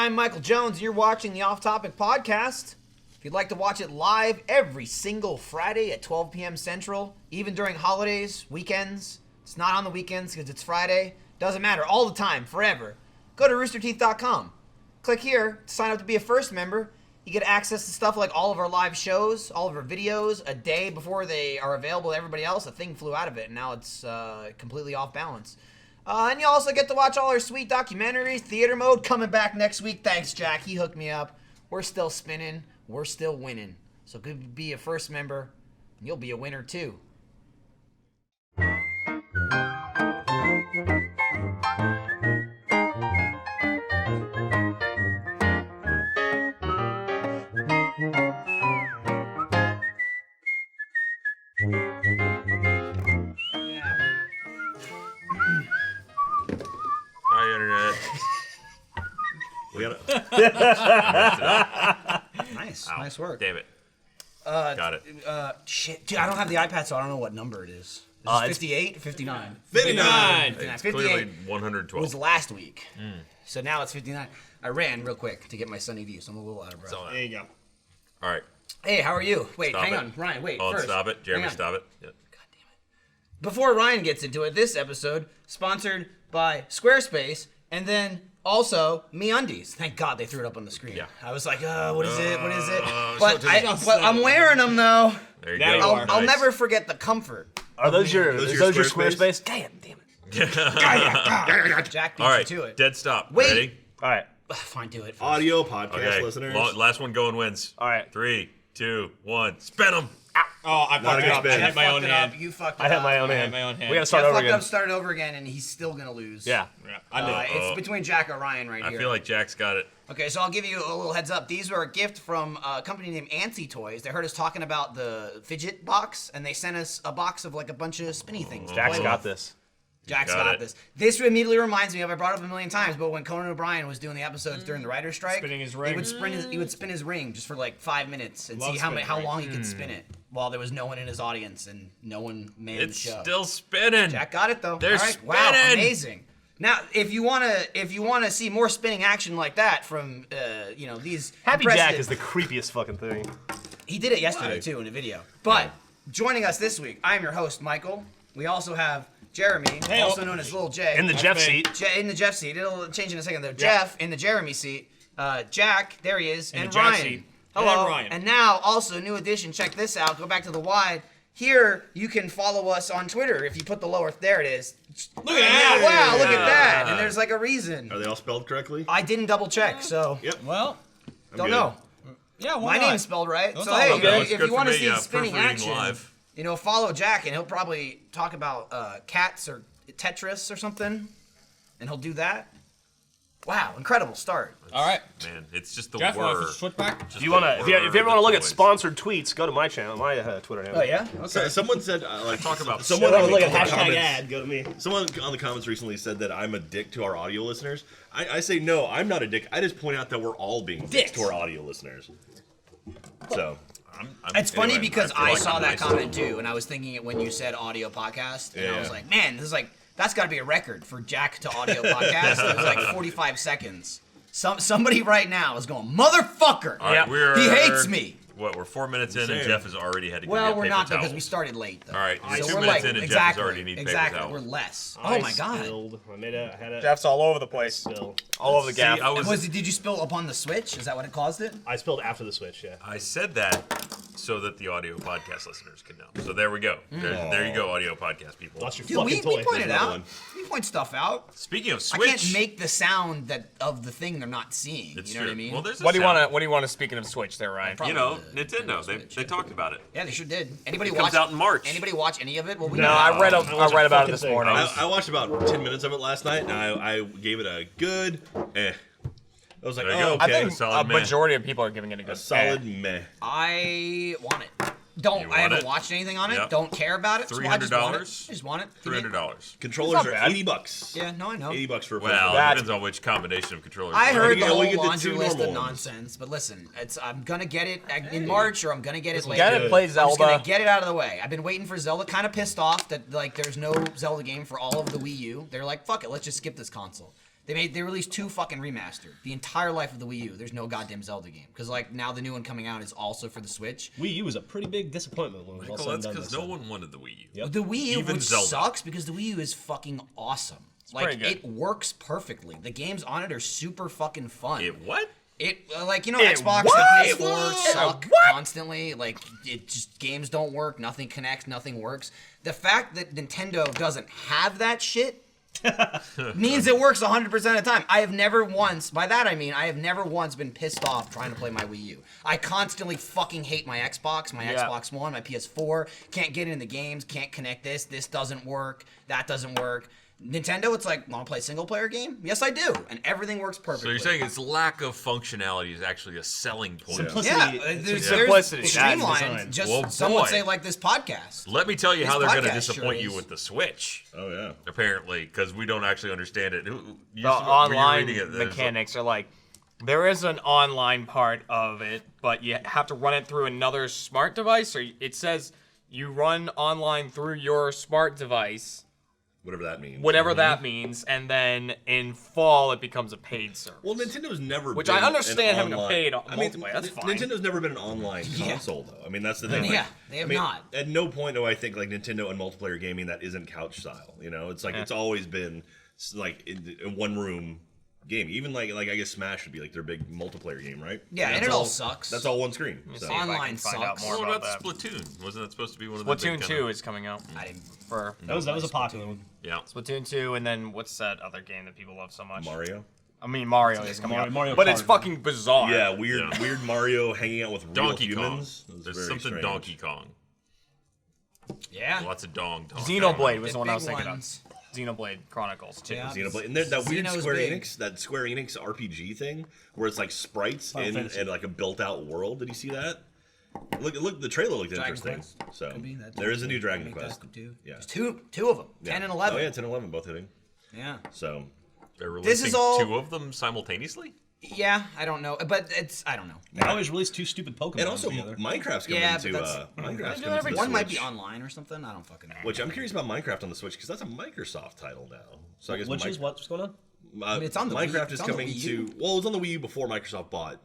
I'm Michael Jones, and you're watching the Off Topic Podcast. If you'd like to watch it live every single Friday at 12 p.m. Central, even during holidays, weekends, it's not on the weekends because it's Friday, doesn't matter, all the time, forever, go to roosterteeth.com. Click here to sign up to be a first member. You get access to stuff like all of our live shows, all of our videos, a day before they are available to everybody else. A thing flew out of it, and now it's completely off balance. And you also get to watch all our sweet documentaries, Theater Mode, coming back next week. Thanks, Jack. He hooked me up. We're still spinning. We're still winning. So good to be a first member, and you'll be a winner, too. Hi, Internet. We gotta. Nice. Ow, Nice work. Damn it. Got it. Shit. Dude, I don't have the iPad, so I don't know what number it is. Is it 58 or 59? 59. It's 58 clearly 112. was last week. So now it's 59. I ran real quick to get my Sunny D, so I'm a little out of breath. It's all that. There you go. All right. Hey, how are you? Wait, Stop hang it. on. Ryan, wait. Oh, first. stop it. Jeremy, Hang on. stop it. Yeah. God damn it. Before Ryan gets into it, this episode sponsored by Squarespace and then also MeUndies. Thank God they threw it up on the screen. Yeah. I was like, what is it? What is it? so But I'm wearing them though. There you Now go. you are. I'll Nice. never forget the comfort. Are those your Squarespace? Damn it. Jack beat All you right. to it. Dead stop. Wait. Ready? All right. Fine, do it. First. Audio podcast Okay. listeners. Last one going wins. All right. 3, 2, 1. Spin them. Oh, I Not a fucked it good up. I spin. hit my own Fucked it hand. up. You fucked it I up. had my own I had hand. my own hand. We gotta start Jeff over fucked again. up, started over again, and he's still gonna lose. Yeah. Yeah, I know. It's between Jack or Ryan right I here. feel like Jack's got it. Okay, so I'll give you a little heads up. These were a gift from a company named Antsy Toys. They heard us talking about the fidget box, and they sent us a box of like a bunch of spinny things. to Jack's play got with. this. Jack's Got got it. this. This immediately reminds me of, I brought it up a million times, but when Conan O'Brien was doing the episodes during the writer's strike, Spinning his He ring. would spin his ring just for like 5 minutes and Love see spinning how rings. long he could spin it while there was no one in his audience and no one manned It's the show. still spinning. Jack got it though. They're All right. Wow, spinning. amazing. Now, if you wanna see more spinning action like that from these Happy Jack impressive- is the creepiest fucking thing. He did it yesterday Why? too in a video. But joining us this week, I'm your host Michael. We also have Jeremy, Hey, also known as Little J. In the Jeff me. seat. In the Jeff seat. It'll change in a second though. Jeff in the Jeremy seat. Jack, there he is, In and the Jack Ryan. seat. Hello. And Ryan. And now also new addition. Check this out. Go back to the wide. Here you can follow us on Twitter if you put the lower. There it is. Look at that. Wow, look at that. And there's like a reason. Are they all spelled correctly? I didn't double check, so Yep. Well, I'm don't good. know. yeah, why My not? name's spelled right. That's So all hey, okay. Well, it's if good you for want to me, see spinning proofreading action, live. follow Jack and he'll probably talk about cats or Tetris or something, and he'll do that. Wow, incredible start. All right. Man, it's just the Jeff, word. switch back. Just If you the wanna, if you word ever wanna look at that's sponsored tweets, go to my channel, my Twitter handle. Oh yeah. So, someone said Talk about someone If you on wanna the look at hashtag comments- ad, go to me. Someone on the comments recently said that I'm a dick to our audio listeners. I say no, I'm not a dick. I just point out that we're all being dicks to our audio listeners. So It's funny anyway, because feel I like saw I'm that nice. comment too, and I was thinking it when you said audio podcast, and I was Yeah. like, man, this is like that's got to be a record for Jack to audio podcast. It was like 45 seconds. Somebody right now is going, motherfucker. All right, we're, He hates me. What, we're 4 minutes in and Same. Jeff has already had to go Well, get we're paper not because towels. we started late. Though. All right, you're so 2 we're minutes like, in and exactly, Jeff has already need paper exactly. towels. We're less. I Oh my god. spilled. I had a Jeff's all over the place. spill. All over the See, gaff. Did you spill upon the switch? Is that what it caused it? I spilled after the switch, yeah. I said that so that the audio podcast listeners can know. So there we go. There you go, audio podcast people. Lost your Dude, fucking we toy. point it another out. one. We point stuff out. Speaking of I Switch, can't make the sound of the thing they're not seeing. it's You know true. what I mean? Well, there's a What do you sound. want to? Speaking of Switch, there, Ryan. Probably You know, the Nintendo. Switch, They yeah. talked about it. Yeah, they sure did. Anybody It comes watch? out in March. Anybody watch any of it? Well, we No, know. I read watched about fucking it this thing. morning. I watched about 10 minutes of it last night, and I gave it a good I was like, There you oh, go. okay. I think solid a meh. majority of people are giving it a good a solid meh. I want it. You I want haven't it? watched anything on it. Yep. Don't care about it. So I just want it. $300? I just want it. Give me it. $300. Controllers not are bad. $80. Yeah, no, I know. $80 for a Well, PlayStation. it depends on which combination of controllers. I you heard want. the we whole get the laundry two list of normal ones. nonsense, but listen, I'm gonna get it in March or I'm gonna get it later. Get it, play I'm just gonna Zelda. get it out of the way. I've been waiting for Zelda. Kind of pissed off that like there's no Zelda game for all of the Wii U. They're like, fuck it, let's just skip this console. They released 2 fucking remastered. The entire life of the Wii U, there's no goddamn Zelda game. Because like now the new one coming out is also for the Switch. Wii U was a pretty big disappointment when it was all Well, said and that's done. because no one wanted the Wii U. Yep. The Wii U, Even which Zelda. sucks because the Wii U is fucking awesome. pretty Like good. it works perfectly. The games on it are super fucking fun. It what? It like It Xbox what? and PS4 It suck what? constantly. Like it just games don't work, nothing connects, nothing works. The fact that Nintendo doesn't have that shit means it works 100% of the time. I have never once, by that I mean I have never once been pissed off trying to play my Wii U. I constantly fucking hate my Xbox, my Yeah. Xbox One, my PS4. Can't get into games, can't connect this doesn't work, that doesn't work. Nintendo, it's like, want to play a single player game? Yes, I do. And everything works So perfectly. you're saying its lack of functionality is actually a selling point? Simplicity. Yeah, It's there's simplicity, that's streamlined. design. Just Well, some would boy. say like this podcast. Let me tell you This how they're going to podcast disappoint sure you is. with the Switch. Oh yeah. Apparently, because we don't actually understand it. The When you're online reading it, there's mechanics are like, there is an online part of it, but you have to run it through another smart device, or it says you run online through your smart device, Whatever that means. whatever that means, and then in fall it becomes a paid service. Well, Nintendo's never Which been I understand an having a online- paid I mean, multiplayer, that's fine. Nintendo's never been an online console, though. I mean, that's the thing. Yeah, they have not. At no point do I think like Nintendo and multiplayer gaming that isn't couch style. You know, it's like it's always been like in one room game. Even like I guess Smash would be like their big multiplayer game, right? Yeah, and that's it all sucks. That's all one screen. Let me So. see if I can Online find out sucks. more What about about that. Splatoon? Wasn't that supposed to be one of the Splatoon big 2 is coming out I didn't. for That was a popular one. Yeah. Splatoon 2, and then what's that other game that people love so much? Mario. I mean, Mario is coming out, Mario but it's Kart. fucking bizarre. Yeah, weird, Yeah. weird Mario hanging out with real Donkey Kong. humans. That was There's very something strange. Donkey Kong. Yeah. Lots of dong talk. Xenoblade was The the one I big was thinking ones. of. Xenoblade Chronicles 2. Yeah. Xenoblade. And then that weird Xeno's Square big. Enix, that Square Enix RPG thing, where it's like sprites Final in Fantasy. and like a built-out world. Did you see that? Look, the trailer looked Dragon interesting. Quest. So Could be that. there is a new Dragon Make Quest. that too. Yeah. There's two of them. Yeah. 10 and 11. Oh yeah, 10 and 11 both hitting. Yeah. So They're This releasing is all- 2 of them simultaneously? Yeah, I don't know, but I don't know. They always release 2 stupid Pokemon and also together. Minecraft's coming Yeah, to but that's- Minecraft's do coming every- to the One might be Switch, online or something. I don't fucking know. Which I'm curious about Minecraft on the Switch because that's a Microsoft title now. So I guess Which is what's going on? I mean, it's on the Wii- Minecraft it's is on the coming Wii to. U. Well, it was on the Wii U before Microsoft bought.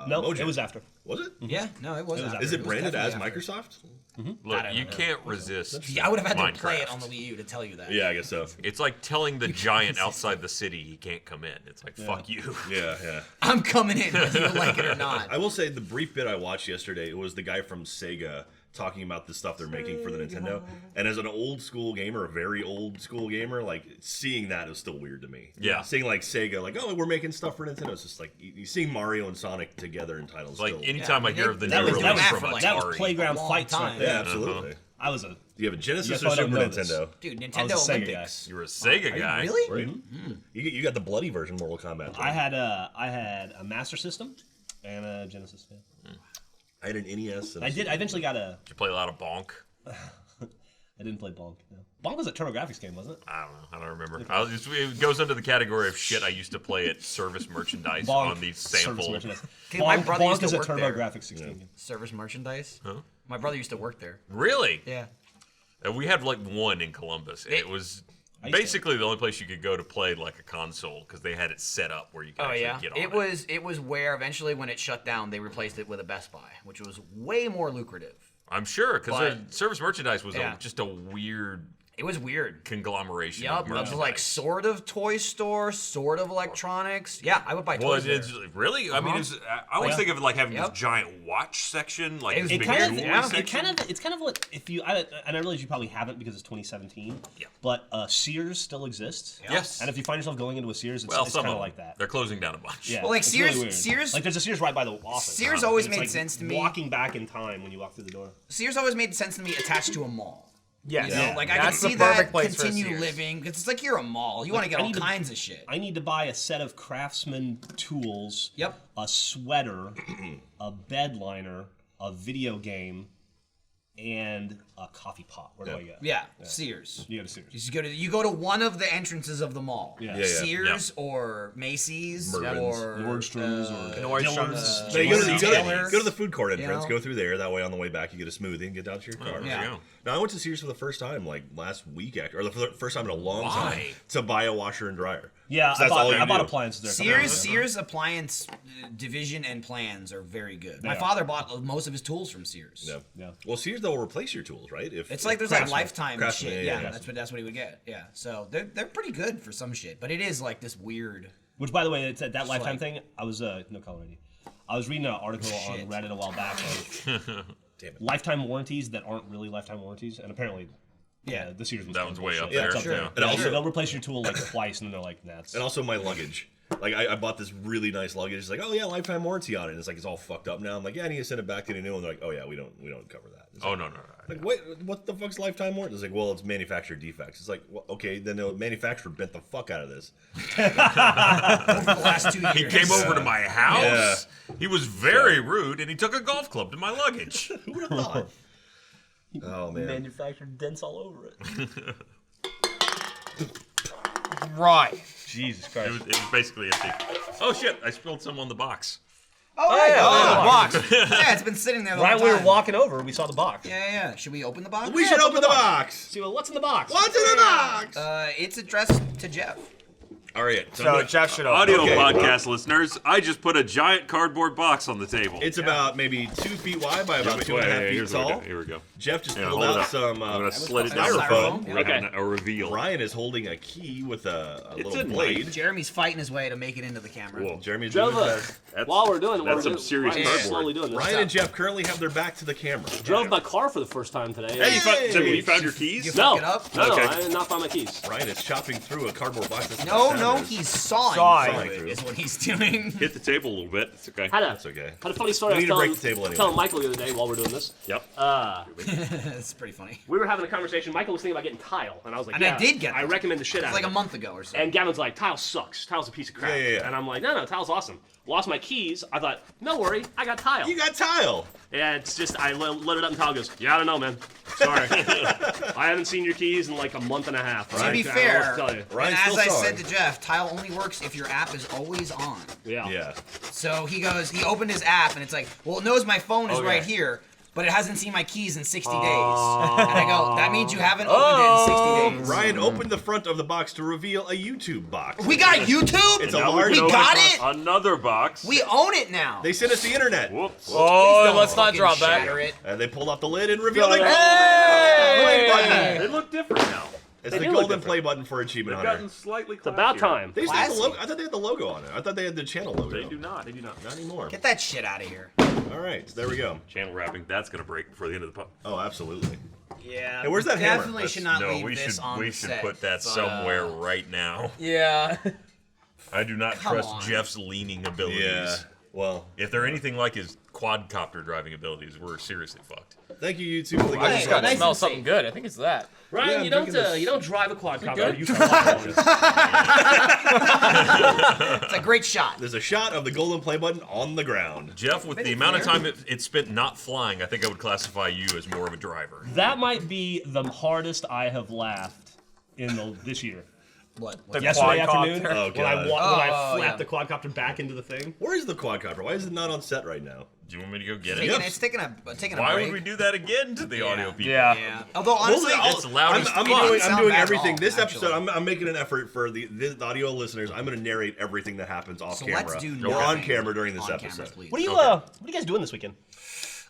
No, Mojang. it was after. Was it? Yeah, no, it was. It was after. Is it was branded as definitely after. Microsoft? Look, don't you know. can't resist. Yeah, I would have had to Minecraft. play it on the Wii U to tell you that. Yeah, I guess so. It's like telling the giant outside the city he can't come in. It's like, fuck you. Yeah, yeah. I'm coming in whether you like it or not. I will say the brief bit I watched yesterday was the guy from Sega talking about the stuff they're making for the Nintendo. And as an old school gamer, a very old school gamer, like seeing that is still weird to me. Yeah. Seeing like Sega, like, oh, we're making stuff for Nintendo. It's just like you seeing Mario and Sonic together in titles. Like still. anytime Yeah, I hear of the that new was- release that was- from that was Atari. Playground A long Fights time. right Yeah, there. absolutely. I was a. Do you have a Genesis Yes, or I don't Super know this. Nintendo? Dude, I was Nintendo a Sega Olympics. You're a Sega Are you guy. really? Right? You got the bloody version of Mortal Kombat. I had a Master System and a Genesis. Yeah. I had an NES. And I did. I eventually got a. Did you play a lot of Bonk? I didn't play Bonk. No. Bonk was a TurboGrafx game, wasn't it? I don't know. I don't remember. It goes under the category of shit I used to play at service merchandise Bonk. on these Service sample. merchandise. Dude, my Bonk, brother used Bonk to is a work there. TurboGrafx 16 game. Service merchandise. Huh? My brother used to work there. Really? Yeah. We had like one in Columbus. And it was basically the only place you could go to play like a console because they had it set up where you could Oh actually yeah. get on It was where eventually when it shut down they replaced it with a Best Buy, which was way more lucrative. I'm sure because But- service merchandise was Yeah. just a weird It was weird. conglomeration Yup, of it was merchandise. like sort of toy store, sort of electronics. Yeah, I would buy Well, toys there. it's really. I mean, I always Yeah. think of it like having Yep. this giant watch section, like It this was big It kind of, jewelry yeah. section. it's kind of what if you. And I realize you probably haven't because it's 2017. Yeah. But Sears still exists. Yes. And if you find yourself going into a Sears, it's, Well, it's some kind of of them. like that. They're closing down a bunch. Yeah. Well, like it's Sears- weird. Sears- like there's a Sears right by the office. Sears And always it's made like sense to me. Walking back in time when you walk through the door. Sears always made sense to me attached to a mall. Yes. You know, Yeah. like I can That's the see that perfect place for a continue Sears. living because it's like you're a mall. You want to get I all need to- kinds of shit. I need to buy a set of Craftsman tools. Yep. A sweater, a bed liner, a video game, and a coffee pot. Where do I go? Yeah, Sears. You go to Sears. You go to one of the entrances of the mall. Yeah. Yeah, yeah. Sears or Macy's Mervyn's. or Nordstrom's or Nordstrom's. No, you go to, Taylor's. go to the food court entrance, know? go through there. That way, on the way back, you get a smoothie and get down to your car. There Yeah. you go. Now, I went to Sears for the first time, like last week, or the first time in a long Why? time, to buy a washer and dryer. Yeah, So I that's all you bought do. appliances there. Sears appliance division and plans are very good. My are. father bought most of his tools from Sears. Yeah. Yeah. Well, Sears they'll replace your tools, right? If It's like there's like Craftsman. lifetime Craftsman, shit. yeah, Yeah, that's what he would get. Yeah, so they're pretty good for some shit, but it is like this weird. Which, by the way, it's that lifetime like- thing. I was no color ID. I was reading an article on Shit. Reddit a while back of Damn it. lifetime warranties that aren't really lifetime warranties, and apparently, Yeah. the Sears was That one's way up Yeah, there. sure. Yeah. And also- they'll replace your tool like twice, and then they're like, "That's." And also my luggage. Like I bought this really nice luggage. It's like, oh yeah, lifetime warranty on it. And it's like it's all fucked up now. I'm like, yeah, I need to send it back to the new one. They're like, oh yeah, we don't cover that. It's Oh like, no. Like what the fuck's lifetime warranty? It's like, well, it's manufacturer defects. It's like, well, okay, then the manufacturer bent the fuck out of this. Over the last 2 years. He came over to my house. He was very rude, and he took a golf club to my luggage. Who would have thought? Oh man. manufactured dents all over it. Right. Jesus It Christ! was basically empty. Oh shit! I spilled some on the box. Oh, right. yeah, the box. Yeah, it's been sitting there the Right whole when we were time. walking over, we saw the box. Yeah. Should we open the box? We should open the box. See what's in the box. What's in the box? It's addressed to Jeff. All right. So Jeff should open. Audio Okay. podcast listeners, I just put a giant cardboard box on the table. It's about maybe 2 feet wide by about 2.5 feet tall. Here we go. Jeff just Yeah, pulled hold it out up. some I'm gonna slit it styrofoam. down. We're Okay. having a reveal. Ryan is holding a key with a It's little a blade. Jeremy's fighting his way to make it into the camera. Whoa. Jeremy's Joe, doing his look, best. while we're doing it, that's some serious Ryan's cardboard. slowly doing this. Ryan and Jeff currently have their back to the camera. drove my car for the first time today. Hey, you found your You keys? no, fuck it up? no, Okay. I did not find my keys. Ryan is chopping through a cardboard box. That's No, what no, that is. he's sawing Sawing through through. it, is what he's doing. Hit the table a little bit. It's okay. That's okay. Had a funny story. We I need to was break telling, the table anyway. telling Michael the other day while we're doing this. Yep. That's pretty funny. We were having a conversation. Michael was thinking about getting tile, and I was like, And I yeah, did get I them. recommend the shit out It's like of a it. month ago or so. And Gavin's like, tile sucks. Tile's a piece of crap. Yeah. And I'm like, no, tile's awesome. Lost my keys. I thought, no worry, I got tile. You got tile. Yeah, it's just, I lit it up and Tile goes, yeah, I don't know, man. Sorry. I haven't seen your keys in like a month and a half. To Right? be I don't know fair, what to tell you. and Ryan's as still I sawing. said to Jeff, Tile only works if your app is always on. Yeah. Yeah. So he opened his app, and it's like, well, it knows my phone is Okay. right here, but it hasn't seen my keys in 60 days. And I go, that means you haven't opened it in 60 days. Ryan opened the front of the box to reveal a YouTube box. We got YouTube? It's a Now large we can got open it? Another box. We own it now. They sent us the internet. Whoops. Oh, Don't let's not fucking drop that. shatter it. And they pulled off the lid and revealed the Hey! golden play button. They look different now. It's They the do look golden different. play button for Achievement They've Hunter. gotten slightly It's about classier. time. They used to have the Classy. logo. I thought they had the logo on it. I thought they had the channel logo. They do not. Not anymore. Get that shit out of here. All right, there we go. Channel wrapping. That's gonna break before the end of the pub. Oh, absolutely. Yeah. Hey, where's that hammer? Definitely should not No, leave we this should on we the should set, put that but, somewhere right now. Yeah. I do not Come trust on. Jeff's leaning abilities. Yeah. Well, If they're anything like his quadcopter driving abilities, we're seriously fucked. thank you, YouTube, for the I golden just Hey, got to nice smell and something safe. good. I think it's that. Ryan, Yeah, you I'm don't drinking this. you don't drive a quadcopter. good? You fly one. It's a great shot. There's a shot of the golden play button on the ground. Jeff, with the amount of time it spent not flying, I think I would classify you as more of a driver. That might be the hardest I have laughed in this year. What? The Yesterday quadcopter. afternoon, Oh, when I God. when I Oh, flapped yeah. the quadcopter back into the thing. Where is the quadcopter? Why is it not on set right now? Do you want me to go get Taking, it? it's taking a Why break. would we do that again to the audio people? Yeah. Yeah. Although honestly, It's loud as I'm fuck. doing, Sound I'm doing bad at everything. all, This actually. episode, I'm making an effort for the audio listeners. I'm going to narrate everything that happens off so camera let's do or on nothing camera during this on episode. cameras, please. What are you Okay. What are you guys doing this weekend?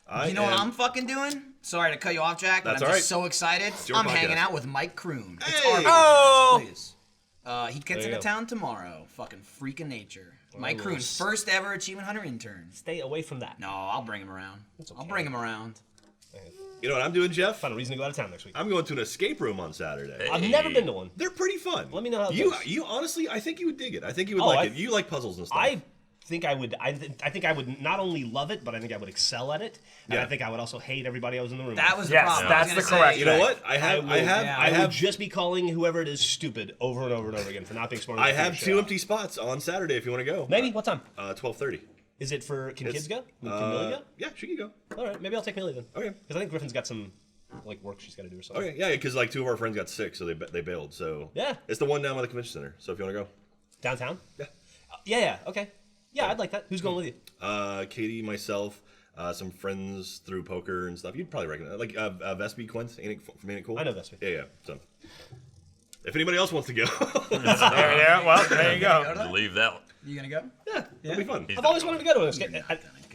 I You know what am- I'm fucking doing? Sorry to cut you off, Jack, but That's I'm all just right. so excited. your I'm podcast. hanging out with Mike Kroon. It's Hey! our Oh! please. He gets you into go. town tomorrow. Fucking freak of nature. Mike Kroon, first ever Achievement Hunter intern. Stay away from that. No, I'll bring him around. I'll okay. bring him around. You know what I'm doing, Jeff? Find a reason to go out of town next week. I'm going to an escape room on Saturday. I've never been to one. They're pretty fun. Let me know how it you goes. you honestly, I think you would dig it. I think you would Oh, like I- it. You like puzzles and stuff. I think I would. I think I would not only love it, but I think I would excel at it, and Yeah. I think I would also hate everybody I was in the room. That with. was the Yes, problem. that's I was the gonna correct say, You know what? I have I would just be calling whoever it is stupid over and over and over again for not being smart. enough I to figure have shit 2 out. empty spots on Saturday if you want to go. Maybe what time? 12:30. Is it for? Can It's- kids go? Can Millie go? Yeah, she can go. All right, maybe I'll take Millie then. Okay. Because I think Griffin's got some like work she's got to do or something. Okay, yeah, because like 2 of our friends got sick, so they bailed. So Yeah. it's the one down by the convention center. So if you want to go, Downtown? Yeah. Yeah. Okay. Yeah, I'd like that. Who's going with you? Katie, myself, some friends through poker and stuff. You'd probably recognize like Vespi Quint, ain't it, from Ain't It Cool? I know Vespi. Yeah. So If anybody else wants to go, There you go. Leave that. You gonna go? Yeah, it'll be fun. I've always wanted to go to an escape.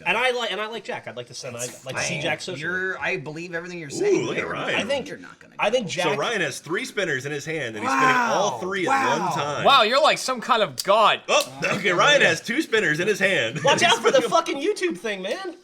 And I like Jack. I'd like to see Jack socially. I believe everything you're saying. Ooh, look at Ryan. I think you're not gonna. I think Jack. So Ryan has 3 spinners in his hand, and he's spinning all 3 at one time. Wow, you're like some kind of god. Oh, okay. Ryan has 2 spinners in his hand. Watch out for the fucking YouTube thing, man.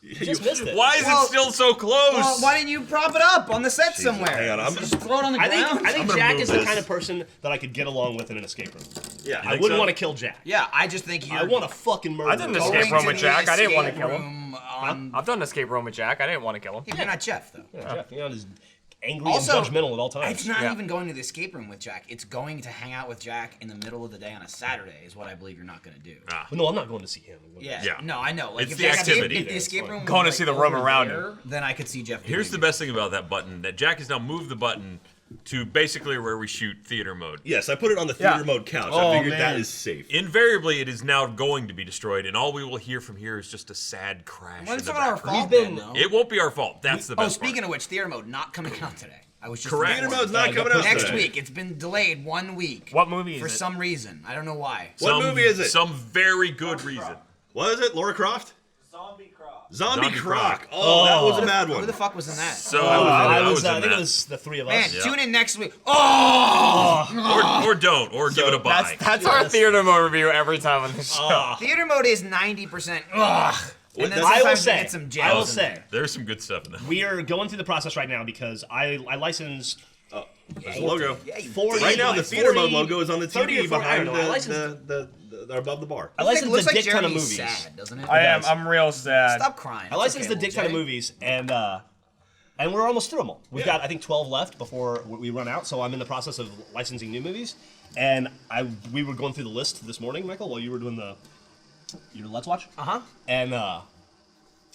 You just missed it. Why is it still so close? Well, why didn't you prop it up on the set somewhere? Hang on, I'm just throw it on the I ground. think gonna Jack move is the this. kind of person that I could get along with in an escape room. Yeah, I wouldn't want to kill Jack. Yeah, I just think you're. I want to fucking murder I didn't him. escape going room to with the Jack. I didn't want to escape kill him. room on- I've done escape room with Jack. I didn't want to kill him. You're not Jeff though. Yeah, Jeff, is angry Also, and judgmental at all times. It's not Yeah. even going to the escape room with Jack. It's going to hang out with Jack in the middle of the day on a Saturday. Is what I believe you're not going to do. Ah. But no, I'm not going to see him. Yeah. Yeah. No, I know. Like It's if the activity. If the escape room Going to was, see like, the room over around there, him. then I could see Jeff. Here's the doing best thing about that button: that Jack has now moved the button to basically where we shoot theater mode. Yes, I put it on the theater Yeah. mode couch. Oh, I figured that man. is safe. Invariably, it is now going to be destroyed, and all we will hear from here is just a sad crash. Well, in it's the not our background. fault. He's been- then, though. It won't be our fault. That's the Oh, best speaking part. of which, theater mode not coming out today. I was just Correct. Theater informed. mode's not Yeah, coming go out Next today. week. It's been delayed 1 week. What movie is For it? some reason. I don't know why. What movie is it? Some very good reason. What is it? Laura Croft? Zombie Croc. Zombie Zombie Croc. Croc. Oh, that was a bad Who one. the fuck was in that? So I I was. was I in think it that. was the 3 of Man, us. tune in next week. Oh! Or don't, or give it a buy. That's our theater mode review every time on the show. Theater mode is 90%. Ugh. And then I will sometimes we say, get some I will jazz in say, there. There's some good stuff in there. we are going through the process right now because I licensed There's the logo. Yeah, you 40. Right now, the like theater 40, mode logo is on the 30 or TV 40, I don't behind know. I licensed the above the bar. I It licensed looks the like dick ton of Jeremy's movies. sad, doesn't it? I am. does. I'm real sad. Stop crying. I licensed the It's okay, dick ton of Jay. movies, and we're almost through them all. We've got, I think, 12 left before we run out. So I'm in the process of licensing new movies, and we were going through the list this morning, Michael, while you were doing your Let's Watch. Uh-huh. And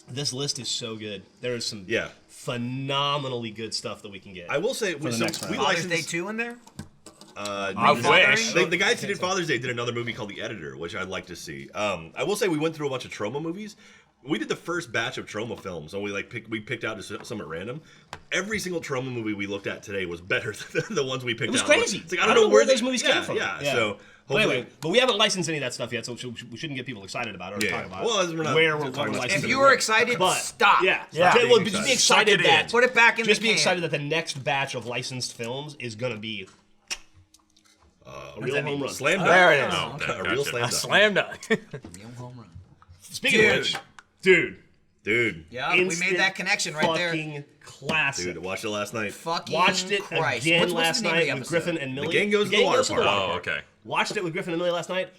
this list is so good. There is some Yeah. phenomenally good stuff that we can get. I will say, the next round. we Father's Day licensed. 2 in there? I wish. The guys who did Father's Day did another movie called The Editor, which I'd like to see. I will say we went through a bunch of Troma movies. We did the first batch of Troma films, and we picked out just some at random. Every single Troma movie we looked at today was better than the ones we picked out. It was crazy. It's like, I don't know where those movies yeah, came from. Yeah, Yeah. so But hopefully. anyway, but we haven't licensed any of that stuff yet, so we shouldn't get people excited about it or Yeah. talk about Well, it. we're not where we're talking going about to If license you it. were excited, But stop. Yeah, Yeah. Just, well, Being just be excited. excited Suck it in. that Put it back in just the be can. excited that the next batch of licensed films is going to be a real home run. Slam dunk. There it is. Oh, okay, A real gotcha. slam dunk. Slam dunk. Real home run. Speaking of which, dude, Dude. Yeah, we instant made that connection right there. fucking classic. Dude, watched it last night. Fucking Watched it Christ. again What's last the name of night the with episode? Griffin and Millie. Gang Goes to the Water Park. Oh, okay. Watched it with Griffin and Millie last night.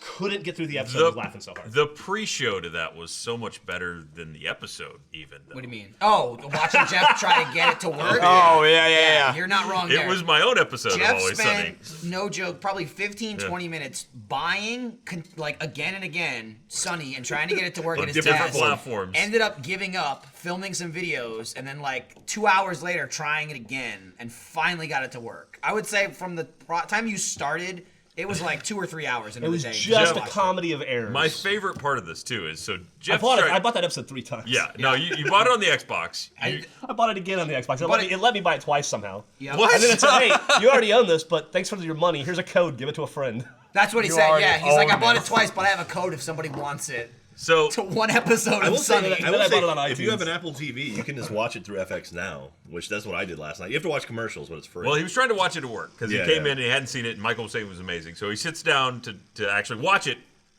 Couldn't get through the episode. I was laughing so hard. The pre-show to that was so much better than the episode, even. Though. What do you mean? Oh, watching Jeff try to get it to work? Oh yeah. You're not wrong It there. was my own episode of Jeff Always Sunny. spent, no joke, probably 15, 20 minutes buying, like, again and again, Sunny and trying to get it to work On at his different desk. platforms. Ended up giving up, filming some videos, and then, like, 2 hours later, trying it again, and finally got it to work. I would say from the time you started, it was like 2 or 3 hours into It was the day. just a Jeff- comedy of errors. My favorite part of this too is so I Jeff. bought that episode 3 times. Yeah, no, you bought it on the Xbox. You- I bought it again on the Xbox. Bought It let me buy it twice somehow. Yeah. What? And then it said, "Hey, you already own this, but thanks for your money. Here's a code. Give it to a friend." That's what he You said, already yeah. He's like, I own bought it this. twice, but I have a code if somebody wants it. So To one episode I will of say, Sunny. that, I Then will I say bought it on if you have iTunes. an Apple TV, you can just watch it through FX Now, which that's what I did last night. You have to watch commercials, but it's free. well, he was trying to watch it at work because Yeah, he came yeah. in and he hadn't seen it, and Michael was saying it was amazing. So he sits down to actually watch it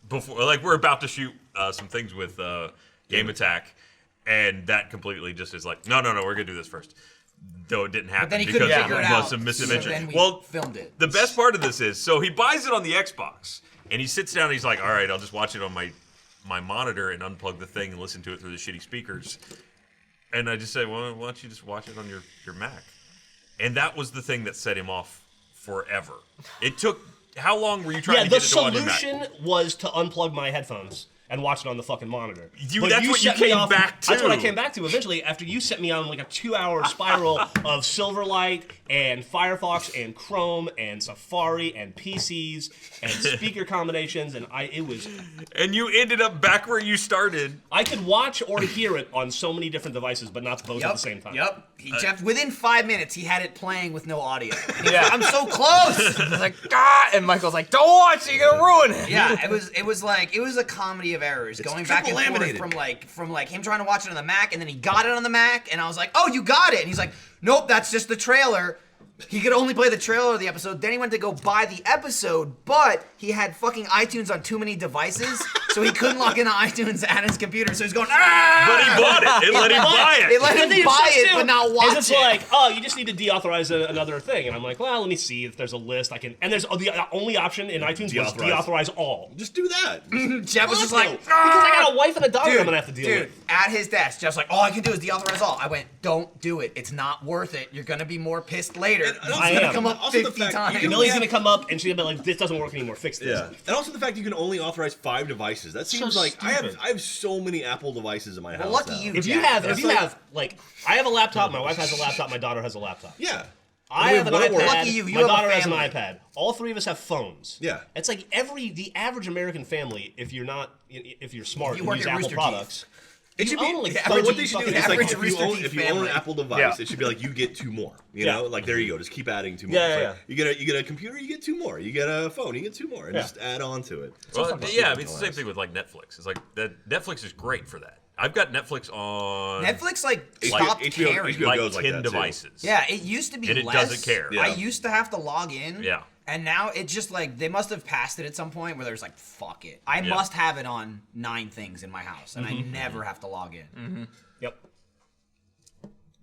before, like we're about to shoot some things with Game Attack, and that completely just is like, no, we're gonna do this first. Though it didn't happen then he because couldn't of figure it some out. So misadventure. then we Well, filmed it. the best part of this is, so he buys it on the Xbox, and he sits down and he's like, all right, I'll just watch it on my monitor and unplug the thing and listen to it through the shitty speakers. And I just say, well, why don't you just watch it on your Mac? And that was the thing that set him off forever. It took, how long were you trying Yeah, to the get it to on your Mac? solution was to unplug my headphones and watch it on the fucking monitor. You- But that's what you set me came off- back That's what I to. came back to eventually after you set me on like a 2-hour spiral of Silverlight and Firefox and Chrome and Safari and PCs and speaker combinations, and And you ended up back where you started. I could watch or hear it on so many different devices, but not both at the same time. Yep. Jeff, within 5 minutes, he had it playing with no audio. And he was Yeah. like, I'm so close. It's like, God! And Michael's like, don't watch it, you're gonna ruin it. Yeah, it was a comedy of errors going back and triple forth laminated. from him trying to watch it on the Mac, and then he got it on the Mac, and I was like, oh, you got it. And he's like, nope, that's just the trailer. He could only play the trailer of the episode. Then he went to go buy the episode, but he had fucking iTunes on too many devices, so he couldn't log into iTunes at his computer. So he's going, ah! But he bought it. It let him buy They it. let him The thing buy sucks, it, too, but not is watch it's it. like, oh, you just need to deauthorize another thing, and I'm like, well, let me see if there's a list I can. And there's the only option in iTunes was deauthorize all. Just do that. Jeff was just like, Because I got a wife and a daughter Dude, I'm gonna have to deal with. at his desk, Jeff's like, all I can do is deauthorize all. I went, don't do it. It's not worth it. You're gonna be more pissed later. And It's also- gonna am. come up also the 50 fact times. you can Millie's gonna come up and she's gonna be like, this doesn't work anymore, fix this. Yeah, and also the fact you can only authorize 5 devices. That seems like stupid. I have so many Apple devices in my house. lucky now. you. If you Jack, have, that's I have a laptop, my wife has a laptop, my daughter has a laptop. Yeah. I have an What a work. iPad. Lucky you My have a daughter has an family. iPad. All 3 of us have phones. Yeah. It's like the average American family, if you're smart You and work use at Apple Rooster products. It should you be. own like But 30 what they should do fucking is like average if Rooster you Teeth own an family. Apple device, Yeah. it should be like you get 2 more. You Yeah. know, like there you go, just keep adding 2 more. Yeah, It's yeah, like, you get a computer, you get 2 more. You get a phone, you get 2 more, and Yeah. just add on to it. Well, fucking yeah, I stupid mean, it's the to same us. thing with like Netflix. It's like that Netflix is great for that. I've got Netflix on Netflix like HBO stopped HBO caring. HBO like goes like 10 that, too. devices. Yeah, it used to be And it less. doesn't care. Yeah. I used to have to log in. Yeah. And now it's just like they must have passed it at some point where there's like, fuck it. I Yeah. must have it on 9 things in my house, and I never have to log in. Yep.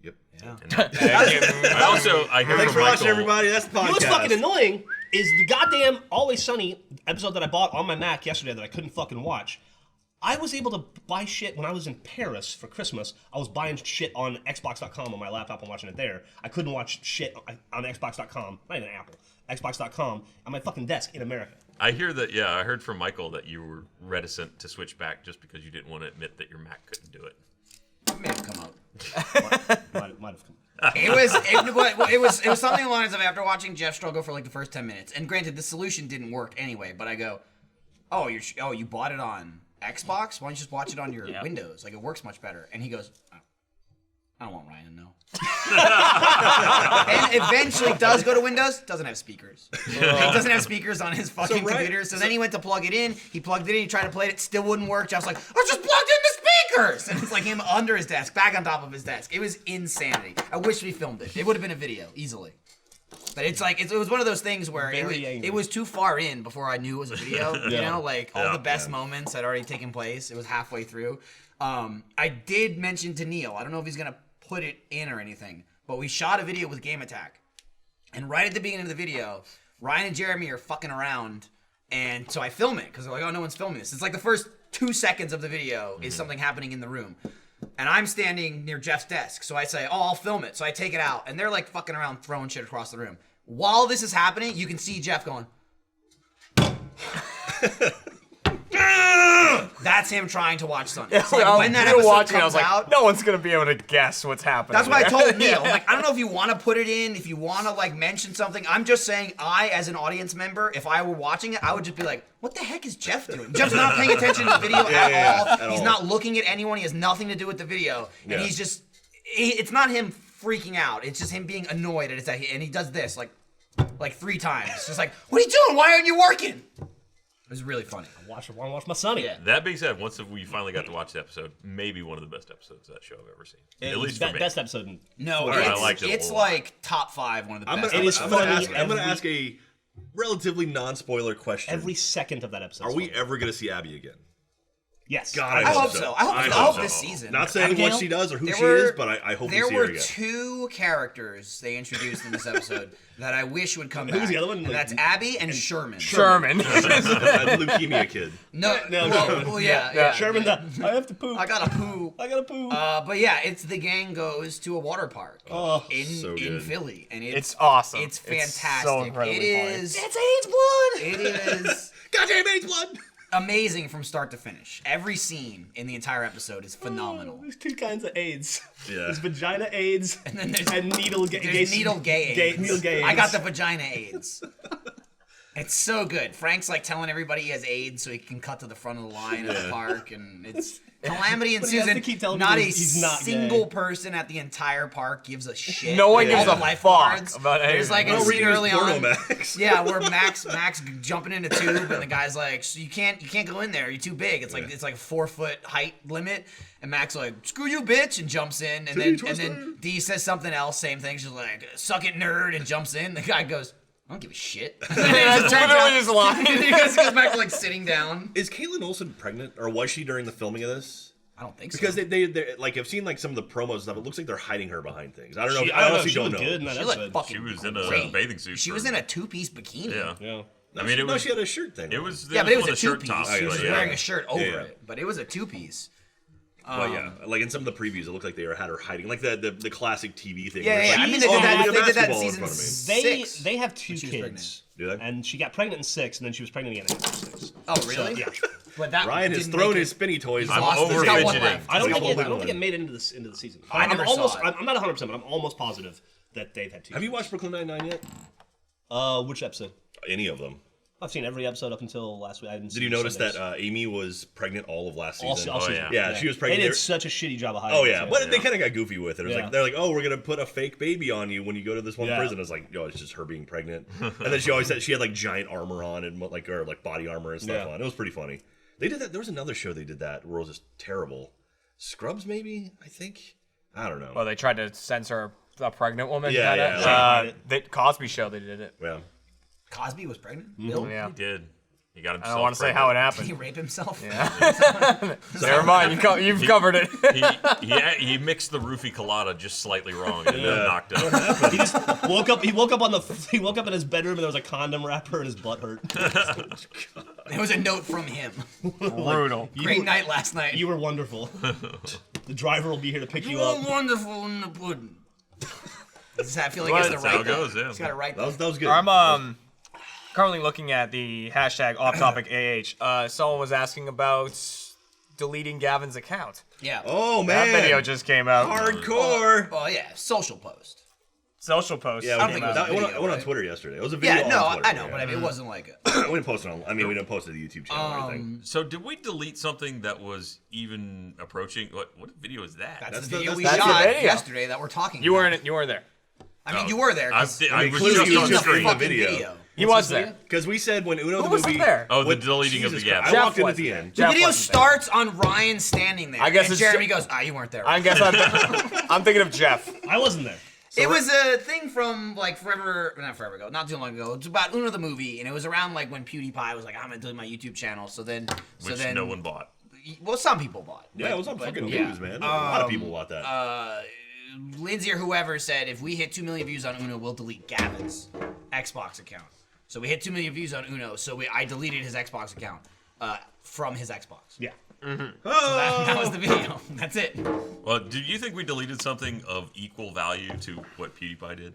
Yep. I hear Thanks from for watching, Michael- everybody. That's the podcast. You know what's fucking annoying is the goddamn Always Sunny episode that I bought on my Mac yesterday that I couldn't fucking watch. I was able to buy shit when I was in Paris for Christmas. I was buying shit on Xbox.com on my laptop and watching it there. I couldn't watch shit on Xbox.com, not even Apple, Xbox.com on my fucking desk in America. I hear that. Yeah, I heard from Michael that you were reticent to switch back just because you didn't want to admit that your Mac couldn't do it. It may have come out. Might have come. It was something along the lines of after watching Jeff struggle for like the first 10 minutes. And granted, the solution didn't work anyway. But I go, you bought it on Xbox? Why don't you just watch it on your Windows? Like it works much better. And he goes, I don't want Ryan to know. And eventually does go to Windows. Doesn't have speakers. He doesn't have speakers on his fucking computer. So then he went to plug it in. He plugged it in. He tried to play it. It still wouldn't work. Jeff's like, I just plugged in the speakers. And it's like him under his desk, back on top of his desk. It was insanity. I wish we filmed it. It would have been a video easily. But it's like it was one of those things where it was too far in before I knew it was a video. You know, like all the best moments had already taken place. It was halfway through. I did mention to Neil. I don't know if he's gonna put it in or anything, but we shot a video with Game Attack, and right at the beginning of the video, Ryan and Jeremy are fucking around, and so I film it because they're like, "Oh, no one's filming this." It's like the first 2 seconds of the video is something happening in the room. And I'm standing near Jeff's desk, so I say, "Oh, I'll film it." So I take it out, and they're like fucking around, throwing shit across the room. While this is happening, you can see Jeff going. That's him trying to watch something. It's like when that we were episode watching, I comes was like, out, no one's gonna be able to guess what's happening. that's what I there. told Neil. I'm like, I don't know if you want to put it in, if you want to like mention something. I'm just saying, I as an audience member, if I were watching it, I would just be like, what the heck is Jeff doing? Jeff's not paying attention to the video at all. at He's all. not looking at anyone. He has nothing to do with the video, and Yeah. he's just. It's not him freaking out. It's just him being annoyed at it, and he does this like 3 times. It's just like, what are you doing? Why aren't you working? It was really funny. I want to watch my Sunny. Yeah. That being said, once we finally got to watch the episode, maybe one of the best episodes of that show I've ever seen. At least for me. Best episode. No, I it's, liked it a it's lot. like top 5, one of the I'm best. gonna, It is I'm gonna funny ask, I'm gonna every- ask a relatively non-spoiler question. Every second of that episode. Are we ever gonna see Abby again? Yes. God, I hope so. I hope this season. Not saying Abigail? what she does or who There she were- is, but I hope we There see were her again. 2 characters they introduced in this episode that I wish would come back. Who's the other one? And Like- that's Abby and Sherman. Sherman. The leukemia kid. No, No, well, yeah. Sherman, I have to poop. I gotta poo. I gotta poop. But yeah, it's the gang goes to a water park in so in good. Philly, and It's awesome. It's It's fantastic. so incredibly it funny. is. It's AIDS blood. It is. Goddamn AIDS blood! amazing from start to finish. Every scene in the entire episode is phenomenal. There's two kinds of AIDS. Yeah. There's vagina AIDS And then there's needle gay There's needle gay AIDS. Needle gay AIDS. I got the vagina AIDS. It's so good. Frank's like telling everybody he has AIDS so he can cut to the front of the line at the park, and it's calamity and But he has Susan. to keep telling Not people a he's not single gay. person at the entire park gives a shit. No one All gives the a fuck lifeguards. about There's like anything. a scene early on. Max. Yeah, where Max jumping in a tube, and the guy's like, so you can't go in there. You're too big. It's like a 4-foot height limit. And Max like, screw you, bitch, and jumps in. And then Dee says something else, same thing. She's like, suck it, nerd, and jumps in. The guy goes, I don't give a shit. And then he That's turns literally around- his line. he goes back to like sitting down. Is Caitlin Olsen pregnant, or was she during the filming of this? I don't think Because so. they like I've seen like some of the promos and stuff. It looks like they're hiding her behind things. I don't know. She, I honestly she don't looked know. good in that She looked episode. fucking She was in a great. bathing suit. She was in a 2-piece bikini. Yeah. Yeah. No, I mean, she, it no, was. she had a shirt thing. It was. Yeah, but it was one a of the shirt 2-piece. tops, She was but wearing yeah. a shirt over Yeah. it, but it was a 2-piece. But yeah, like in some of the previews, it looked like they had her hiding, like the classic TV thing. Yeah, where it's yeah. like, I mean, She's they did "Oh, that. look at They did that in basketball in season front of me." 6. They have two she was kids. Do they? And she got pregnant in 6, and then she was pregnant again in episode 6. Oh, really? So, yeah. But that Ryan has didn't thrown make it- his spinny toys. He's I'm lost- over he's got one fidgeting. left. I don't He's think got it. I one don't think it one. made it into the season. I never saw almost. it. I'm not 100, percent but I'm almost positive that they've had two. Have you kids. watched Brooklyn Nine-Nine yet? Which episode? Any of them? I've seen every episode up until last week. I didn't. Did you notice that Amy was pregnant all of last season? all Oh, season. yeah. Yeah, she was They pregnant. did They- such a shitty job of hiding. Oh it, yeah, too. but they kind of got goofy with it. It was Yeah. like they're like, "Oh, we're gonna put a fake baby on you when you go to this one Yeah. prison." It's like, "Yo, it's just her being pregnant." And then she always said she had like giant armor on and like body armor and stuff Yeah. on. It was pretty funny. They did that. There was another show they did that where it was just terrible. Scrubs, maybe, I think. I don't know. Well, they tried to censor a pregnant woman. Yeah, kinda. yeah. The Cosby Show, they did it. Yeah. Cosby was pregnant. Mm-hmm. Bill? Yeah. He did. He got I himself. don't want to say how it Did he happened. rape himself? Never mind. You've covered it. He mixed the roofie colada just slightly wrong and then knocked out. He just woke up. He woke up in his bedroom and there was a condom wrapper and his butt hurt. There was a note from him. Brutal. Great night last night. You were wonderful. The driver will be here to pick you were up. wonderful in the pudding. I feel like Well, it's the that's right how it goes, yeah. He's got it right. That was good. I'm currently looking at the hashtag off topic AH. Someone was asking about deleting Gavin's account. Yeah. Oh That man, video just came out. hardcore. Oh yeah, social post. Social post. Yeah, I don't we think did. it was a I went video, on right? Twitter yesterday. It was a video. Yeah, no, on Twitter, I know, but I mean, it wasn't like a. we didn't post it on. I mean, we didn't post it to the YouTube channel or anything. So did we delete something that was even approaching? What video is that? That's That's the the- video we that's the shot video. yesterday that we're talking. You about. weren't. You weren't there. I mean, you were there. 'cause I was clearly just you on was the just in screen. the fucking video. He was there. Because we said when Uno the was movie. there? Oh, the when- deleting of the Jesus gap. Christ, Jeff I walked in at wasn't the there. end. The Jeff video wasn't there. starts on Ryan standing there. I guess and it's Jeremy ju- goes, you weren't there. I guess I'm thinking of Jeff. I wasn't there. It was a thing from like not forever ago, not too long ago. It's about Uno the movie, and it was around like when PewDiePie was like, "I'm gonna do my YouTube channel." So then, Which no one bought. Well, some people bought. Yeah, it was on fucking yeah. news, man. A lot of people bought that. Lindsay or whoever said if we hit 2 million views on Uno, we'll delete Gavin's Xbox account. So we hit 2 million views on Uno, so I deleted his Xbox account from his Xbox. Yeah. That was the video. That's it. Well, do you think we deleted something of equal value to what PewDiePie did?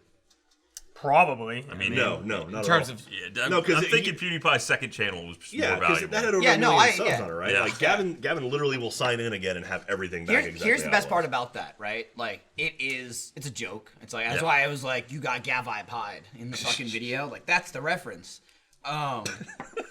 Probably. I mean, no, not In at terms all. of Yeah, No, 'cause I'm he- thinking PewDiePie's second channel was Yeah, more because valuable. that had over Yeah, a no, million subs yeah. on it, right? Yeah. Like Gavin literally will sign in again and have everything back exactly. Here's the how best it part was. about that, right? Like, it's a joke. It's like, that's Yeah. why I was like, you got Gavi-pied in the fucking video. Like, that's the reference.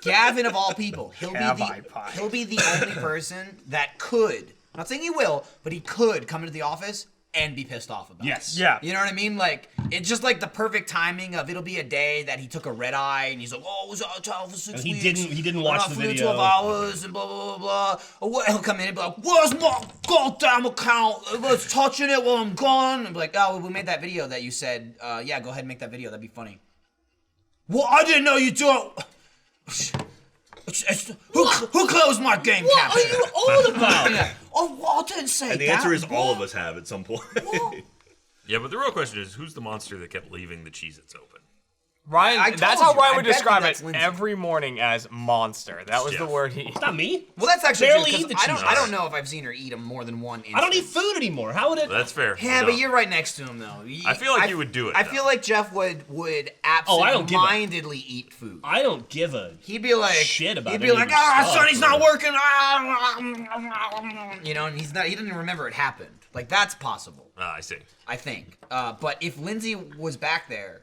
Gavin of all people, he'll be the only person that could, I'm not saying he will, but he could come into the office and be pissed off about Yes. it. Yeah. You know what I mean? Like, it's just like the perfect timing of it'll be a day that he took a red eye and he's like, oh, I was out of town for 6 And he weeks. didn't I'm watch not the feeling video. 12 hours and blah, blah, blah, blah. Or what, he'll come in and be like, where's my goddamn account? Everyone's touching it while I'm gone. And be like, oh, we made that video that you said, yeah, go ahead and make that video. That'd be funny. Well, I didn't know you do it. Who closed my game capture? What are you all about? Yeah. Oh, well, I didn't say And the that. answer is all What? of us have at some point. What? Yeah, but the real question is, who's the monster that kept leaving the Cheez-Its open? Ryan, I that's told how you, Ryan I would bet you describe that's it Lindsay. every morning as monster. That was the Jeff. word he. It's not me. Well, that's actually Barely true, 'cause eat the I don't. cheese. I don't know if I've seen her eat him more than one. I don't eat instance. food anymore. How would it? That's fair. Yeah, No. but you're right next to him though. I feel like you would do it, I though. feel like Jeff would Oh, I don't give a- absentmindedly eat food. I don't give a. He'd be like, Shit about he'd be any like, of your stuff, Sonny's not bro." working. You know, and he's not. He didn't even remember it happened. Like that's possible. I see. I think. But if Lindsay was back there,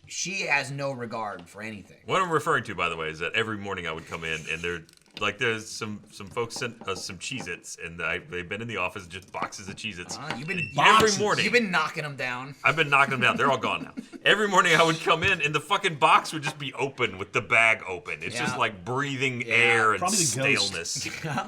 she has no regard for anything. What I'm referring to, by the way, is that every morning I would come in and there's some folks sent us some Cheez-Its, and they've been in the office, just boxes of Cheez-Its. You've been Every morning. You've been knocking them down. I've been knocking them down. They're all gone now. Every morning I would come in, and the fucking box would just be open with the bag open. It's just Yeah. like breathing air and Probably the ghost. staleness.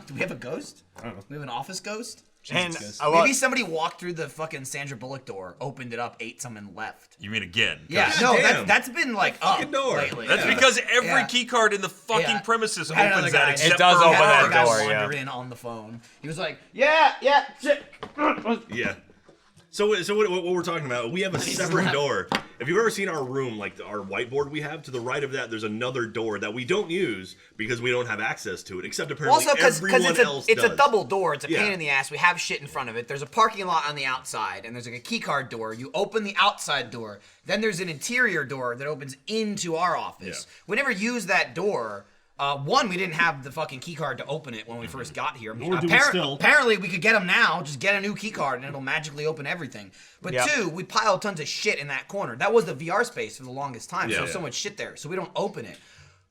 Do we have a ghost? I don't know. We have an office ghost? And Jesus. I love, Maybe somebody walked through the fucking Sandra Bullock door, opened it up, ate some, and left. You mean again? 'Cause Yeah, God no, damn. that's been like up Fucking door. lately. That's Yeah. because every Yeah. key card in the fucking Yeah. premises We had another opens guy- that except It does for open Had that another guy door, yeah. wander in on the phone. He was like, yeah, shit. Yeah. So what we're talking about, we have a separate door. If you've ever seen our room, like our whiteboard we have, to the right of that, there's another door that we don't use because we don't have access to it, except apparently Also, because everyone else it's does. a double door. It's a Yeah. pain in the ass. We have shit in front of it. There's a parking lot on the outside, and there's like a key card door. You open the outside door. Then there's an interior door that opens into our office. Yeah. We never use that door. One, we didn't have the fucking key card to open it when we first got here. Nor do we still. Apparently, we could get them now. Just get a new key card, and it'll magically open everything. But Yep. two, we piled tons of shit in that corner. That was the VR space for the longest time. Yeah. So much shit there. So we don't open it.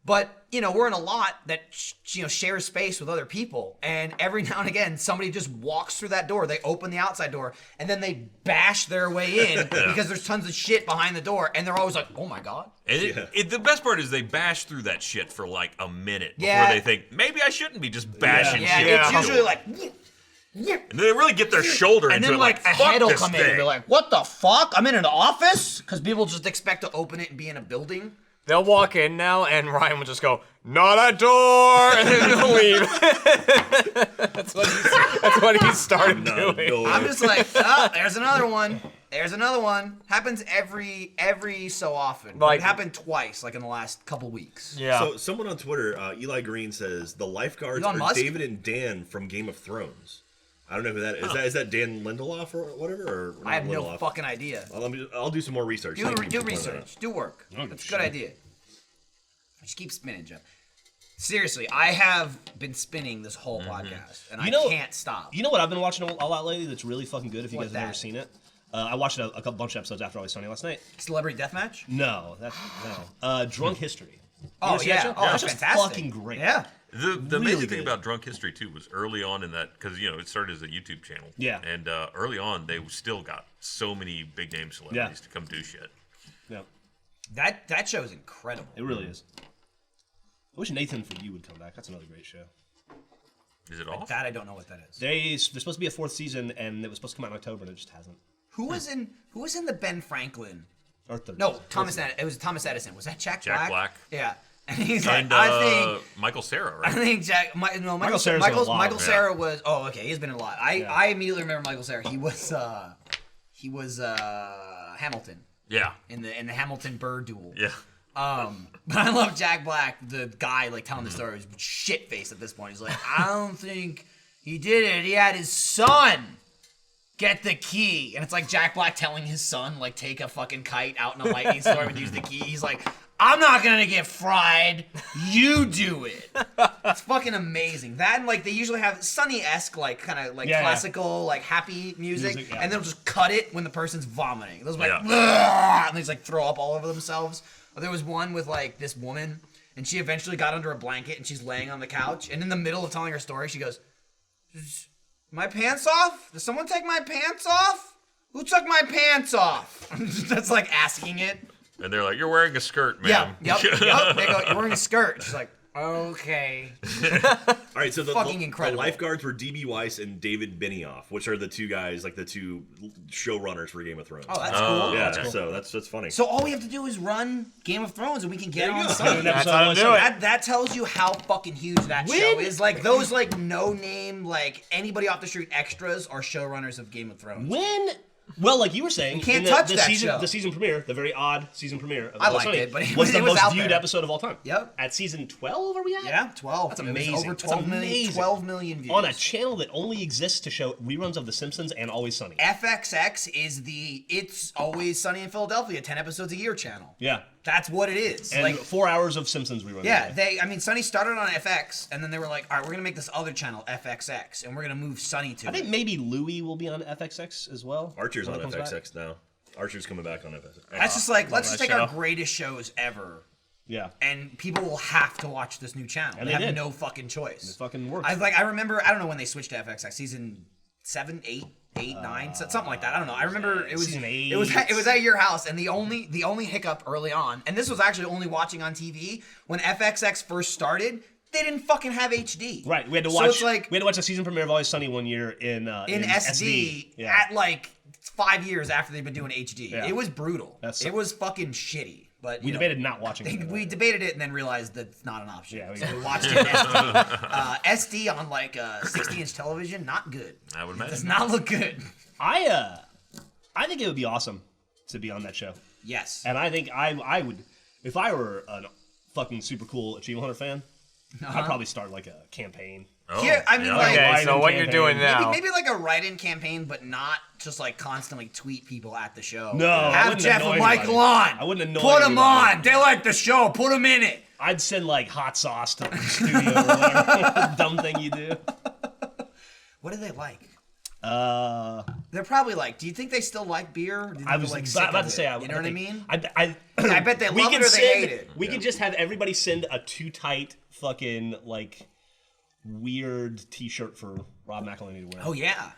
But, you know, we're in a lot that, shares space with other people. And every now and again, somebody just walks through that door. They open the outside door, and then they bash their way in because there's tons of shit behind the door. And they're always like, oh my God. And Yeah. the best part is they bash through that shit for like a minute Yeah. before they think maybe I shouldn't be just bashing Yeah, shit. it's into usually it. like, and they really get their shoulder and into then it, like a fuck head will this come in and thing. be like, what the fuck? I'm in an office? Because people just expect to open it and be in a building. they'll walk in now, and Ryan will just go, "Not a door," and then he'll leave. that's what he started No, doing. no. I'm just like, oh, there's another one. There's another one. Happens every so often. Like- it happened twice, like in the last couple weeks. Yeah. So someone on Twitter, Eli Green, says the lifeguards Elon are Musk? David and Dan from Game of Thrones. I don't know who that is. Is that Dan Lindelof or whatever? Or I have not no Lindelof? fucking idea. I'll do some more research. Do Thank you for pointing that out. research. Do work. Oh, That's a shit. good idea. Just keep spinning, Jeff. Seriously, I have been spinning this whole podcast, and You know- I can't stop. You know what I've been watching a lot lately that's really fucking good if you What's guys have never that? seen it? I watched a couple bunch of episodes after Always Sunny last night. Celebrity Deathmatch? No. Drunk History. You Oh, ever see that yeah. show? Oh, that's just fantastic. fucking great. Yeah. The Really amazing thing good. about Drunk History too was early on in that, because it started as a YouTube channel. Yeah. And early on they still got so many big name celebrities to come do shit. Yeah, That show is incredible. it really is. I wish Nathan For You would come back. That's another great show. Is it off? That I don't know what that is. There's supposed to be a fourth season, and it was supposed to come out in October, and it just hasn't. Who was in the Ben Franklin? Or third. No, season. Thomas Edison. It was Thomas Edison. Was that Jack Jack Black. Yeah. And he's like, And I think Michael Sarah, I right? think Michael Sarah's in a lot, Michael yeah. Cera was. Oh, okay, he's been in a lot. Yeah. I immediately remember Michael Cera. He was Hamilton Yeah. in the Hamilton Burr duel. Yeah. But I love Jack Black, the guy like telling the story. He's shit faced at this point. He's like, I don't think he did it. He had his son get the key, and it's like Jack Black telling his son like take a fucking kite out in a lightning storm and use the key. He's like, I'm not gonna get fried. You do it. It's fucking amazing. That and like they usually have Sunny-esque like kind of like Yeah, yeah. classical like happy music, Music, yeah. and they'll just cut it when the person's vomiting. Those like, Yeah. and they just like throw up all over themselves. There was one with like this woman, and she eventually got under a blanket and she's laying on the couch, and in the middle of telling her story, she goes, "My pants off? Did someone take my pants off? Who took my pants off?" That's like asking it. And they're like, "You're wearing a skirt, Yeah, ma'am." yep. They go, "You're wearing a skirt." She's like, "Okay." All right, so the Fucking incredible. lifeguards were DB Weiss and David Benioff, which are the two guys, like the two showrunners for Game of Thrones. Oh, that's cool. yeah, so that's funny. So all we have to do is run Game of Thrones, and we can get There you on go. Sunday. That's how to do it. That tells you how fucking huge that show is. Like those like no name like anybody off the street extras are showrunners of Game of Thrones. When Well, like you were saying, You can't in the, touch the that season, show. the season premiere, the very odd season premiere of I Always liked Sunny it, but it was was- the it was most out viewed there. episode of all time. Yep. At season 12, are we at? Yeah, 12. That's It was amazing. over That's 12 million, amazing. 12 million views. On a channel that only exists to show reruns of The Simpsons and Always Sunny. FXX is the It's Always Sunny in Philadelphia 10 episodes a year channel. Yeah. That's what it is. And like 4 hours of Simpsons reruns. yeah, a day. Sunny started on FX and then they were like, "All right, we're going to make this other channel FXX and we're going to move Sunny to I think it." maybe Louie will be on FXX as well. Archer's when on it comes back. FXX now. Archer's coming back on FXX. That's just like, let's just that take our show. greatest shows ever Yeah. and people will have to watch this new channel. And they they have did. no fucking choice. It fucking works. I remember, I don't know when they switched to FXX, season 7, 8, 9, something like that. I don't know. I remember it was Season 8. it was at your house, and the only hiccup early on, and this was actually only watching on TV when FXX first started. They didn't fucking have HD. Right. We had to So watch. it's like we had to watch the season premiere of Always Sunny one year in SD Yeah. at like 5 years after they've been doing HD. Yeah. It was brutal. That's- It was fucking shitty. But we you know, debated not watching it. we debated it and then realized that it's not an option. Yeah, we- so we watched it in SD. SD on like 60-inch television, not good. I would Does imagine. not look good. I think it would be awesome to be on that show. Yes. And I think I would, if I were a fucking super cool Achievement Hunter fan, I'd probably start like a campaign. Oh, Here, I mean, yeah. like, Okay, Write-in so what you're campaign. doing now? maybe like a write-in campaign, but not just like constantly tweet people at the show. No, I have wouldn't Jeff annoy and Michael anybody. on. I wouldn't annoy Put them anybody. on. They like the show. Put them in it. I'd send like hot sauce to the studio or whatever dumb thing you do. What do they like? Uh, They're probably like, do you think they still like beer? Or do you think I they're, was like, about sick to of say, it? You know what I mean? I I bet they we love it could or they send, hate it. We could just have everybody send a too tight fucking like weird T-shirt for Rob McElhenney to wear. Oh yeah.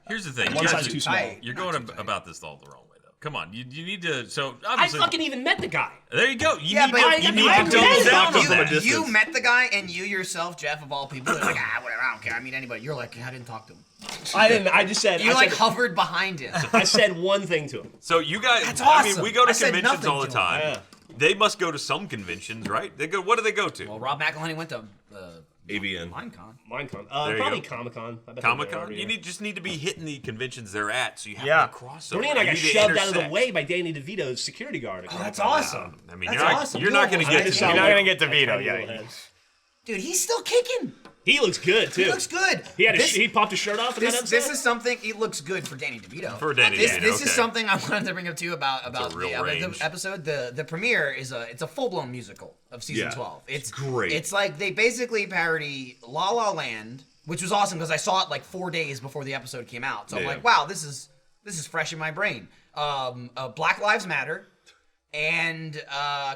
Here's the thing. One You size guys- too small. tight. You're Not going too tight. about this all the wrong way, though. Come on, you need to. So I obviously, fucking even met the guy. there you go. You Yeah, need but to, you need I to double met down him on from a that. distance. You met the guy, and you yourself, Jeff, of all people, are like, whatever, I don't care. I meet anybody. You're like, I didn't talk to him. I didn't. I just said. You I like said, hovered behind him. I said one thing to him. So you guys, That's I mean, awesome. we go I to said conventions nothing all the to him. time. Yeah. They must go to some conventions, right? They go. What do they go to? Well, Rob McElhenney went to AVN. Minecon. Minecon. There you Probably go. Comic Con. Comic Con. You just need to be hitting the conventions they're at, so you have Yeah. to cross Bernie over. and I You got need to shoved out of the intersect. way by Danny DeVito's security guard. Oh, that's awesome. I mean, That's you're not, awesome. you're not going You to know, get I to. just You're sound not like- gonna get to veto, yeah. Dude, he's still kicking. He looks good too. He looks good. He had This- he popped his shirt off in that This, episode. this is something. He looks good for Danny DeVito. For Danny this, DeVito, This is okay. something I wanted to bring up to you about a real the range. episode. The premiere is a full blown musical of season Yeah, 12. it's great. It's like they basically parody La La Land, which was awesome because I saw it like 4 days before the episode came out. So I'm Yeah. like, wow, this is fresh in my brain. Black Lives Matter. And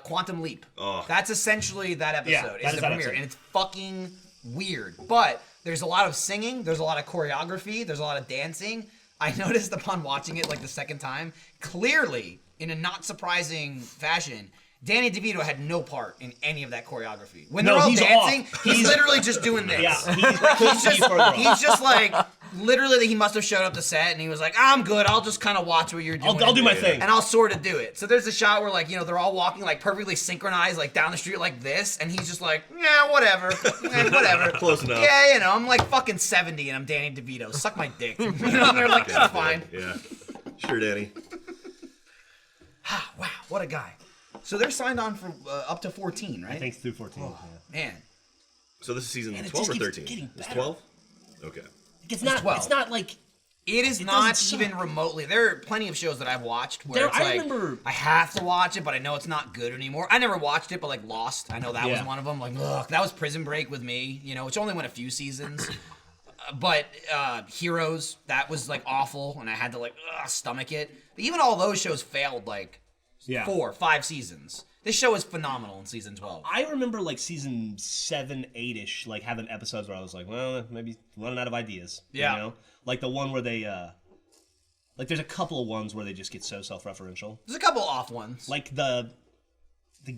Quantum Leap. Oh. That's essentially that episode. Yeah, that is is the that premiere, episode. and it's fucking weird. But there's a lot of singing. There's a lot of choreography. There's a lot of dancing. I noticed upon watching it like the second time, clearly in a not surprising fashion, Danny DeVito had no part in any of that choreography. When No, they're all he's dancing, off. he's He's- literally just doing this. Yeah, He's just like literally he must have showed up to set and he was like, I'm good, I'll just kind of watch what you're doing. I'll do my thing. And I'll sort of do it. So there's a shot where like, they're all walking like perfectly synchronized like down the street like this and he's just like, yeah, whatever. Whatever. Close enough. Yeah, I'm like fucking 70 and I'm Danny DeVito. Suck my dick. And they're like, that's fine. Yeah. Sure, Danny. Wow, what a guy. So they're signed on for up to 14, right? I think through 14. Oh, man. So this is season And it 12 or just keeps 13? getting It's better. 12? Okay. It's not. 12. It's not like. It is It not doesn't even suck. remotely. There are plenty of shows that I've watched where There- it's I like remember- I have to watch it, but I know it's not good anymore. I never watched it, but like Lost, I know that was Yeah. one of them. Like, ugh, that was Prison Break with me, which only went a few seasons. But Heroes, that was like awful, and I had to like stomach it. But even all those shows failed like Yeah. 4, 5 seasons. This show is phenomenal in season 12. I remember like season 7, 8-ish, like having episodes where I was like, well, maybe running out of ideas. Yeah. You know? Like the one where they, like there's a couple of ones where they just get so self-referential. There's a couple off ones. Like the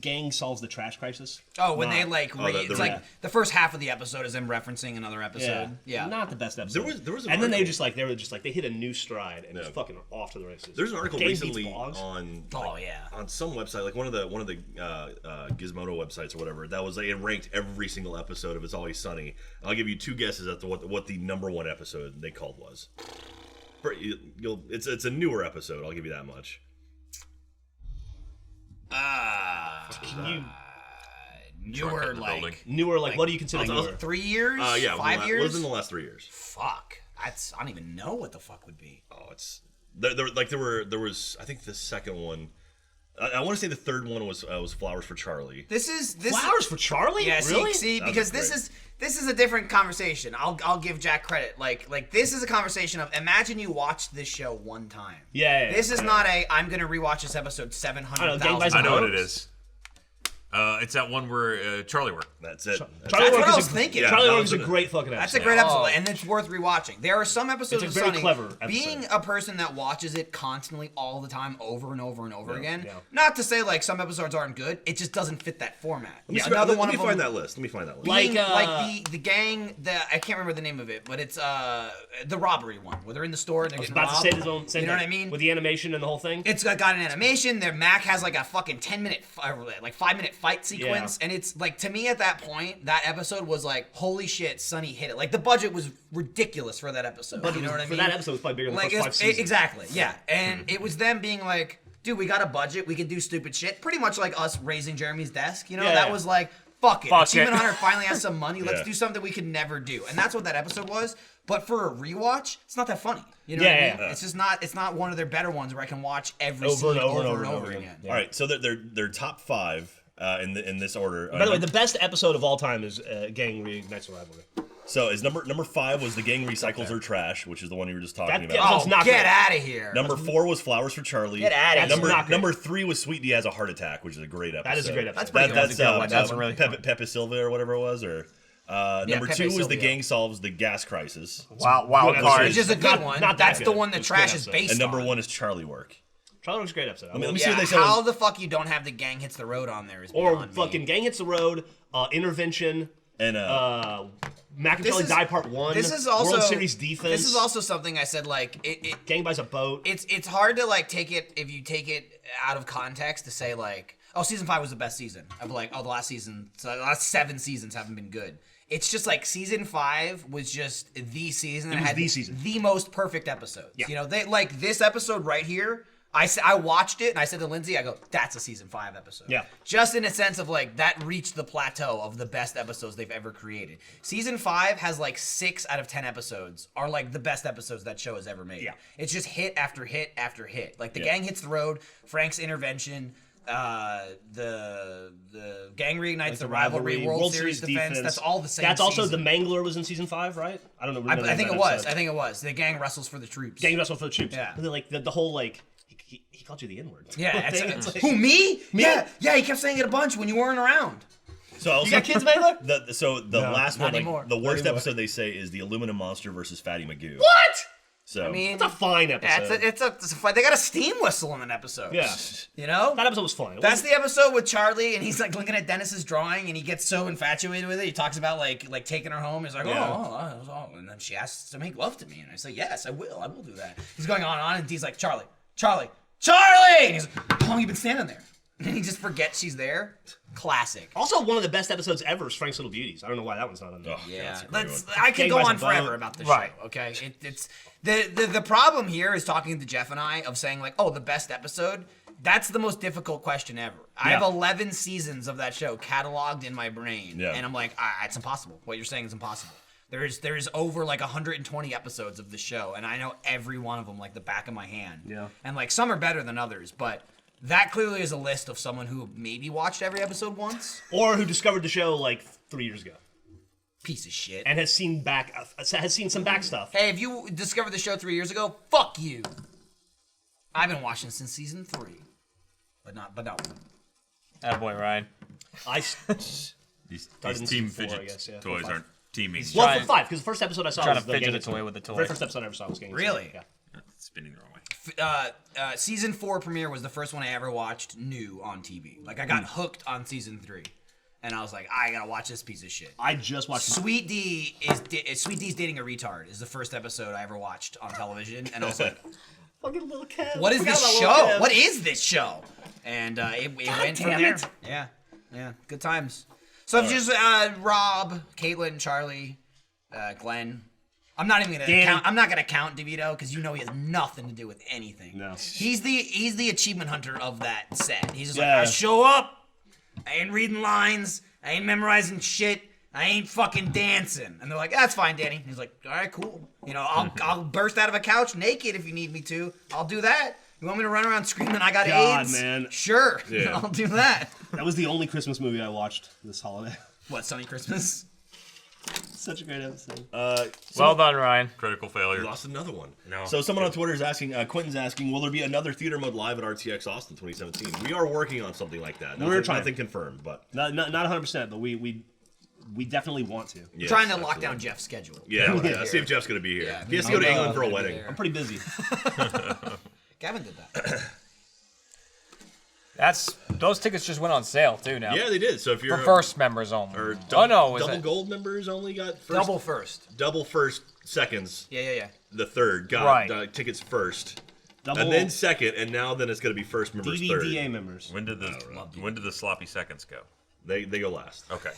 gang solves the trash crisis. Oh, when they Not- like, it's the- like the first half of the episode is them referencing another episode. Yeah. Not the best episode. There was an and then article- they were just like they hit a new stride and it's Yeah. fucking off to the races. There's an article Gang beats recently blogs. on Oh, yeah. on some website, like one of the Gizmodo websites or whatever. That was like, it ranked every single episode of It's Always Sunny. I'll give you two guesses as to what the number one episode they called was. It's a newer episode. I'll give you that much. Newer, the like building. Newer, like what do you consider newer? 3 years? Yeah, 5 years? Within the last 3 years. Fuck. I don't even know what the fuck would be. Oh, it's there was I think the second one. I want to say the third one was Flowers for Charlie. This Flowers for Charlie? Yeah, Really? see, That because was this is a different conversation. I'll give Jack credit. Like this is a conversation of imagine you watched this show one time. Yeah. This is not I'm gonna rewatch this episode 700,000. I know what it is. It's that one where Charlie worked. That's it. That's what I was is thinking. Yeah, Charlie that Work was is a great fucking episode. That's a great episode, Oh. and it's worth rewatching. There are some episodes It's a of very Sunny, clever episode. being a person that watches it constantly all the time, over and over and over again. yeah. Not to say like some episodes aren't good, it just doesn't fit that format. Let me Another one let me of them find that list. Let me find that list. Like, being, the gang, I can't remember the name of it, but it's the robbery one where they're in the store and they're I was getting about robbed. to say his own. You know what I mean? With the animation and the whole thing. It's got an animation. Their Mac has like a fucking 10-minute, like 5-minute fight sequence, and it's like, to me at that point, that episode was like, holy shit, Sonny hit it. Like the budget was ridiculous for that episode. You know what I mean? For that episode, it was probably bigger than Like the first 5 seasons. exactly, yeah. And it was them being like, dude, we got a budget, we can do stupid shit. Pretty much like us raising Jeremy's desk. You know, Yeah, that yeah. was like, fuck it. Fuck Achievement it. Hunter finally has some money. Let's Yeah. do something we could never do. And that's what that episode was. But for a rewatch, it's not that funny. You know Yeah, what I yeah, mean? yeah. It's just not. It's not one of their better ones where I can watch every Over scene and over and over over and over again. again. All right, so they're top 5 in this order. By the way, the best episode of all time is Gang Reignites the Rivalry. So is number 5 was The Gang Recycles Their Trash, which is the one you were just talking That- about. Let's Oh, not get go- out of here. Number 4 was Flowers for Charlie. Get outta here. That's not good. Number 3 was Sweet D Has a Heart Attack, which is a great episode. That is a great episode. That's pretty good. That's That's a good one. That's really Pepe Silva or whatever it was. Or number Pepe 2 was Silva. The Gang Solves the Gas Crisis. Wild Good card. Which is a good Not- one. not that That's the good. one that It's a good Trash is episode. based And number on. 1 is Charlie Work. Charlie Work's a great episode. Let me see Yeah, what they said. how the fuck you don't have the Gang Hits the Road on there is Or beyond me. fucking Gang Hits the Road, Intervention, And Mac and This Charlie is- Die Part 1, This is also World Series Defense. This is also something I said like it Gang Buys a Boat. it's hard to like take it if you take it out of context to say like, oh, season 5 was the best season. I'm like, oh, the last 7 seasons haven't been good. It's just like season 5 was just the season that was had the season. the most perfect episodes. Yeah. You know, they like this episode right here. I watched it and I said to Lindsay, I go, that's a season 5 episode. Yeah. Just in a sense of like that reached the plateau of the best episodes they've ever created. Season 5 has like 6 out of 10 episodes are like the best episodes that show has ever made. Yeah. It's just hit after hit after hit. Like the Yeah. Gang Hits the Road, Frank's intervention, the Gang Reignites the Rivalry, World Series Defense. That's all the same. That's also season. the Mangler was in season 5, right? I don't know. remember I think that it was. episode. I think it was. The gang wrestles for the troops. Gang Wrestle for the Troops. Yeah. But then, like the whole like he called you the N word. Yeah. Thing, It's it's like- who me? Yeah. He kept saying it a bunch when you weren't around. so also, You got kids, Mangler? the last not one, like, anymore. the worst anymore. episode they say is the Aluminum Monster versus Fatty Magoo. What? So I mean, It's a fine episode. it's a fight. They got a steam whistle in an episode. Yeah. You know? That episode was fun. It That's wasn't- the episode with Charlie, and he's like looking at Dennis's drawing, and he gets so infatuated with it. He talks about like taking her home. He's like, oh, and then she asks to make love to me, and I say, yes, I will do that. He's going on, and Dee's like, Charlie, and he's like, how long you been standing there? And he just forgets she's there. Classic. Also, one of the best episodes ever is Frank's Little Beauties. I don't know why that one's not on there. Oh, God, Yeah, that's a great let's. one. I could Gang go Buys a on forever Boat. about this Right. show. Okay, it's the problem here is talking to Jeff and I of saying like, oh, the best episode. That's the most difficult question ever. I have 11 seasons of that show cataloged in my brain, Yeah. and I'm like, it's impossible. What you're saying is impossible. There's over like 120 episodes of the show, and I know every one of them like the back of my hand. Yeah. And like some are better than others, but that clearly is a list of someone who maybe watched every episode once. Or who discovered the show like 3 years ago Piece of shit. and has seen some back stuff. Hey, if you discovered the show 3 years ago, fuck you. I've been watching since season 3, but not one. Attaboy, Ryan. I These Started in team season 4, I fidget guess, yeah. toys 4, aren't teaming. well Trying- for 5 because the first episode I saw trying was to the fidget Gang a toy with the toy. Very first episode I ever saw was Gang. Really? Yeah. Spinning the wrong way. Season 4 premiere was the first one I ever watched new on TV. Like I got hooked on season 3, and I was like, I gotta watch this piece of shit. I just watched. Sweet D Sweet D's dating a retard is the first episode I ever watched on television, and I was like, Fucking little Kev. what is Forgot this about little show? Kev. What is this show? And it went from damn there. it. Yeah, good times. So if you just Rob, Caitlin, Charlie, Glenn, I'm not even gonna Danny. count. I'm not gonna count DeVito because you know he has nothing to do with anything. No. He's the achievement hunter of that set. He's just Yeah. like, I show up, I ain't reading lines, I ain't memorizing shit, I ain't fucking dancing. And they're like, that's fine, Danny. He's like, all right, cool. You know, I'll burst out of a couch naked if you need me to. I'll do that. You want me to run around screaming I got God, AIDS? man. Sure, Yeah. I'll do that. That was the only Christmas movie I watched this holiday. What, Sunny Christmas? Such a great episode. Well done, Ryan. Critical We failure. lost another one. No. So someone on Twitter is asking, Quentin's asking, will there be another theater mode live at RTX Austin 2017? We are working on something like that. We're trying. Nothing confirmed, but Not 100%, but we definitely want to. yes, Trying to lock absolutely. down Jeff's schedule. Yeah, see if Jeff's gonna be here. Yeah, he has to go to I'll England for a be wedding. there. I'm pretty busy. Gavin did that. Those tickets just went on sale too now. Yeah, they did. So if you're For first members only. or Oh no, was double it? gold members only got first, Double first. seconds. Yeah. The third got Right. tickets first, Double and then second, and now then it's gonna be first members DVDA third. members. When did the sloppy seconds go? They go last. Okay.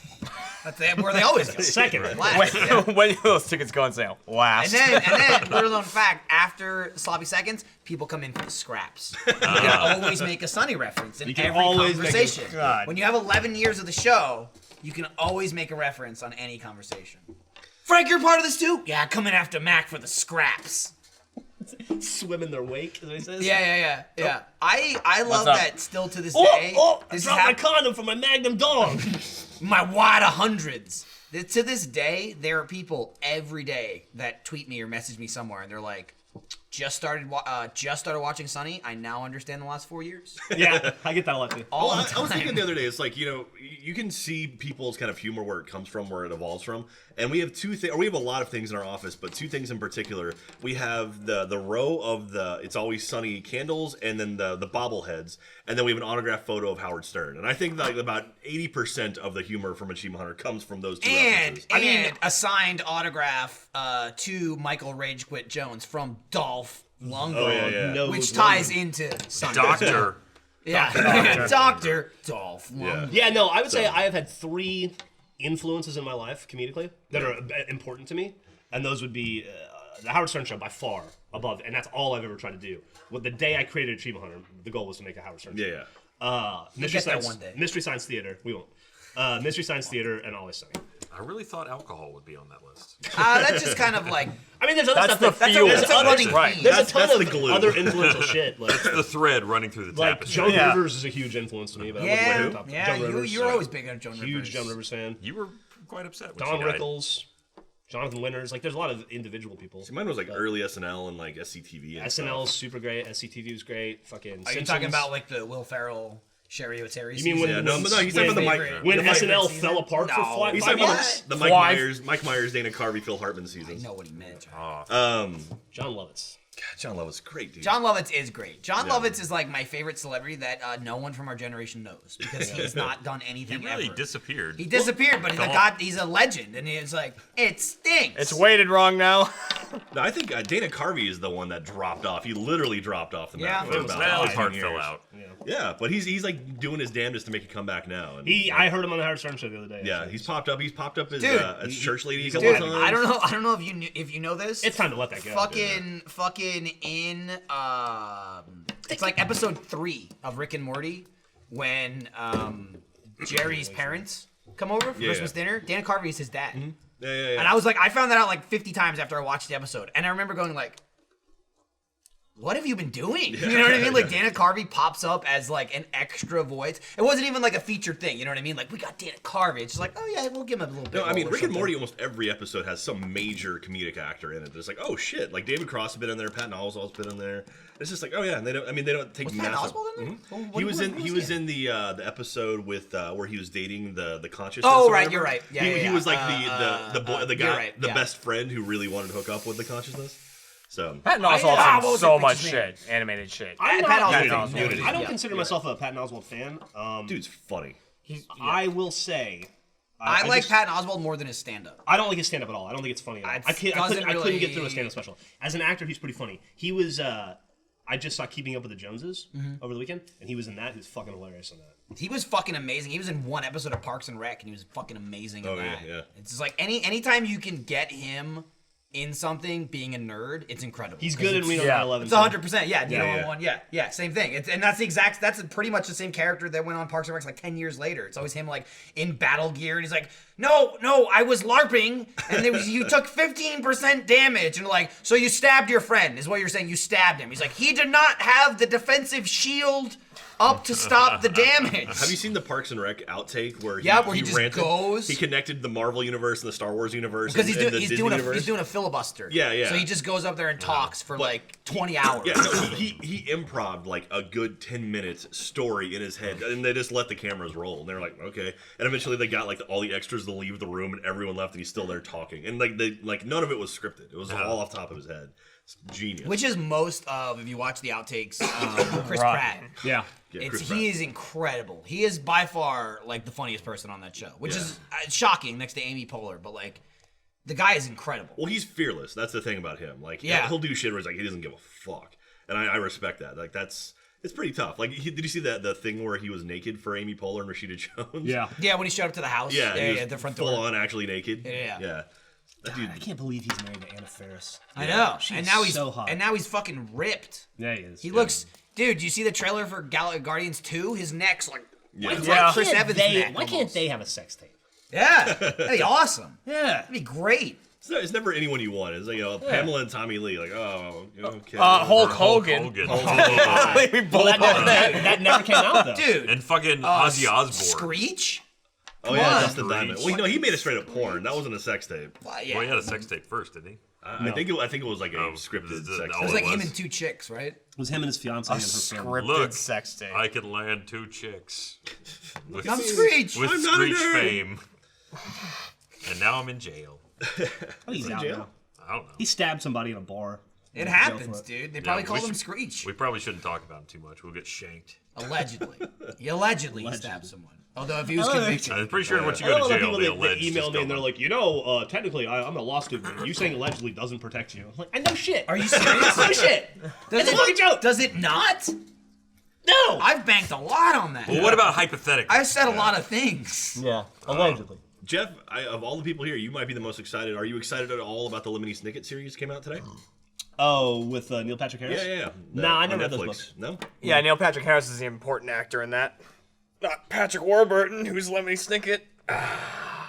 That's where they always go. Second. Last, yeah. When do those tickets go on sale? Last. And then, little known fact, after sloppy seconds, people come in for the scraps. You can always make a Sunny reference in You can every always make a- conversation. God. When you have 11 years of the show, you can always make a reference on any conversation. Frank, you're part of this too? Yeah, come in after Mac for the scraps. Swim in their wake, as he says. Yeah. I love up? that still to this Oh, day. I This dropped my hap- condom for my Magnum dog. my wad of hundreds. To this day, there are people every day that tweet me or message me somewhere, and they're like, "Just started watching Sunny. I now understand the last 4 years." Yeah, I get that a lot too. All Well, the I was time. thinking the other day, it's like, you know, you can see people's kind of humor where it comes from, where it evolves from. And we have we have a lot of things in our office, but two things in particular. We have the row of the It's Always Sunny candles, and then the bobbleheads, and then we have an autographed photo of Howard Stern. And I think like about 80% of the humor from Achievement Hunter comes from those two references. And a signed autograph to Michael Rage Quit Jones from Dolph Lundgren, Oh, yeah. No, which ties into Sunny. Doctor. Yeah, Doctor Dolph Lundgren. Yeah, no, I would say I have had 3 influences in my life comedically that are important to me, and those would be the Howard Stern Show by far above, and that's all I've ever tried to do. Well, the day I created Achievement Hunter, the goal was to make a Howard Stern Show. Yeah. Mystery get there Science, one day. Mystery Science Theater, we won't. Mystery Science Theater and Always Sunny. I really thought alcohol would be on that list. That's just kind of like I mean, there's other That's stuff. the That's fuel. there's that's a other- running right. theme. There's That's a ton the of glue. other influential shit. Like, The thread running through the like tapestry. Joan Yeah. Rivers is a huge influence to me. But I wouldn't put her on top. Yeah. Joan Rivers, You're always big on Joan Rivers. huge Joan Rivers fan. You were quite upset when Don she died. Rickles, Jonathan Winters. Like, there's a lot of individual people. See, mine was like early SNL and like SCTV. And SNL is stuff. super great. SCTV was great. Fucking. Are you Simpsons. talking about like the Will Ferrell, Sherry O'Terry? You mean when? Yeah, no, when- no, he's talking about the favorite- Mike. when your favorite SNL season? fell apart No. for He's 5 talking about months? the Mike Myers, Dana Carvey, Phil Hartman I seasons. know what he meant. John Lovitz. God, John Lovitz, great dude. John Lovitz is great. John Yeah. Lovitz is like my favorite celebrity that no one from our generation knows because he's not done He anything really ever. disappeared. He disappeared, but he's a legend, and he's like, it stinks. It's weighted wrong now. No, I think Dana Carvey is the one that dropped off. He literally dropped off the map Yeah. for It was about Well, his 15 heart years. fell out. Yeah, but he's like doing his damnedest to make a comeback now. And, I heard him on the Howard Stern Show the other day. yeah, actually. he's popped up. He's popped up as Dude, as church lady. he's a Dude, couple times. I don't know if you know this. It's time to let that go. fucking in it's like episode 3 of Rick and Morty when Jerry's parents come over for Yeah. Christmas dinner. Dana Carvey is his dad. Yeah. And I was like, I found that out like 50 times after I watched the episode. And I remember going like, what have you been doing? You know what I mean? Like Dana Carvey pops up as like an extra voice. It wasn't even like a featured thing. You know what I mean? Like we got Dana Carvey. It's just like, oh yeah, we'll give him a little bit. No, I mean role or Rick and something. Morty. Almost every episode has some major comedic actor in it. It's like, oh shit, like David Cross has been in there, Patton Oswalt's been in there. It's just like, oh yeah, and they don't. I mean, they don't take Was Patton massive. Oswalt in there? Mhm. Well, what- He was what in. was He he was in? in the episode with where he was dating the consciousness. Oh, or right, whatever. you're right. Yeah, he yeah, was like yeah. the boy, the guy, you're right, the yeah. best friend who really wanted to hook up with the consciousness. So Patton what Oswalt's was in so that much bitch's shit, animated shit. I'm Patton not- Oswalt. Unity. I don't Yeah, consider myself a Patton Oswalt fan. dude's funny. I will say. I like just- Patton Oswalt more than his stand-up. I don't like his stand-up at all. I don't think it's funny at all. I couldn't get through a really- stand-up special. As an actor, he's pretty funny. He was. I just saw Keeping Up with the Joneses over the weekend, and he was in that. He was fucking hilarious in that. He was fucking amazing. He was in one episode of Parks and Rec, and he was fucking amazing in Oh, yeah, that. yeah. It's just like anytime you can get him in something, being a nerd, it's incredible. He's good in Reno Yeah. 9/11. It's 100%. Yeah, Dino Yeah, yeah. 1. Yeah, same thing. And that's the exact. That's pretty much the same character that went on Parks and Rec like 10 years later. It's always him like in battle gear, and he's like, no, I was LARPing, and you took 15% damage, and like, so you stabbed your friend, is what you're saying. You stabbed him. He's like, he did not have the defensive shield up to stop the damage. Have you seen the Parks and Rec outtake where he, Yeah, where he just ranted? goes. He connected the Marvel universe and the Star Wars universe Because and the Disney universe. he's doing a filibuster. Yeah. So he just goes up there and talks for like 20 hours. Yeah, no, he improv'd like a good 10 minutes story in his head, and they just let the cameras roll. And they're like, okay. And eventually they got like all the extras to leave the room, and everyone left, and he's still there talking. And like none of it was scripted. It was all off the top of his head. It's genius. Which is most of, if you watch the outtakes, Chris Right. Pratt. Yeah. Yeah, Chris Pratt. He is incredible. He is by far like the funniest person on that show, which is shocking next to Amy Poehler. But like, the guy is incredible. Well, he's fearless. That's the thing about him. Like, Yeah. he'll do shit where he's like, he doesn't give a fuck. And I respect that. Like, it's pretty tough. Like, did you see the thing where he was naked for Amy Poehler and Rashida Jones? Yeah. Yeah, when he showed up to the house. Yeah, he was at the front full door. on actually naked. Yeah. That dude, I can't believe he's married to Anna Faris. I know. She and is now he's so hot. and now he's fucking ripped. Yeah, he is. He looks, dude. Do you see the trailer for Guardians 2? His neck's like, it's Yeah. like Chris Evans' neck. Why can't almost. they have a sex tape? Yeah, that'd be awesome. Yeah. That'd be great. it's never anyone you want. It's like, Pamela and Tommy Lee. Like, oh, okay. Hulk Hogan. Hogan. We both That never came out though. Dude, And fucking Ozzy Osbourne. Screech? Oh yeah, on. Dustin Diamond. Well, he made a straight up porn. That wasn't a sex tape. Yeah. Well, he had a sex tape first, didn't he? I think it was like a Oh, scripted the- sex all It was tape. like him was. and two chicks, right? It was him and his fiance and her family. Scripted Look, sex tape. I could land 2 chicks. With, I'm Screech. with I'm not a Screech nerd. fame. And now I'm in jail. Oh, he's out jail? now. I don't know. He stabbed somebody in a bar. It He went to jail happens, for it. dude. They probably we called him should- Screech. We probably shouldn't talk about him too much. We'll get shanked. Allegedly. He allegedly stabbed someone. Although if he was Oh, convicted. I'm pretty sure once you I go know to the jail, people they that allege email just me and they're go like, technically I'm a law student. You saying allegedly doesn't protect you. I'm like, I know shit. Are you serious? no shit. Does It's a fucking joke. Does it not? No. I've banked a lot on that. Well, what about hypothetically? I've said a lot of things. Yeah. Allegedly. Jeff, of all the people here, you might be the most excited. Are you excited at all about the Lemony Snicket series that came out today? Oh, with Neil Patrick Harris? Yeah. Nah, I On never read those Netflix. books. No? Yeah, Neil Patrick Harris is the important actor in that. Not Patrick Warburton, who's Lemony Snicket.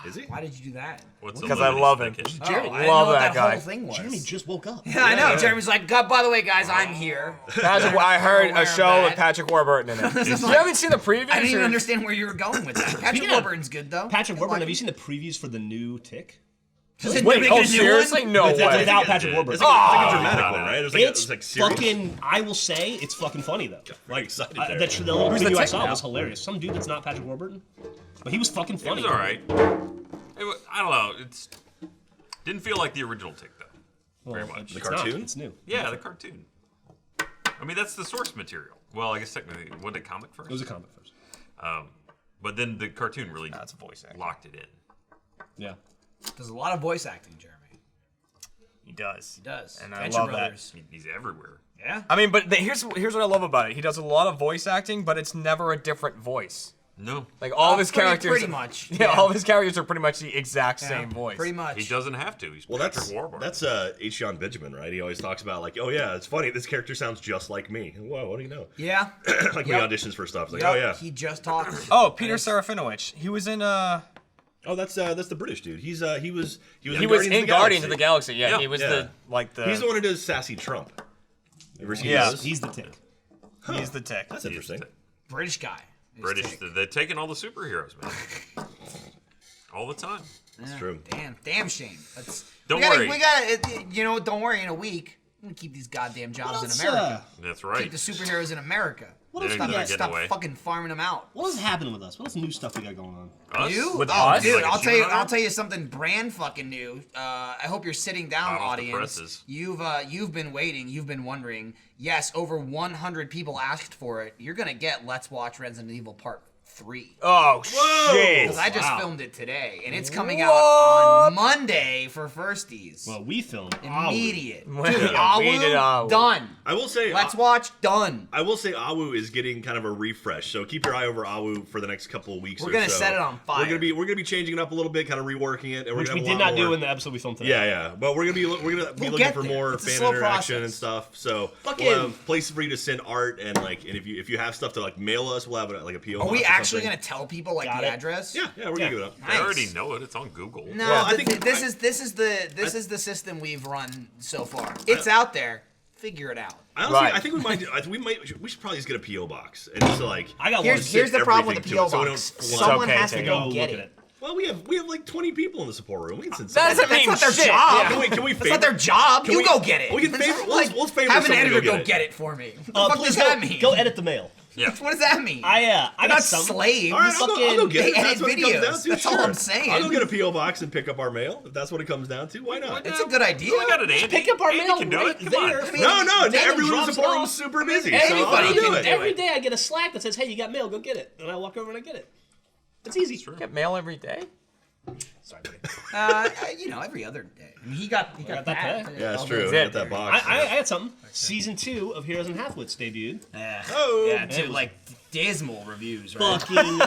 Is he? Why did you do that? What's a Because I Lemony love him. Snicket? Jeremy, I didn't love know what that that guy. whole thing was. Jeremy just woke up. Yeah, I know. Jeremy's like, God, by the way, guys, I'm here. Patrick, I heard Aware a of show that. with Patrick Warburton in it. You haven't seen the previews? I didn't even or- understand where you were going with that. Patrick Speaking of Warburton's good, though. Patrick I Warburton, like have you him. seen the previews for the new Tick? Does it Wait, make oh, a new seriously? one? No With- way. Without Patrick Warburton. It's like a dramatic no, one, no. right? It's like serious. fucking, I will say, it's fucking funny, though. Like excited there. The little Who's the preview I Tick saw now? was hilarious. Some dude that's not Patrick Warburton. But he was fucking It funny. was all right. I don't know. It's didn't feel like the original Tick though. Very much. The It's not. cartoon? It's new. Yeah, the cartoon. I mean, that's the source material. Well, I guess technically, wasn't it comic first? It was a comic first. But then the cartoon really That's a voice actor. locked it in. Yeah. There's a lot of voice acting, Jeremy. He does. He does. And I Venture love that. Brothers. He's everywhere. Yeah. I mean, but here's what I love about it. He does a lot of voice acting, but it's never a different voice. No, Like all of his characters, Pretty much. Yeah, all of his characters are pretty much the exact Yeah, same voice. Pretty much. he doesn't have to. He's Well, Patrick Warburton. that's H. John Benjamin, right? He always talks about like, oh yeah, it's funny. This character sounds just like me. Whoa, what do you know? Yeah. Like Yep. we auditions for stuff. It's like, Yep. oh yeah, He just talked. Oh, Peter Serafinowicz. He was in oh that's the British dude. He was he was Guardians in Guardians of the Galaxy. Yeah, Yeah. he was Yeah. the He's the one who does sassy Trump. You ever seen Yeah. those? He's the Tick. he's the Tick. That's interesting. British guy. He's British. Tick. They're taking all the superheroes, man. All the time. It's true. Damn shame. That's, Don't we gotta, worry. We gotta, you know, don't worry. In a week, I'm gonna keep these goddamn jobs in America. That's Keep right. the superheroes in America. What They else ain't we gonna got? get Stop away. fucking farming them out. What is happening with us? What else new stuff we got going on? Us? You? With oh, us? dude, Like a I'll human tell you something brand fucking new. I hope you're sitting down, Hot off the audience. presses. You've been waiting. You've been wondering. Yes, over 100 people asked for it. You're gonna get Let's Watch Resident Evil Part 3. Oh shit! Because I just Wow. filmed it today, and it's coming out on Monday for firsties. Well, we filmed Immediate. Well, Dude, we did Awu. done. I will say, Let's watch, done. I will say, Awu is getting kind of a refresh. So keep your eye over Awu for the next couple of weeks. We're or gonna so. set it on fire. We're gonna be changing it up a little bit, kind of reworking it, and we're which gonna we have did a lot not do more- in the episode we filmed today. Yeah, but we're gonna be We'll looking get for there. more It's a fan slow interaction process. and stuff. So Fucking- we'll have places for you to send art and if you have stuff to like mail us, we'll have like a PO. Are box we or actually something. gonna tell people like Got the it. address? Yeah, we're gonna give it up. Nice. They already know it. It's on Google. No, Well, I th- think- this is the system we've run so far. It's out there. Figure it out. Honestly, Right. I think we should probably just get a PO box and just like. I got one. Here's the problem with the everything PO to it so we box. don't flood. Someone okay has to to go go look get at it. it. Well, we have like 20 people in the support room. We can send. That somebody. doesn't mean That's not their shit. job. Yeah. Can we That's not their job. Can You we- go get it. we can It's favor- not let's- like, let's favor have an someone to editor go go get get it. it for me. What the fuck Please does go, that mean? go edit the mail. Yeah. What does that mean? I They're got not some. slaves. All right, I'll go get it. They If edit that's what it comes down videos. to. That's all sure. I'm saying. I'll go get a PO box and pick up our mail if that's what it comes down to. Why not? It's a good idea. We got an Andy. Pick up our Andy mail can do right it. Come there. on. I mean, No, Then everyone in drops the support it room off. is super busy. Anybody so I'll can do do it. it. Every day I get a Slack that says, "Hey, you got mail? Go get it." And I walk over and I get it. It's easy. Get mail every day. Sorry, buddy. Every other day. I mean, he got got that that. today. Yeah, that's true. That's I it. got that box. I had something. Season 2 of Heroes and Halfwits debuted. Oh. Yeah, to like dismal reviews, right? Fucking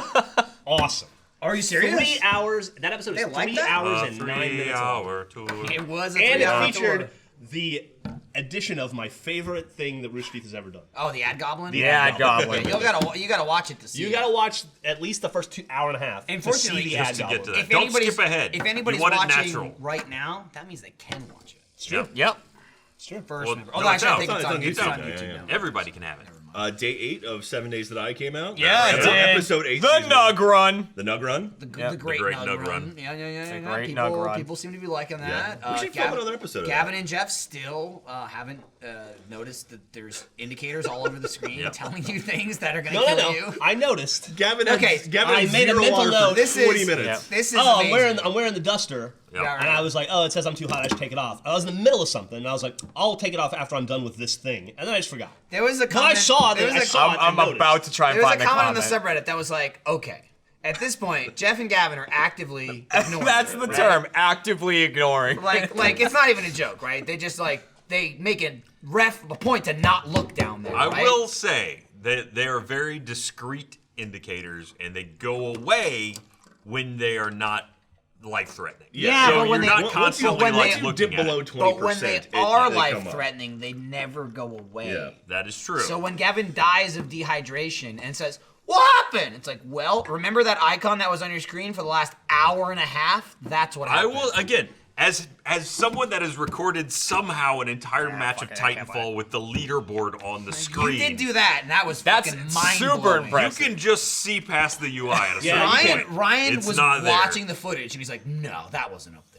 awesome. Are you serious? 3 hours. That episode They is like 3 that? hours and 9 minutes long. 3-hour tour. It was a And 3-hour it featured tour. the addition of my favorite thing that Rooster Teeth has ever done. Oh, the ad goblin. Yeah, Ad Goblin. You gotta watch it to see. You it. gotta watch at least the first 2 hour and a half. Unfortunately, to see the just ad to get goblin. to that. If Don't anybody's, skip ahead. If anybody's You want it watching natural. right now, that means they can watch it. It's true. Yep. It's true. First, Well, member. no, Although it's actually, I out. think it's on It's YouTube. on It's on YouTube, YouTube yeah. now. Everybody can have it. Day 8 of 7 Days That I came out. Yeah, it Right? did. Episode 8. The excuse me. Nug Run. The Nug Run. The Yep. great, great Nug Nug Run. Run. Yeah. great People, Nug Run. people seem to be liking that. We should film another episode of Gavin that. and Jeff still haven't noticed that there's indicators all over the screen Yep. telling you things that are going to No, kill no, no. you. I noticed. Gavin Okay, Gavin I had made a 0 mental water note. for This 20 is- minutes. This is Oh, amazing. I'm wearing the duster. Yep. Yeah, And I was like, oh, it says I'm too hot. I should take it off. I was in the middle of something, and I was like, I'll take it off after I'm done with this thing. And then I just forgot. There was a But I comment. saw there that. was I a saw it. I'm and noticed. about to try and There was find a the comment on the comment. subreddit that was like, okay, at this point, Jeff and Gavin are actively ignoring That's it, the right? term. Actively ignoring. Like it's not even a joke, right? They just they make a point to not look down there. I right? will say that they are very discreet indicators, and they go away when they are not life-threatening. Yeah, so but when you're they- not constantly when like they looking dip at below it. 20%, But when they are they come up. life-threatening, they never go away. Yeah. That is true. So when Gavin dies of dehydration and says, "What happened?" It's like, well, remember that icon that was on your screen for the last hour and a half? That's what I happened. will again, as someone that has recorded somehow an entire match of fucking heck, have Titanfall with the leaderboard on the screen. You did do that, and that was That's fucking super mind-blowing. impressive. You can just see past the UI at a Yeah, certain you point. Ryan It's was not there. watching the footage, and he's like, "No, that wasn't up there."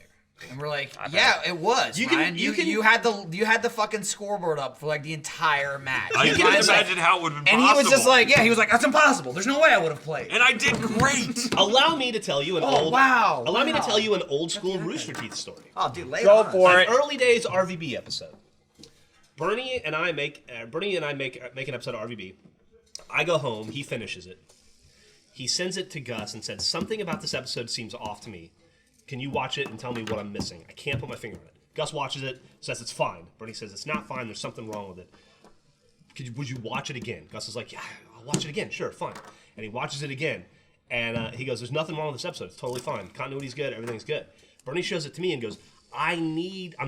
And we're like, "Yeah, it was." You can- Ryan, you can- you had the fucking scoreboard up for like the entire match. I And can Ryan's like- imagine how it would have been and he possible. was just like, "Yeah," he was like, "That's impossible. There's no way I would have played." and I did great. Allow me to tell you an Oh, old. wow. Allow me to Wow. tell you an old school Rooster Teeth story. Oh, dude, lay it Go on us. for it. Early days RVB episode. Bernie and I make an episode of RVB. I go home. He finishes it. He sends it to Gus and said something about this episode seems off to me. Can you watch it and tell me what I'm missing? I can't put my finger on it. Gus watches it, says it's fine. Bernie says it's not fine. There's something wrong with it. Would you watch it again? Gus is like, yeah, I'll watch it again. Sure, fine. And he watches it again, and he goes, there's nothing wrong with this episode. It's totally fine. Continuity's good. Everything's good. Bernie shows it to me and goes, I'm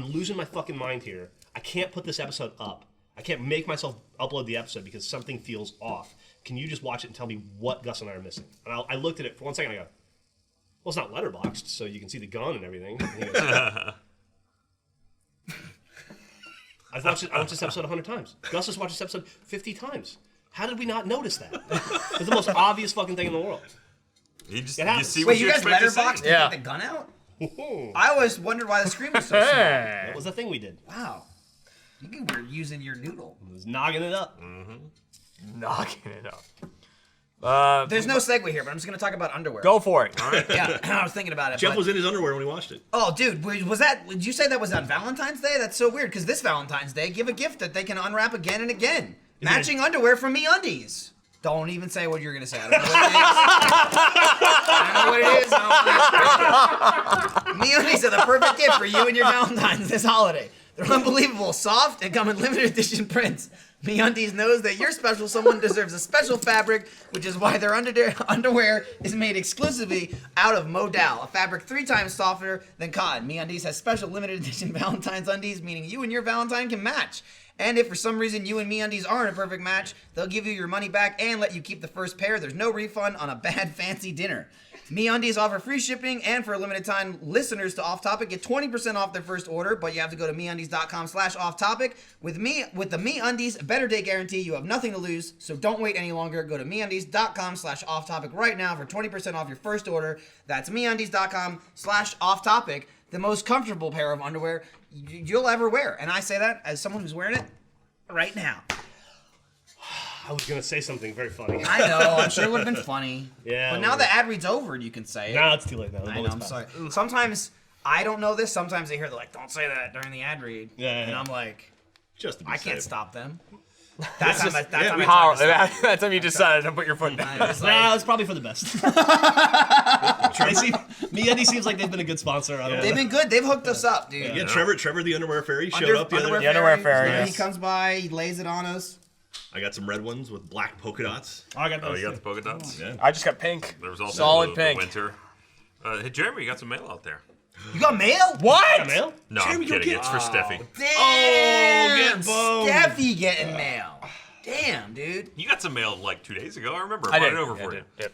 losing my fucking mind here. I can't put this episode up. I can't make myself upload the episode because something feels off. Can you just watch it and tell me what Gus and I are missing? And I looked at it for 1 second. I go, well, it's not letterboxed, so you can see the gun and everything. And he goes, I watched this episode 100 times. Gus has watched this episode 50 times. How did we not notice that? It's the most obvious fucking thing in the world. You just It you happens. see what Wait, you guys expect to see. letterboxed to Yeah. get the gun out? I always wondered why the screen was so small. That was the thing we did. Wow. You were using your noodle. It was nogging it up. Knocking it up. There's no segue here, but I'm just going to talk about underwear. Go for it. Yeah, I was thinking about it. Jeff but- was in his underwear when he watched it. Oh, dude, was that? Did you say that was on Valentine's Day? That's so weird. Because this Valentine's Day, give a gift that they can unwrap again and again. Matching underwear from MeUndies. Don't even say what you're gonna say. I don't know what it is. I don't know what it is. MeUndies are the perfect gift for you and your Valentine's this holiday. They're unbelievable, soft, and come in limited edition prints. MeUndies knows that your special someone deserves a special fabric, which is why their underwear is made exclusively out of Modal, a fabric 3 times softer than cotton. MeUndies has special limited edition Valentine's undies, meaning you and your Valentine can match. And if for some reason you and MeUndies aren't a perfect match, they'll give you your money back and let you keep the first pair. There's no refund on a bad fancy dinner. MeUndies offer free shipping, and for a limited time, listeners to Off Topic get 20% off their first order, but you have to go to MeUndies.com/offtopic. With the MeUndies Better Day Guarantee, you have nothing to lose, so don't wait any longer. Go to MeUndies.com/offtopic right now for 20% off your first order. That's MeUndies.com/offtopic. The most comfortable pair of underwear you'll ever wear. And I say that as someone who's wearing it right now. I was gonna say something very funny. I know, I'm sure it would have been funny. Yeah, But it now would've. the ad read's over and you can say it. Nah, it's too late now. I know, I'm sorry. Sometimes I don't know this. Sometimes they hear they're like, don't say that during the ad read. Yeah, And yeah. I'm like, Just to be I can't safe. stop them. That's time I tried Power. to stop them. That's time you decided to put your foot down. I was like, Nah, it's probably for the best. MeUndies seems like they've been a good sponsor. I don't they've know. been good. They've hooked us up, dude. Yeah, Trevor the underwear fairy showed up the other day. The underwear fairy, Yeah, yes. He comes by, he lays it on us. I got some red ones with black polka dots. Oh, I got Oh, those. you got the polka dots? Yeah. I just got pink. There was also Solid the pink. winter. Hey, Jeremy, you got some mail out there. You got mail? What? Mail? No, I'm Jeremy, you'll kidding. get- It's for Steffi. Damn! get boned. Steffi getting mail. Damn, dude. You got some mail like 2 days ago. I remember. I brought did. it over Yeah, for I you. did.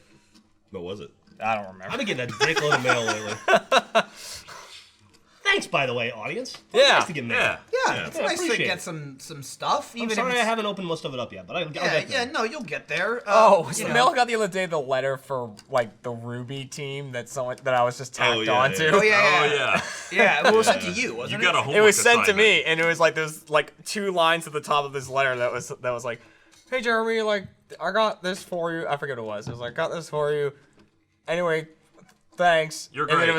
What was it? I don't remember. I've been getting a dickload of mail lately. Thanks, by the way, audience. Yeah. Nice to get mail. Yeah. Yeah, it's Yeah, nice to appreciate get it. some stuff. I'm Even sorry if I it's, haven't opened most of it up yet, but I'll get yeah, there. no, you'll get there. Oh, was you the know. mail I got the other day the letter for like the Ruby team that I was just tacked yeah, onto? yeah. Oh yeah, Oh, yeah. yeah. Yeah, it was sent to you, wasn't You it? got a homework It was sent to assignment. me, and it was like there's like 2 lines at the top of this letter that was like, "Hey Jeremy, like I got this for you." I forget what it was. It was like, "Got this for you." Anyway, thanks. You're And then great. it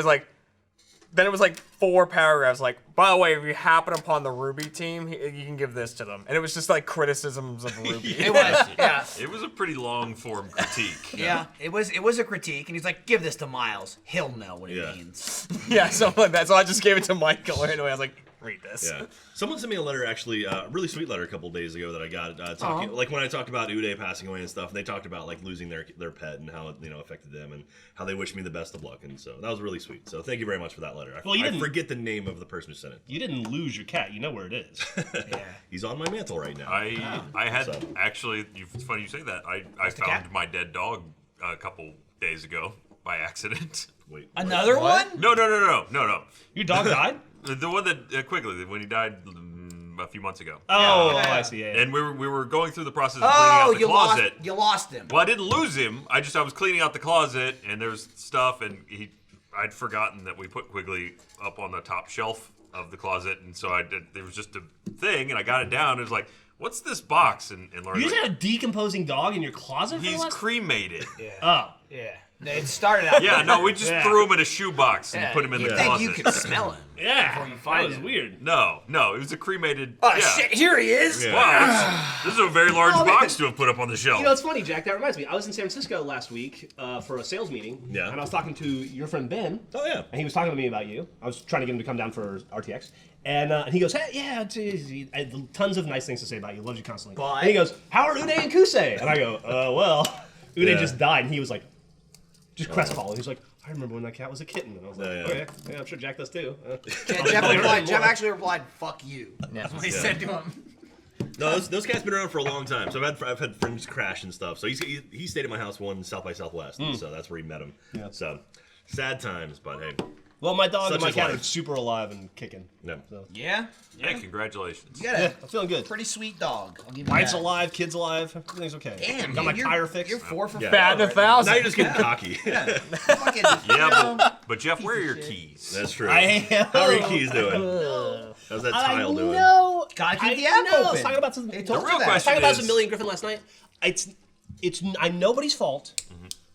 was like 4 paragraphs. Like, by the way, if you happen upon the Ruby team, you can give this to them. And it was just like criticisms of Ruby. It was, yeah. It was a pretty long form critique. Yeah, it was a critique, and he's like, "Give this to Miles. He'll know what it Yeah. means." Yeah, something like that. So I just gave it to Michael right away. I was like, read this. Yeah. Someone sent me a letter, actually, a really sweet letter a couple days ago that I got, talking, like when I talked about Uday passing away and stuff, they talked about like losing their pet and how it, affected them and how they wished me the best of luck. And so that was really sweet. So thank you very much for that letter. Well, you I didn't- forget the name of the person who sent it. You didn't lose your cat. You know where it is. He's on my mantle right now. I had So- actually. It's funny you say that. I cat? found my dead dog a couple days ago by accident. Wait. Another one? No. Your dog died? The one that Quigley when he died a few months ago. Oh, I see. Yeah, yeah. And we were going through the process of cleaning out Oh, the you closet. lost him. Well, I didn't lose him. I was cleaning out the closet, and there was stuff, and I'd forgotten that we put Quigley up on the top shelf of the closet, and so there was just a thing, and I got it down. It was like, "What's this box?" And Lauren, You just like, had a decomposing dog in your closet for the he's last... cremated. Oh. Yeah. It started out. Yeah, no, we just Yeah. threw him in a shoebox and put him in You the think closet. you could smell him? Yeah. find That was him. weird. No, it was a cremated. Oh yeah. shit! Here he is. Yeah. Wow, this is a very large Oh, man. box to have put up on the shelf. You know, it's funny, Jack. That reminds me. I was in San Francisco last week for a sales meeting. Yeah. And I was talking to your friend Ben. Oh, yeah. And he was talking to me about you. I was trying to get him to come down for RTX. And he goes, "Hey, yeah, he had tons of nice things to say about you. Loves you constantly." But- And he goes, "How are Uday and Kusei?" And I go, well, Uday Yeah. just died." And he was like, just crestfallen. He's like, "I remember when that cat was a kitten." And I was like, Yeah, yeah. "Okay, yeah, I'm sure Jack does too." Jeff actually replied, "Fuck you." That's what he Yeah. said to him. No, those cats been around for a long time. So I've had friends crash and stuff. So he stayed at my house one South by Southwest, and so that's where he met him. Yeah. So sad times, but hey, Well, my dog Such and my is cat life. are super alive and kicking. no. So. Yeah. Hey, congratulations. You got Yeah, a I'm feeling good. pretty sweet dog. I'll give you Wife's that. alive, kids alive, everything's okay. Damn, got my dude, tire fixed. You're 4 for Yeah. 4. Batting 1,000. Now you're just getting cocky. Fucking, Yeah, but Jeff, where are your keys? That's true. I am. How are your keys doing? How's that tile doing? know. Gotta keep I the app know. I was open. talking about some. They The told real you that. question talking about is, some Million Griffin last night. It's nobody's fault.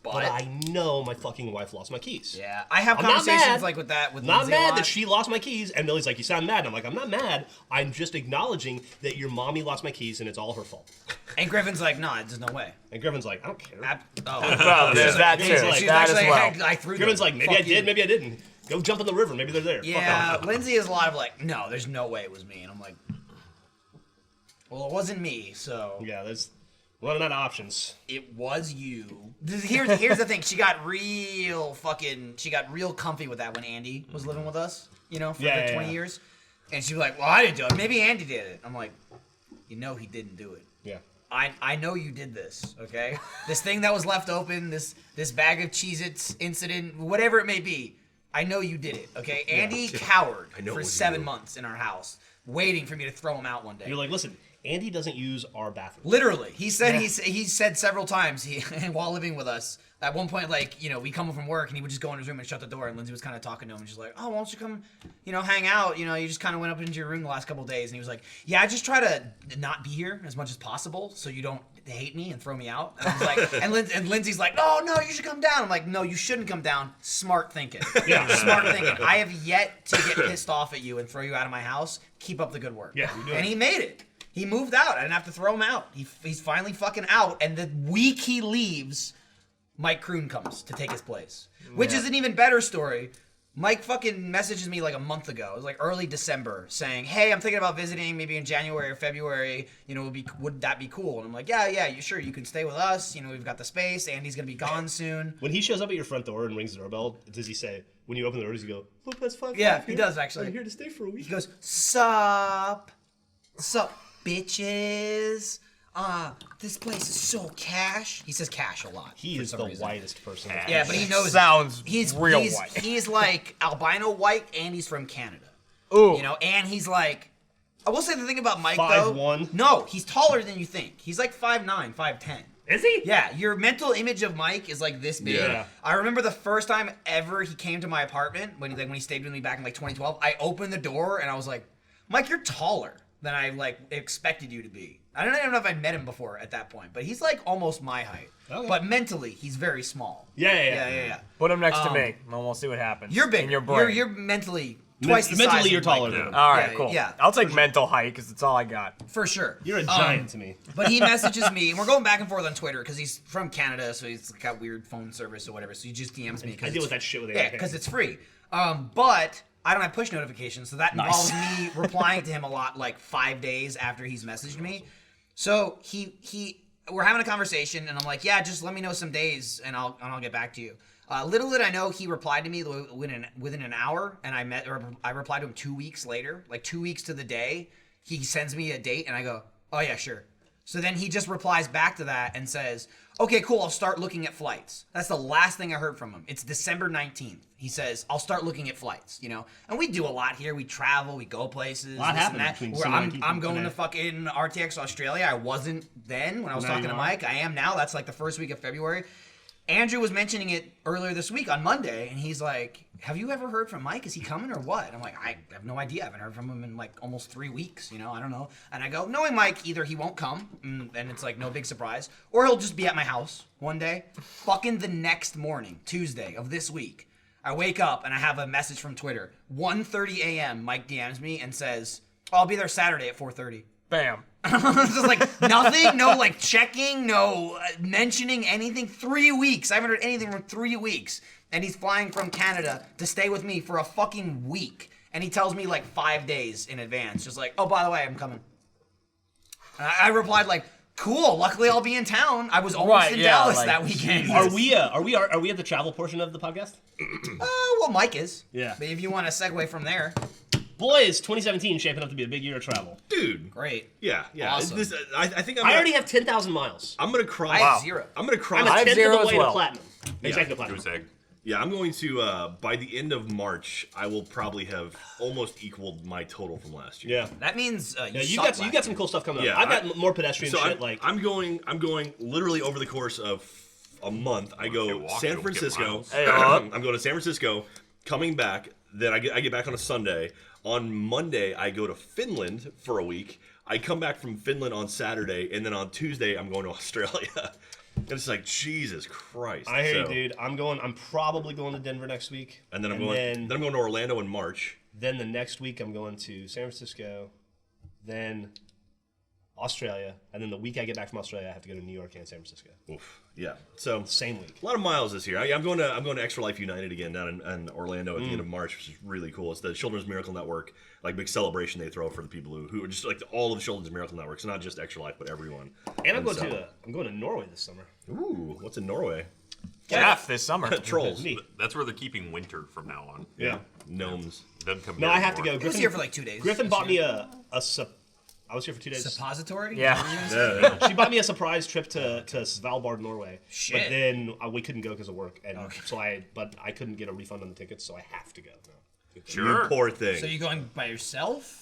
But I know my fucking wife lost my keys. Yeah, I have I'm not conversations mad. like with that with Not Lindsay a mad lot. that she lost my keys, and Millie's like, "You sound mad." And I'm like, "I'm not mad. I'm just acknowledging that your mommy lost my keys, and it's all her fault." And Griffin's like, no, there's no way. And Griffin's like, "I don't care." Well, there's that too. Griffin's like, She's That actually as well. like, I threw them. Griffin's like, "Maybe Fuck I did, you. maybe I didn't. Go jump in the river. Maybe they're there." Yeah, Fuck off. Lindsay is a lot of like, no, there's no way it was me. And I'm like, well, it wasn't me, so Yeah, there's running out of options. it was you. Here's the thing. She got real comfy with that when Andy was living with us, you know, for Yeah, the yeah, 20 yeah. years. And she was like, well, I didn't do it. Maybe Andy did it. I'm like, you know he didn't do it. Yeah. I know you did this, okay? This thing that was left open, this bag of Cheez-Its incident, whatever it may be, I know you did it, okay? Andy cowered know it for was 7 you. months in our house, waiting for me to throw him out one day. You're like, listen, Andy doesn't use our bathroom. Literally, he said he said several times while living with us. At one point, like, you know, we come home from work and he would just go in his room and shut the door. And Lindsay was kind of talking to him and she's like, "Oh, why don't you come, you know, hang out? You know, you just kind of went up into your room the last couple of days." And he was like, "Yeah, I just try to not be here as much as possible so you don't hate me and throw me out." And I was like, and Lindsay's like, "No, you should come down." I'm like, "No, you shouldn't come down. Smart thinking. Yeah. Smart thinking. I have yet to get pissed off at you and throw you out of my house. Keep up the good work." Yeah, you're doing and it. he made it. He moved out. I didn't have to throw him out. He's finally fucking out. And the week he leaves, Mike Kroon comes to take his place. Which is an even better story. Mike fucking messages me like a month ago. It was like early December saying, "Hey, I'm thinking about visiting maybe in January or February. You know, would that be cool?" And I'm like, yeah, you sure. You can stay with us. You know, we've got the space. Andy's going to be gone soon. When he shows up at your front door and rings the doorbell, does he say, when you open the door, does he go, "Look, that's 5 Yeah, he does, actually. I'm here to stay for a week." He goes, Sup, bitches. This place is so cash. He says cash a lot. He for is some the reason. whitest person. Yeah, but he knows. Sounds he's real he's, white. He's like albino white, and he's from Canada. Ooh. You know, and he's like. I will say the thing about Mike though. 5'1"? No, he's taller than you think. He's like 5'9", 5'10". Is he? Yeah, your mental image of Mike is like this big. Yeah. I remember the first time ever he came to my apartment when he stayed with me back in like 2012. I opened the door and I was like, "Mike, you're taller than I like expected you to be." I don't even know if I met him before at that point, but he's like almost my height. Okay. But mentally, he's very small. Yeah. Yeah. Put him next to me, and we'll see what happens. You're big. In your brain. You're mentally twice the Mentally, size. you're of Mike. taller than him. All right, Yeah, cool. yeah, I'll take mental height because it's all I got. For sure. You're a giant to me. But he messages me, and we're going back and forth on Twitter because he's from Canada, so he's got weird phone service or whatever. So he just DMs me. I deal with that shit with Yeah, AIK. because it's free. But I don't have push notifications, so that involves me replying to him a lot, like 5 days after he's messaged me. So we're having a conversation, and I'm like, "Yeah, just let me know some days, and I'll get back to you." Little did I know, he replied to me within an hour, and I replied to him 2 weeks later, like 2 weeks to the day. He sends me a date, and I go, "Oh yeah, sure." So then he just replies back to that and says, "Okay, cool, I'll start looking at flights." That's the last thing I heard from him. It's December 19th. He says, "I'll start looking at flights," you know? And we do a lot here. We travel, we go places. A lot this and happens that. between Where Cincinnati I'm and going to Connecticut. fucking RTX Australia. I wasn't then when I was Now talking you to are? Mike. I am now. That's like the first week of February. Andrew was mentioning it earlier this week on Monday, and he's like, "Have you ever heard from Mike? Is he coming or what?" And I'm like, "I have no idea. I haven't heard from him in like almost 3 weeks, you know? I don't know." And I go, knowing Mike, either he won't come, and it's like no big surprise, or he'll just be at my house one day. Fucking the next morning, Tuesday of this week, I wake up and I have a message from Twitter. 1:30 a.m., Mike DMs me and says, "I'll be there Saturday at 4:30. Bam. Just like nothing, no like checking, no mentioning anything. 3 weeks. I haven't heard anything from 3 weeks. And he's flying from Canada to stay with me for a fucking week. And he tells me like 5 days in advance, just like, "Oh, by the way, I'm coming." And I replied like, "Cool. Luckily, I'll be in town. I was almost Right, in yeah, Dallas like, that weekend." Are we at the travel portion of the podcast? Well, Mike is. Yeah. But if you want to segue from there, Boys, 2017 shaping up to be a big year of travel. Dude. great. Yeah. Awesome. I think I already have 10,000 miles. I'm gonna cross. I have zero. I'm gonna cross. I'm a I have 10th zero of the as way well. to platinum. Exactly Give platinum. us a sec. Yeah, I'm going to by the end of March, I will probably have almost equaled my total from last year. Yeah. That means Yeah, you sucked got last some cool stuff coming Yeah, up. I've got more pedestrian So shit. I'm going literally over the course of a month. I If go you walk, San you'll get Francisco. miles. Hey, I'm going to San Francisco, coming back. Then I get back on a Sunday. On Monday, I go to Finland for a week. I come back from Finland on Saturday, and then on Tuesday, I'm going to Australia. And it's like, Jesus Christ. I hear you, dude. I'm probably going to Denver next week. And then I'm going to Orlando in March. Then the next week I'm going to San Francisco, then Australia, and then the week I get back from Australia, I have to go to New York and San Francisco. Oof. Yeah. So Same week. a lot of miles this year. I'm going to Extra Life United again down in Orlando at the end of March, which is really cool. It's the Children's Miracle Network, like big celebration they throw for the people who are just like all of the Children's Miracle Networks, not just Extra Life, but everyone. And I'm going to Norway this summer. Ooh, what's in Norway? Jeff this summer. Trolls. Neat. That's where they're keeping winter from now on. Yeah. Gnomes. Doesn't come No, here I have to anymore. go. I was here for like 2 days. Griffin this bought me year. I was here for 2 days. Suppository? Yeah. She bought me a surprise trip to Svalbard, Norway. Shit. But then we couldn't go because of work, and so I couldn't get a refund on the tickets, so I have to go. Sure. You poor thing. So you going by yourself?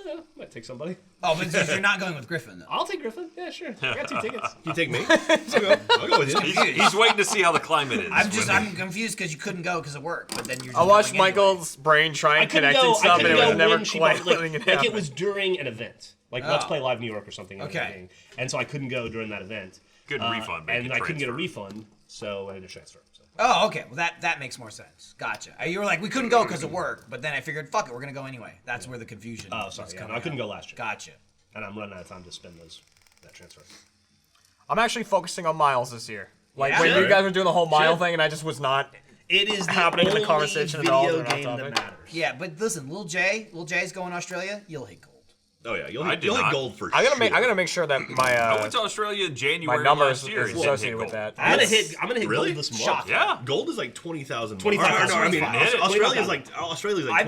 Yeah, might take somebody. Oh, but you're not going with Griffin though. I'll take Griffin. Yeah, sure. I got 2 tickets. you take me? I'll go with you. He's waiting to see how the climate is. I'm confused because you couldn't go because of work, but then you're. I watched going anyway. Michael's brain try I and couldn't connect go. and stuff, and it was never when she quite bought, letting it like happen. it was during an event, like Let's Oh. Play Live New York or something. or Okay. anything. And so I couldn't go during that event. Good refund, make and it I couldn't get a transfer. refund, so I had to transfer. So. Oh, okay. Well, that makes more sense. Gotcha. You were like, we couldn't go because of work, but then I figured, fuck it, we're gonna go anyway. That's where the confusion. Oh, was sorry. Yeah, coming no, I couldn't out. go last year, Gotcha. and I'm running out of time to spend that transfer. I'm actually focusing on miles this year. Like Yeah? when Sure. you guys were doing the whole mile Sure. thing, and I just was not. It is the Happening in the only conversation at video all, they're not game that topic. matters. Yeah, but listen, Lil Jay's going to Australia. You'll hit gold. Oh yeah, you'll I hit did not. gold for I sure. gotta make sure that my I went to Australia in January my numbers last year. is and didn't hit associated with gold. that. I'm gonna hit Really? gold this month. Shock. Yeah. Gold is like 20,000. 25,000. I mean, 25,000. Australia's like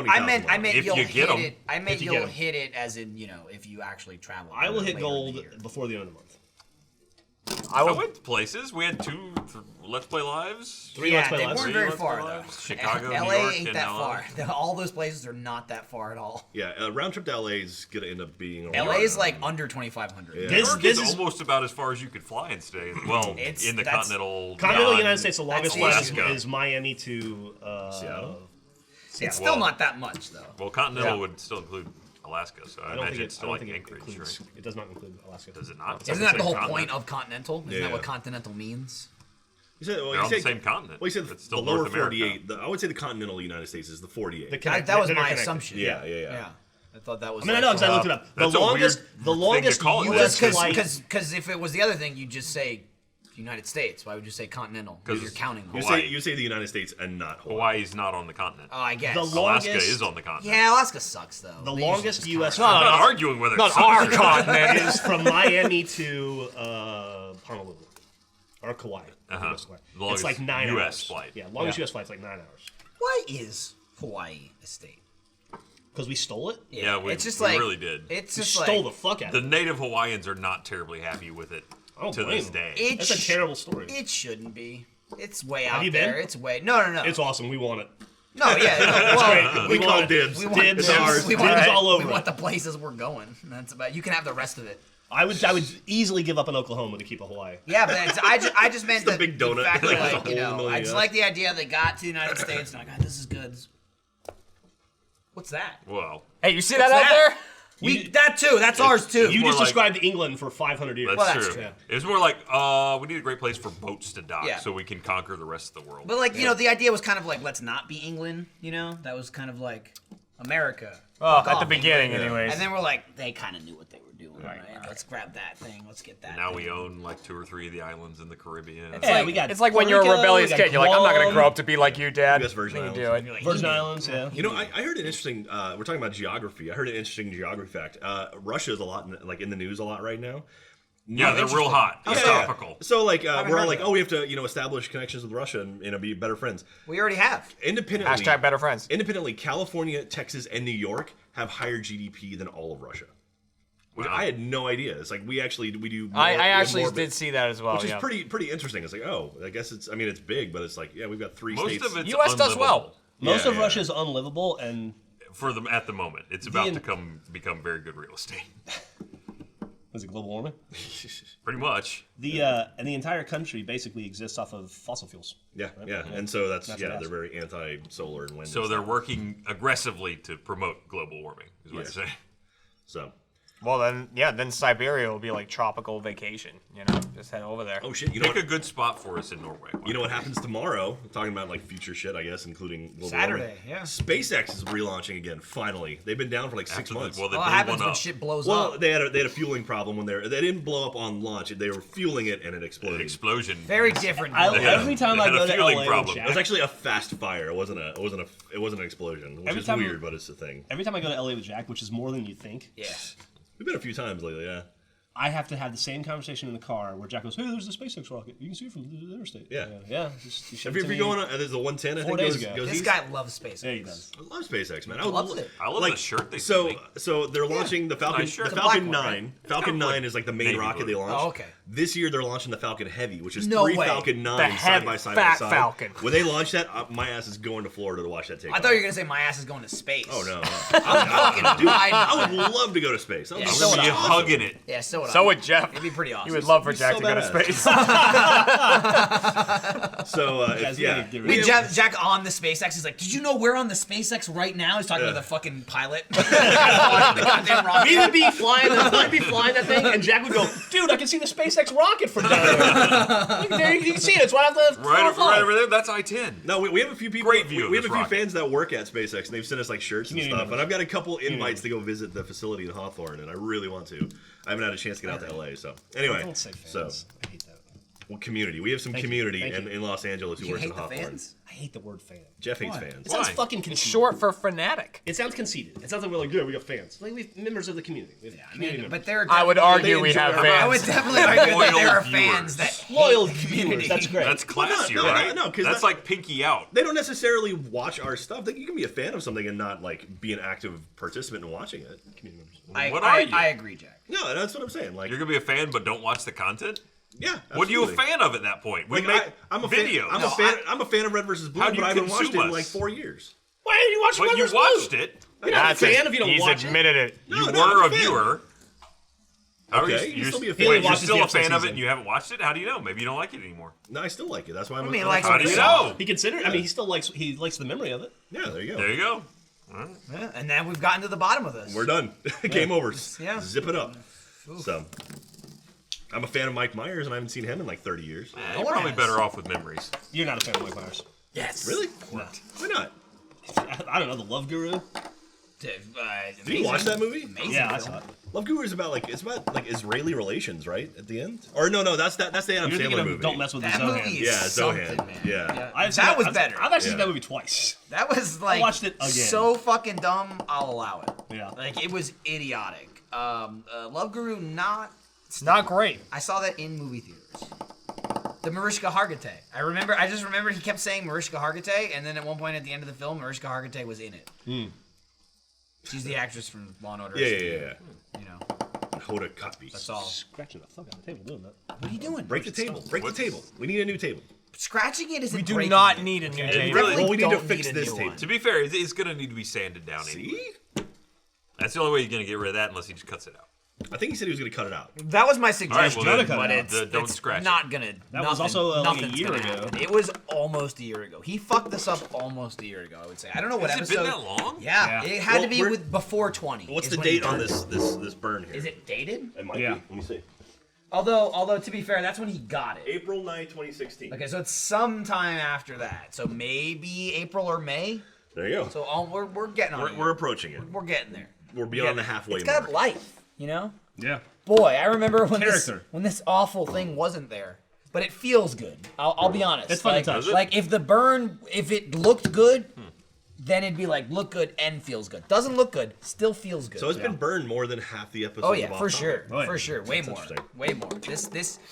20,000. I meant If you'll you hit get 'em. it. I meant If you you'll get 'em. hit it as in if you actually travel. I will hit later in gold the year. before the end of the month. I I will. went to places. We had 2 Let's Play Lives. 3 Yeah, Let's Play they Lives. weren't Three very Let's far Play though. Lives. Chicago, New LA York, ain't and that LA. far. All those places are not that far at all. Yeah, round trip to LA is gonna end up being. LA is like under 2,500. Yeah. New York This is is almost about as far as you could fly and stay. Well, It's- in the that's- continental. Continental United States, the longest the flight issue. is Miami to Seattle? It's still Well- not that much though. Well, continental Yeah. would still include Alaska, so I, I don't imagine think it's I still don't like think it Anchorage, includes. right? It does not include Alaska. Does it not? Isn't that the whole Continent. point of continental? Isn't that Yeah. what continental means? You said, well, They're you on the said- same continent. Well, you said It's still the lower North America. 48. I would say the continental United States is the 48. That was they're my connected. assumption. Yeah. I thought that was. I mean, I know because I looked it up. That's The a weird longest, the thing to longest call it. U.S. That's flight. Because if it was the other thing, you'd just say United States. Why would you say continental? Because you're counting them. You say the United States and not Hawaii. Hawaii's not on the continent. Oh, I guess. The Alaska longest- is on the continent. Yeah, Alaska sucks though. The They longest usually U.S. just count I'm it. not arguing whether Not it's our or not. continent is from Miami to Honolulu or Kauai. I think that's Kauai. Longest It's like 9 US hours. flight. Yeah, longest Yeah. U.S. flight's like 9 hours Why is Hawaii a state? because we stole it. Yeah, we, it's just we like really did. It's We just stole like the fuck out The of it. native Hawaiians are not terribly happy with it I don't to blame this them. day. it That's a sh- terrible story. It shouldn't be. It's way out you been? there. It's way no. It's awesome. We want it. No, yeah. No, well, We We call want dibs. we want Dibs, dibs. ours. We want, Dibs all over we want it. the places we're going. That's about. You can have the rest of it. I would easily give up an Oklahoma to keep a Hawaii. Yeah, but I just meant the the big donut. fact that, Like, like, the you whole know, million I just US. like the idea they got to the United States and like, this is good. What's that? Well, Hey, you see that What's out that? there? That too. That's ours too. You more just like- described England for 500 years. that's, Well, that's true. true. It was more like, we need a great place for boats to dock Yeah. so we can conquer the rest of the world. But like, you know, the idea was kind of like, let's not be England. You know, that was kind of like America. Oh, Fuck at off, the beginning, England. anyways. And then we're like, they kind of knew what they were doing. Right. Let's grab that thing. Let's get that. Now thing. we own like 2 or 3 of the islands in the Caribbean. It's Yeah, like- we got. It's like when you're a Puerto Rico, rebellious we got kid. You're like, I'm not gonna Guam, grow up to be like you, Dad. U.S. Virgin Then you Islands. do it. Virgin Islands, yeah. You know, I heard an interesting. We're talking about geography. I heard an interesting geography fact. Russia is a lot in the news a lot right now. Yeah, they're real hot. It's topical. So like we're all heard like, that. oh, we have to establish connections with Russia and be better friends. We already have. Independently, Hashtag better friends. Independently, California, Texas, and New York have higher GDP than all of Russia. Which Wow. I had no idea. It's like we do. More, I we have actually more, did see that as well. which is yeah. pretty interesting. It's like, oh, I guess it's big, but it's like, yeah, we've got 3 Most states. of it's US does well. unlivable Most Yeah, of yeah. Russia is unlivable, and for them at the moment. It's about in- to become very good real estate. Was it global warming? Pretty much. And the entire country basically exists off of fossil fuels. Yeah, yeah, and so that's Natural gas. they're very anti-solar and wind. So and they're stuff. working aggressively to promote global warming, is what Yes. you're saying. So, Well, then Siberia will be like tropical vacation. Just head over there. oh shit, you know Pick what? a good spot for us in Norway. You know what happens tomorrow? Talking about like future shit, I guess, including global Saturday, warming. yeah. SpaceX is relaunching again. Finally, they've been down for like 6 After the- months. well, they Well, blew what happens one when up. shit blows Well, up? they had a fueling problem when they didn't blow up on launch. They were fueling it and it exploded. An explosion. Very different. I, than- had a- every time they I had a go to fueling LA problem. with It Jack, was actually a fast fire. It wasn't an explosion, which Every is time- weird, but it's a thing. every time I go to LA with Jack, which is more than you think, Yeah. We've been a few times lately, yeah. I have to have the same conversation in the car where Jack goes, "Hey, there's the SpaceX rocket. You can see it from the interstate." Yeah. yeah. Just, you showed If it to you're me. going on, there's the 110. I 4 think days goes, ago. goes This east. guy loves SpaceX. Yeah, he does. I love SpaceX, man. Loves it. I love the shirt they so make. so they're launching the Falcon. Nice shirt. The The Falcon black one, 9. right? Falcon It's got 9 is like the main navy rocket blue. they launched. Oh, okay. This year they're launching the Falcon Heavy, which is No 3 way. Falcon 9 side heavy by side fat by side. Falcon. When they launch that, my ass is going to Florida to watch that take I off. thought you were gonna say my ass is going to space. Oh no! Fucking I would love to go to space. That would Yeah, be so would Be I. awesome. hugging it. Yeah, so would I. So would Jeff. It'd be pretty awesome. He would love for He's Jack so to go to badass. space. So Guys, yeah, we gotta get I mean, rid Jack on the SpaceX is like, did you know we're on the SpaceX right now? He's talking Yeah. to the fucking pilot. The goddamn rocket. We would be flying that thing, and Jack would go, "Dude, I can see the SpaceX rocket from down there. Look, there, you can see it. It's right off the Right 405. over there. That's I-10. No, we have a few people. Great view of We have a this few rocket. fans that work at SpaceX, and they've sent us like shirts and Community stuff. members. And I've got a couple invites to go visit the facility in Hawthorne, and I really want to. I haven't had a chance to get out to LA, so anyway. Don't say So, fans. I hate that. well, community. We have some Thank you. community Thank in Los Angeles who You works in hate the Hawthorne. fans? I hate the word fan. Jeff hates Why? fans. It sounds Why? fucking conceited. Short for fanatic. It sounds conceited. It sounds like we're like, yeah, we got fans. Like we have members of the community. We have I community mean, members. but there. I would argue we enjoy have our- I would fans. definitely argue that Loyal there are viewers. fans that hate loyal the viewers. community. That's great. That's classy, no, right? no, 'cause that's that- like Pinky Out. They don't necessarily watch our stuff. You can be a fan of something and not like be an active participant in watching it. community members. What are you? I agree, Jack. No, that's what I'm saying. Like, You're gonna be a fan, but don't watch the content. yeah. What are you a absolutely. fan of at that point? We Like, make I'm a videos. Fan, I'm a fan of Red versus Blue, How do but you I haven't watched consume it in us? like 4 years. Why didn't you watch But you Brothers watched Blue? it. You're not a That's it. fan if you don't He's watch it. admitted it. No, You no, were I'm a a fan. viewer. How are Okay, you you're, still be a wait, fan. you're He watches still the a fan episode of it season. and you haven't watched it? How do you know? Maybe you don't like it anymore. No, I still like it. That's why I'm. I mean, a- like How do you saw. know? He considered. I mean, he likes the memory of it. Yeah, there you go. There you go. Yeah, and now we've gotten to the bottom of this. We're done. Game over. Yeah. Zip it up. So, I'm a fan of Mike Myers, and I haven't seen him in like 30 years. You're one probably has. better off with memories. You're not a fan of Mike Myers. Yes. Really? No. Why not? I don't know. The Love Guru. Did you watch that movie? Amazing Yeah, I film. saw it. Love Guru is about like Israeli relations, right? At the end? Or no, that's the Adam You're thinking Sandler of movie. Don't Mess with That the movie Zohan. is Yeah, something, Zohan. man. Yeah. That was better. I've actually seen Yeah. that movie twice. That was like watched it again. so fucking dumb. I'll allow it. Yeah. Like it was idiotic. Love Guru, not. It's not great. I saw that in movie theaters. The Mariska Hargitay. I just remember he kept saying Mariska Hargitay, and then at one point at the end of the film, Mariska Hargitay was in it. She's the actress from Law and Order. Yeah. You know, Hoda Kotb. that's all. Scratching the fuck out of the table doing that. What are you doing? Break the table. Break the table. We need a new table. Scratching it isn't We do breaking not it. need a new It table. really- Well, we need to don't fix need a this new table. one. To be fair, it's going to need to be sanded down. Anyway. See? That's the only way you're going to get rid of that unless he just cuts it out. I think he said he was going to cut it out. That was my All right, suggestion, well, then, cut but it it's, don't it's scratch not gonna. That was also, like, a nothing's year gonna ago. happen. It was almost a year ago. He fucked this up almost a year ago. I would say. I don't know what Has it episode. been that long? Yeah, Yeah. it had to Well, be we're- with before 20. What's is the when he date on burned it. this burn here? Is it dated? It might Yeah. be. Let me see. Although to be fair, that's when he got it. April 9, 2016. Okay, so it's sometime after that. So maybe April or May. There you go. So we're getting on. We're approaching it. we're getting there. We're beyond the halfway It's mark. got life, you know. Yeah. Boy, I remember when Character. this awful thing wasn't there. But it feels good. I'll be honest. It's fun to like, touch. Like if the burn, if it looked good, then it'd be like look good and feels good. Doesn't look good, still feels good. So it's been burned more than half the episodes. Oh of yeah, Off for Topic. sure, Oh, yeah. for sure. Way That's more, interesting. way more.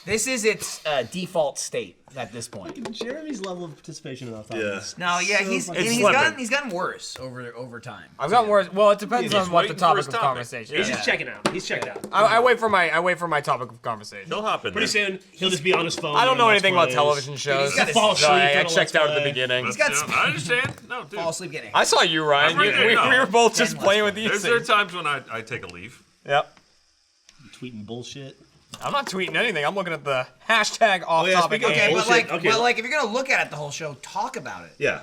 This is its default state at this point. Jeremy's level of participation in our thought Yeah. is No, yeah, so he's fucking- he's gotten worse over time. I've gotten worse. Well, it depends He's on what the waiting for topic his of topic. conversation He's is. just checking out. He's checked out. I wait for my topic of conversation. He'll hop in Pretty there. soon he'll just be on his phone. I don't know doing anything about Let's television Plays. shows. He's gotta fall So asleep I doing a checked Let's out at the Play. beginning. He's got Yeah, I understand. No, dude. fall asleep getting. I saw you, Ryan. I'm right there, We no. were both just 10 playing with these There are things. times when I take a leave. Yep. tweeting bullshit. I'm not tweeting anything. I'm looking at the hashtag off yeah, topic. speaking of Okay, bullshit. but Okay. if you're gonna look at it the whole show, talk about it. Yeah.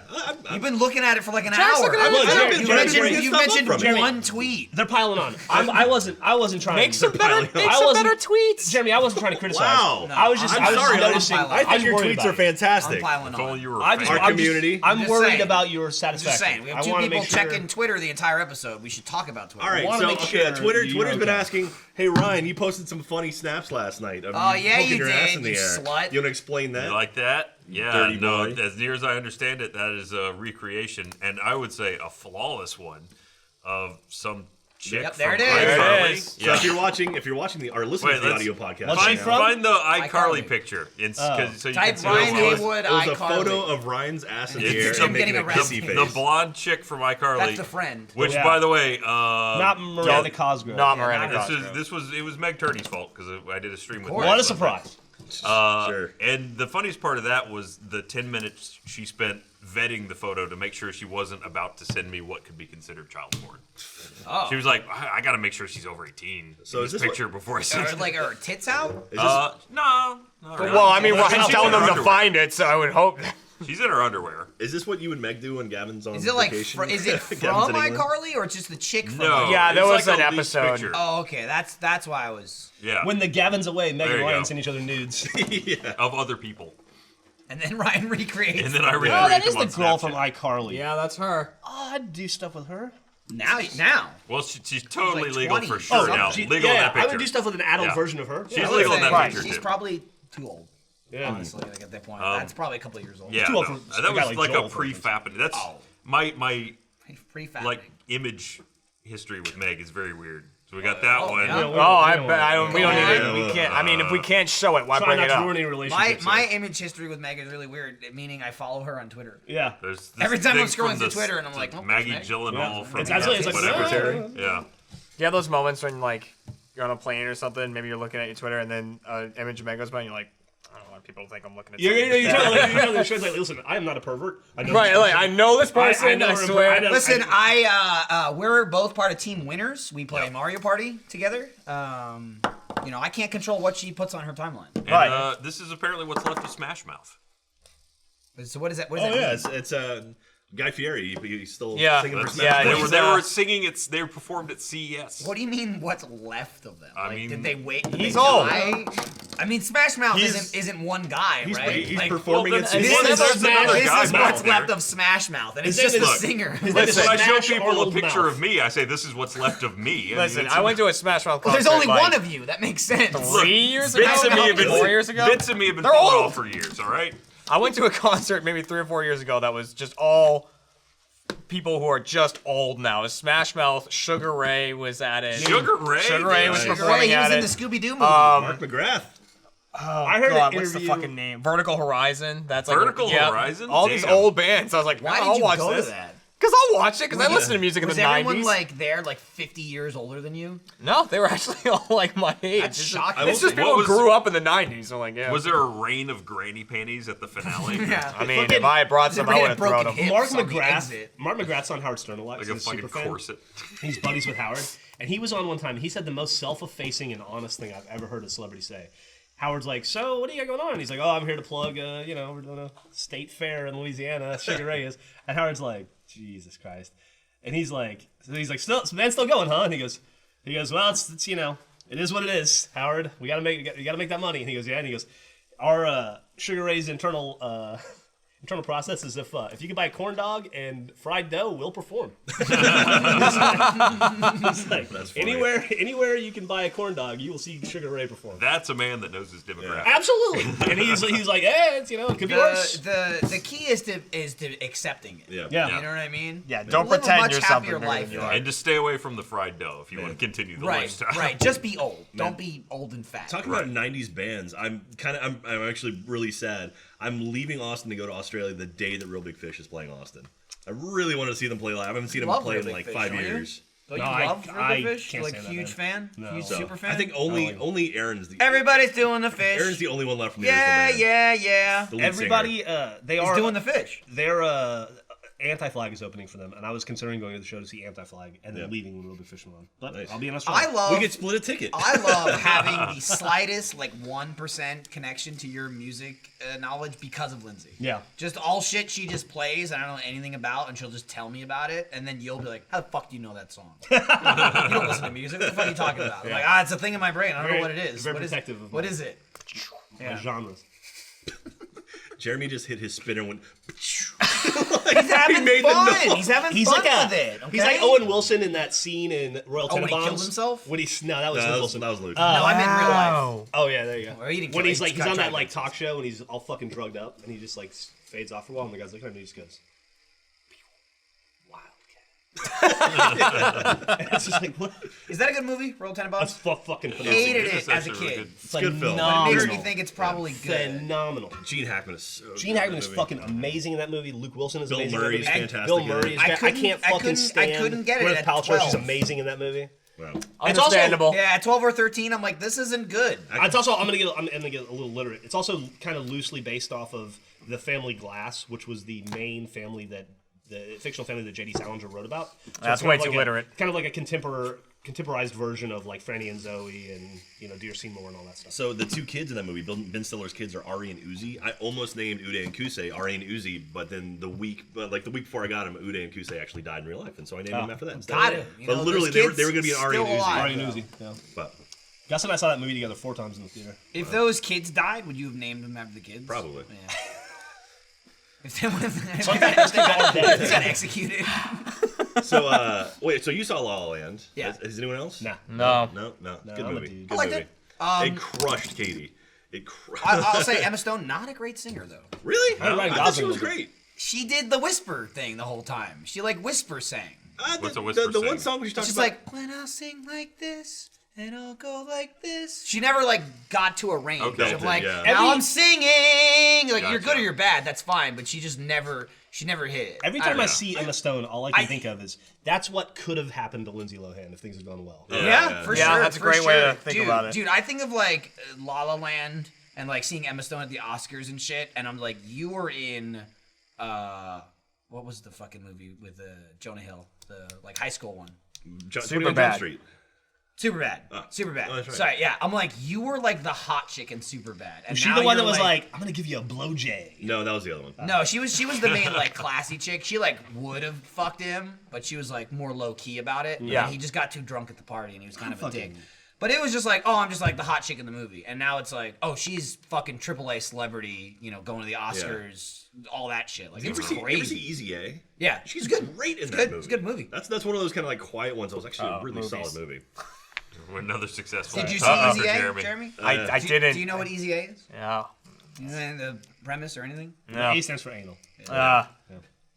You've been looking at it for like an Jack's hour. looking at it Look, too. Jeremy- You Jeremy mentioned, gets you stuff up mentioned from it. one tweet. They're piling on. I wasn't trying. Make some better, make I some wasn't- better tweets. Jeremy, I wasn't trying to criticize. Wow. I was just. I'm I was sorry, just I'm noticing. piling on. I think was your worried tweets about are it. I'm fantastic. piling If only on. you were a I fan. just, Our I'm just- community. I'm Just worried saying. about your I'm satisfaction. just saying, we have I two wanna people make sure- checking Twitter the entire episode. We should talk about Twitter. All right, wanna so make okay, sure Twitter's you're been okay. asking, hey Ryan, you posted some funny snaps last night. Of Oh, you yeah, poking you your ass did, in the you air. slut. You want to explain that? You like that? Yeah, dirty no. boy. As near as I understand it, that is a recreation, and I would say a flawless one of some chick. Yep, there from it is. There it iCarly. is. So if you're watching the or listening to the audio podcast, What's she right now, from? Find the iCarly iCarly. picture. So you Type can see Ryan it was- Haywood, it was a iCarly. photo of Ryan's ass in the It's air the- and making getting a arrested. kissy the face. blonde chick from iCarly. That's the friend. Which, Yeah. by the way, Not Miranda Cosgrove. Not Miranda This Cosgrove. it was was Meg Turney's fault because I did a stream with. course. Meg What a one surprise! Sure. And the funniest part of that was the 10 minutes she spent vetting the photo to make sure she wasn't about to send me what could be considered child porn. Oh. She was like, I got to make sure she's over 18. So in is this this picture before I send Or it. like her tits out? Is this, No, not really. Well, I mean, She's Ryan's in telling her them to underwear. find it, so I would hope. She's in her underwear. is this what you and Meg do when Gavin's on Is it like vacation? is it Gavin's from in England? iCarly or just the chick from No. iCarly? Yeah, there it's was like an a leaked episode. picture. Oh, okay. That's why I was. Yeah. When the Gavin's away, Meg There and you Ryan go. send each other nudes. Yeah. Of other people. And then Ryan recreates. And then I Oh, recreate that is them the on girl Snapchat. from iCarly. Yeah, that's her. Oh, I'd do stuff with her. now. Well, she's totally like legal 20 for or sure something. now. She- Legal in yeah, that picture. I would do stuff with an adult Yeah. version of her. She's Yeah. legal in that Right. picture She's too. probably too old. Yeah. Honestly, like at that point, that's probably a couple of years old. Yeah, too old no, for- that a guy was like like Joel, a for instance. pre-fapping. That's Oh. my Pre-fat. like image history with Meg is very weird. So we got that one. yeah. Oh, I bet I don't. We don't need Yeah, it. We can't. I mean, if we can't show it, why Try bring not it to up? ruin any my relationships. my here. image history with Meg is really weird. Meaning I follow her on Twitter. Yeah. There's this Every time I'm thing scrolling from through this- Twitter and I'm like, oh, Maggie there's Meg. Gyllenhaal Yeah. from It's absolutely- it's like, whatever. Yeah. You have those moments when like you're on a plane or something. Maybe you're looking at your Twitter, and then an image of Meg goes by, and you're like, I don't want people to think I'm looking at. You're something. like, listen, I am not a pervert. I know Right, like I know this person. I, know her, swear. I know- Listen, we're both part of Team Winners. We play Mario Party together. I can't control what she puts on her timeline. And Right. this is apparently what's left of Smash Mouth. So what is that? What Oh does that yeah, mean? it's Guy Fieri. He's still Yeah. singing for Yeah, Smash yeah, Bros. They were he's, they uh, were singing it. They performed at CES. What do you mean? What's left of them? I Like, mean, did they wait? Did he's they old. die? I mean, Smash Mouth He's- isn't one guy, right? He's Like, performing well, at then- CES. This There's is, another this guy is back what's there. left of Smash Mouth, and it's His just name the is- singer. his name When is I show Smash people a Arnold picture Mouth. of me, I say this is what's left of me. I mean, Listen, it's- I went to a Smash Mouth concert. There's only like, one of you. That makes sense. 3 years ago. Bits of me have been 4 years ago. Bits of me have been They're falling old. off for years. All right. I went to a concert maybe 3 or 4 years ago that was just all people who are just old now. It was Smash Mouth. Sugar Ray was at it. Sugar Ray. Sugar Ray was Nice. performing He was at in it. the Scooby Doo movie. Mark McGrath. I heard God, an what's the interview. fucking name? Vertical Horizon. That's like Vertical Horizon? All these Damn. old bands. I was like, Why wow, I'll did you watch go this. to that? Because I'll watch it. Because I listen to music in Was the everyone 90s. like there, like 50 years older than you? No, they were actually all like my age. That's It's just- shocking. It's just What people who was- grew up in the 90s. I'm like, yeah. Was there a rain of granny panties at the finale? Yeah. I mean, if I had brought some, I would have thrown them. hip. Mark on the McGrath. exit. Mark McGrath's on Howard Stern a lot. Like 'cause a he's a fucking super fan. corset. He's buddies with Howard, and he was on one time. He said the most self-effacing and honest thing I've ever heard a celebrity say. Howard's like, "So what do you got going on?" And he's like, "Oh, I'm here to plug. We're doing a state fair in Louisiana. Sugar Ray is." And Howard's like, "Jesus Christ!" And he's like, "Still, man's still going, huh?" And he goes, "Well, it's it is what it is, Howard. We gotta make that money." And he goes, "Yeah." And he goes, "Our Sugar Ray's internal process is if you can buy a corn dog and fried dough, we'll perform." He's like, That's funny. anywhere you can buy a corn dog, you will see Sugar Ray perform. That's a man that knows his demographic. Absolutely. And he's like, "Hey, it's, it could be worse." The key is to accepting it. Yeah. Yeah. You know what I mean? Yeah, don't Live a pretend much you're something happier bigger life. than you are. And to stay away from the fried dough if you want to continue the Right, lifestyle. right. Just be old. Don't be old and fat. Talking about '90s bands, I'm actually really sad. I'm leaving Austin to go to Australia the day that Real Big Fish is playing Austin. I really want to see them play live. I haven't seen them Love play Real in Big like Fish, 5 don't you? years. Don't you No, I- love I Real Big Fish? can't Like say that, huge man. fan? No. Huge So, super fan? I think only Aaron's the Everybody's doing the fish. Aaron's the only one left from the Yeah, original band. yeah. The lead Everybody, singer. they He's are doing the fish. They're Anti-Flag is opening for them, and I was considering going to the show to see Anti-Flag and then Yeah. leaving when Little Big Fish were on. But Nice. I'll be in Australia. I love. We could split a ticket. I love having the slightest, like 1% connection to your music knowledge because of Lindsay. Yeah. Just all shit she just plays, and I don't know anything about, and she'll just tell me about it, and then you'll be like, "How the fuck do you know that song? You don't listen to music. What the fuck are you talking about?" I'm like, it's a thing in my brain. I don't know what it is. Very What is protective of What my- is it? My genres. Jeremy just hit his spinner and went. He's having made the fun. noise. He's having He's fun like with it. Okay? He's like Owen Wilson in that scene in Royal when he Tenenbaums. killed himself? When no, that was Luke Wilson. That was Luke. No, I meant real life. Wow. Oh yeah, there you go. Or he didn't When kill- he's he like he's got on that tried like to- talk show and he's all fucking drugged up and he just like fades off for a while and the guy's like, and he just goes, Wildcat. It's just like what? Is that a good movie, Royal Tenenbaums? That's fucking phenomenal. Hated It is it as a actually really kid. good. It's a good film. It makes me Phenomenal. think it's probably good. Phenomenal. Gene Hackman is so. Gene good Hackman in is that fucking movie. amazing in that movie. Luke Wilson is Bill amazing Murray's in that movie. fantastic Bill in Murray it. is I great. I couldn't- can't I fucking couldn't- stand. I couldn't get it Gwyneth at Paltrow, 12. she's amazing in that movie. Wow. It's also Understandable. Yeah, at 12 or 13, I'm like, this isn't good. It's also I'm gonna get a little literate. It's also kind of loosely based off of the family Glass, which was the main family that the fictional family that J.D. Salinger wrote about. So That's it's kind way of too like literate. Kind of like a contemporized version of like Franny and Zoe and Dear Seymour and all that stuff. So the two kids in that movie, Ben Stiller's kids, are Ari and Uzi. I almost named Uday and Kusei Ari and Uzi, but then the week before I got him, Uday and Kusei actually died in real life, and so I named him after that. instead. Got it. You But know, literally, those they were kids going to be an Ari and still Uzi. alive. Ari and Uzi. Yeah. But Gus and I saw that movie together 4 times in the theater. If those kids died, would you have named them after the kids? probably. Yeah. If they would have got executed. So wait, so you saw La La Land? Yeah. Is anyone else? Nah. No. No. Good I'm a movie. dude. Good I liked movie. it. It crushed Katie. It crushed. I'll say Emma Stone, not a great singer though. Really? Ryan I thought she Gosling was was great. She did the whisper thing the whole time. She like whisper sang. What's the a whisper the one sing? song she talks She's about. like, when I'll sing like this, and I'll go like this. She never like got to a range. Okay. Of like, Yeah. now I'm singing. Like you're good Gotcha. or you're bad, that's fine. But she just never hit it. Every I time don't I know. see Emma Stone, all I can think of is that's what could have happened to Lindsay Lohan if things had gone well. Yeah, for Yeah, sure. that's a for great way sure. to think dude, about it. Dude, I think of like La La Land and like seeing Emma Stone at the Oscars and shit, and I'm like, you were in, what was the fucking movie with Jonah Hill, the like high school one? Superbad. Street. Superbad. Superbad. oh, that's right. Sorry, yeah. I'm like, you were like the hot chick in Superbad. And Was she now the one that you're, was like, I'm gonna give you a blowjay? No, that was the other one. No, she was the main like classy chick. She like would have fucked him, but she was like more low key about it. Yeah. And he just got too drunk at the party and he was kind of a dick. But it was just like, oh, I'm just like the hot chick in the movie. And now it's like, oh, she's fucking AAA celebrity, you know, going to the Oscars, all that shit. Like, You it's ever see crazy. Easy A? Yeah, She's good. great in It's that good. movie. It's a good movie. That's one of those kind of like quiet ones. That was actually a really movies. solid movie. Another successful. Did you see for Easy A, Jeremy. Jeremy? I Do didn't. you know what Easy A is? Yeah. You know the premise or anything? No. A stands for anal. Uh,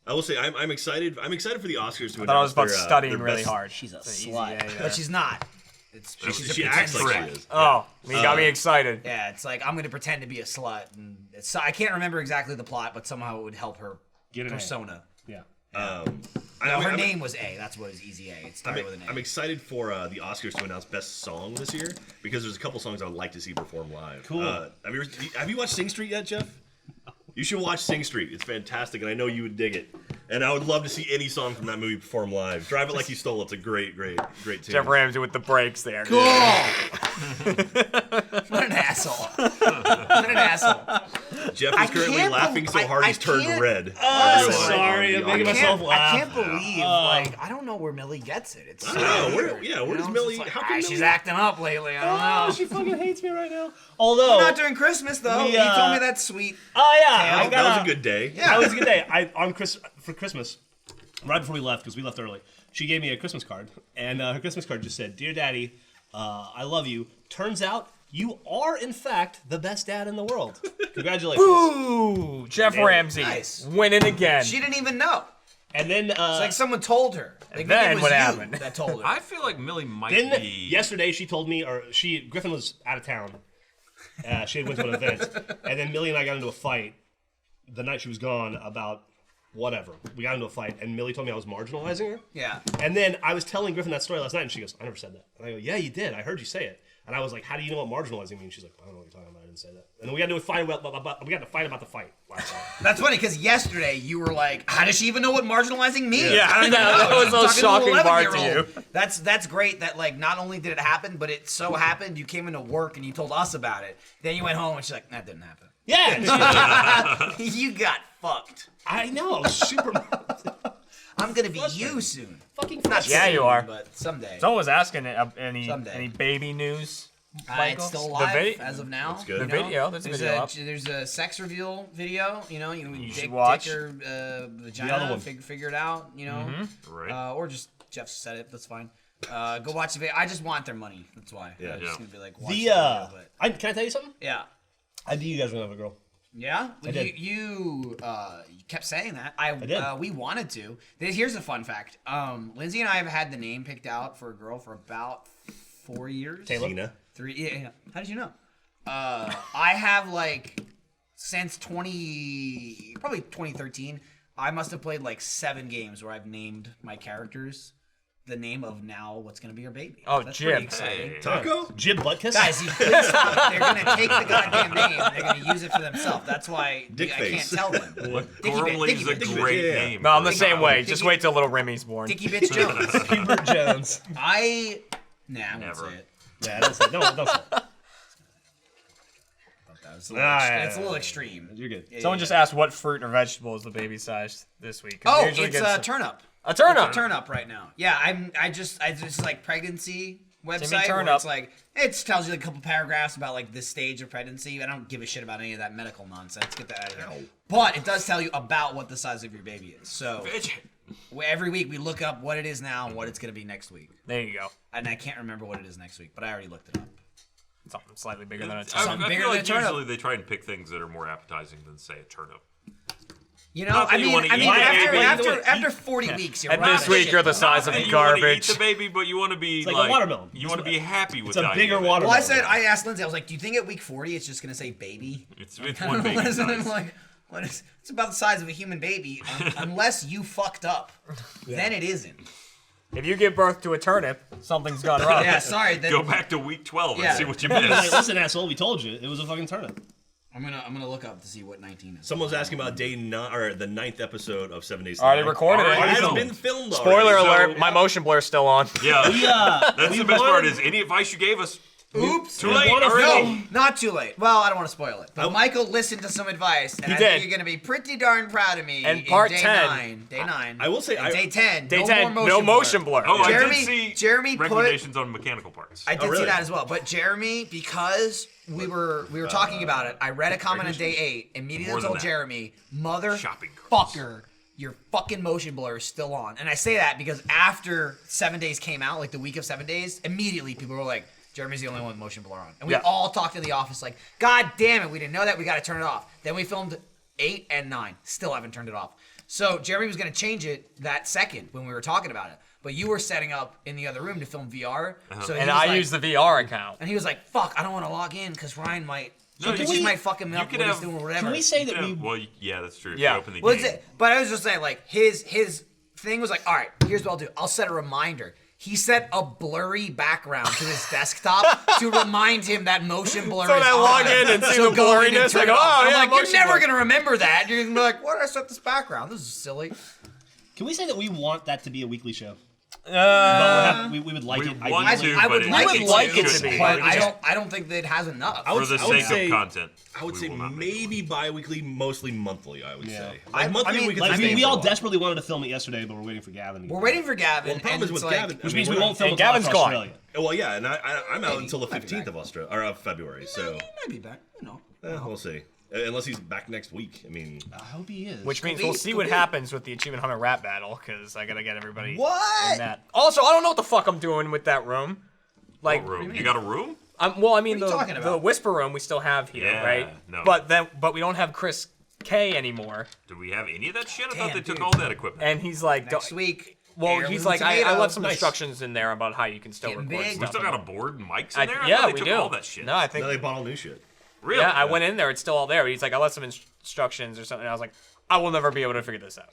I will say I'm excited. I'm excited for the Oscars to I thought I was about announce their, studying their really best- hard. She's a The Easy slut, A, but she's not. It's She acts like Correct. she is. Oh, you got me excited. Yeah, it's like I'm gonna pretend to be a slut, and it's, I can't remember exactly the plot, but somehow it would help her Get an A. persona. Yeah. No, her name was A. That's what is Easy A. It started with an A. I'm excited for the Oscars to announce Best Song this year because there's a couple songs I would like to see perform live. Cool. Have you watched Sing Street yet, Jeff? You should watch Sing Street. It's fantastic, and I know you would dig it. And I would love to see any song from that movie perform live. Drive It Like You Stole It's a great tune. Jeff Ramsey with the breaks there. Cool. What an asshole. What an asshole. Jeff I is currently can't laughing so bel- hard I he's turned can't- red. Oh, Real life sorry, on the I'm making audio. myself laugh. I can't believe, like, I don't know where Millie gets it. It's so know, where- weird, yeah, you where does know? Millie- It's like, how can she's Millie- acting up lately. I don't know. She fucking hates me right now. Although, Not during Christmas, though. We, You told me that sweet. oh yeah, I That got was a good day. Yeah. That was a good day. For Christmas, right before we left, because we left early, she gave me a Christmas card, and her Christmas card just said, "Dear Daddy, I love you. Turns out you are in fact the best dad in the world. Congratulations." Ooh, Jeff Ramsey Nice. winning again. She didn't even know. And then, It's like someone told her. Like, then maybe it was what you happened? that told her. I feel like Millie might then be. yesterday she told me, Griffin was out of town. She had went to an event, and then Millie and I got into a fight the night she was gone about whatever. We got into a fight, and Millie told me I was marginalizing her. Yeah. And then I was telling Griffin that story last night, and she goes, "I never said that." And I go, "Yeah, you did. I heard you say it." And I was like, how do you know what marginalizing means? She's like, I don't know what you're talking about. I didn't say that. And then we had to fight about the fight last time. That's funny because yesterday you were like, "How does she even know what marginalizing means?" Yeah, I don't even that know. was She's a talking to shocking an part to 11-year-old. That's great. That like not only did it happen, but it so happened. You came into work and you told us about it. Then you went home and she's like, "That didn't happen." Yeah, You got fucked. I know. I was super I'm gonna be you soon. fucking Not Yeah, soon, you are. but someday. Someone was asking Someday. any baby news. It's Michael? still The live vid- as of now. That's good. The video, there's a video up. There's a sex reveal video. You know, you should dick watch. her The other vagina, one. figure it out. You know, Right. or just Jeff said it. That's fine. Go watch the video. I just want their money. That's why. Yeah. I'm just Yeah. gonna be like, watch the video, but can I tell you something? yeah. I knew you guys were gonna have a girl. Yeah, did. You kept saying that. I did. We wanted to. Here's a fun fact. Lindsay and I have had the name picked out for a girl for about 4 years. Taylor? Tina. 3. Yeah. How did you know? I have like since probably 2013. I must have played like 7 games where I've named my characters the name of now what's gonna be our baby. Oh, That's Jib. pretty exciting. Hey. Taco? Jib Buttkiss? Guys, you please stop. They're gonna take the goddamn name and they're gonna use it for themselves. That's why I can't Dickface. tell them. Gormley's a Dicky great yeah. name. No, I'm the for a same child. way. Just wait till little Remy's born. Dicky Bitch Jones. Hubert Jones. I won't Never. say it. Yeah, don't say don't say it. It's yeah, a little extreme. You're good. Someone just asked what fruit or vegetable is the baby size this week. 'Cause Oh, we usually it's get a turnip. a turnip. Turnip right now. Yeah, I just like pregnancy website Turnip. where it's like it tells you like a couple paragraphs about like this stage of pregnancy. I don't give a shit about any of that medical nonsense. Get that out of here. But it does tell you about what the size of your baby is. So every week we look up what it is now and what it's gonna be next week. There you go. And I can't remember what it is next week, but I already looked it up. Something slightly bigger than a I turnip. bigger feel than like a turnip. usually they try and pick things that are more appetizing than say a turnip. You know, Not that I you mean, wanna eat it. after 40 weeks, you're And right. this week you're the size of And you want to eat garbage. the baby, but you want to be like a watermelon. You want to be happy with It's a the idea bigger of it. watermelon. Well, I asked Lindsay, I was like, do you think at week 40 it's just gonna say baby? It's one baby I'm size. like, what is? It's about the size of a human baby, unless you fucked up. Then it isn't. If you give birth to a turnip, something's gone wrong. Yeah, sorry. Then Go back to week 12 and Yeah. see what you Like, missed. listen, asshole, we told you it was a fucking turnip. I'm gonna look up to see what 19 is. Someone's asking about day 9 or the 9th episode of 7 Days to Already Die. recorded Already it. It has filmed. been filmed Spoiler already. alert, my motion blur's still on. Yeah, that's we the best part wanted- is any advice you gave us. Oops. Too late wanna already. No, not too late. Well, I don't want to spoil it. But Michael listened to some advice, and He I did. think you're gonna be pretty darn proud of me. And in part day 10. 9, day 9. I will say, and day 10. Day no 10, more no motion blur. Oh, Jeremy- I did see Jeremy put- recommendations on mechanical parts. I did really? see that as well. But Jeremy, because we were talking about it, I read a comment on day 8. Immediately More than told that. Jeremy, mother Shopping carts. fucker, your fucking motion blur is still on. And I say that because after 7 Days came out, like the week of 7 Days, immediately people were like, Jeremy's the only one with motion blur on. And we Yeah. all talked in the office like, God damn it, we didn't know that, we gotta turn it off. Then we filmed 8 and 9, still haven't turned it off. So Jeremy was gonna change it that second when we were talking about it. But you were setting up in the other room to film VR. So he And was I like- use the VR account. and he was like, "Fuck, I don't want to log in because Ryan might. No, he you just can- might fuck him you up can what he's have- doing or whatever." Can we say that Yeah, we? well, yeah, that's true. If Yeah. you open the Well, game. but I was just saying, like his thing was like, "All right, here's what I'll do. I'll set a reminder." He set a blurry background to his desktop to remind him that motion blur So is that I on. log in and see So the go in and blurriness, turn like, it off. oh, I'm yeah, like, you're motion never blur. gonna remember that. You're gonna be like, "Why did I set this background? This is silly." Can we say that we want that to be a weekly show? We would like We it. want ideally. to, I but would it like shouldn't- it like it to shouldn't be. but be. I don't think that it has enough. For the I would sake say- of content. I would we say will not make maybe bi-weekly, mostly monthly, I would Yeah. say. I- Like monthly I mean, we could Like, sustain we for a all while. desperately wanted to film it yesterday, but we're waiting for Gavin. We're waiting for Gavin. Well, the problem and is with it's like, Gavin, which I means mean, we won't film and until Gavin's after gone. Australia. Well, yeah, and I'm out Maybe. until the Might be 15th back. of Australia or of February, so Might be back. You know. we'll see. Unless he's back next week. I mean, I hope he is. Which means be, we'll see could what be. happens with the Achievement Hunter rap battle, because I gotta get everybody What? in that. Also, I don't know what the fuck I'm doing with that room. Like, What room? You got a room? well, I mean, What are you talking the about? Whisper room we still have here, Yeah, right? no. But we don't have Chris K anymore, Do we have any of that shit? I thought Damn, they took dude. all that equipment. and he's like, Next week. well, heirloom he's like, I tomato. left some Nice. instructions in there about how you can still Getting record big. We stuff. still got a board and mics in there? I yeah, thought they we took do. all that shit. No, I think now they bought all new shit. Really? yeah, I went in there. It's still all there. He's like, I left some instructions or something. And I was like, I will never be able to figure this out.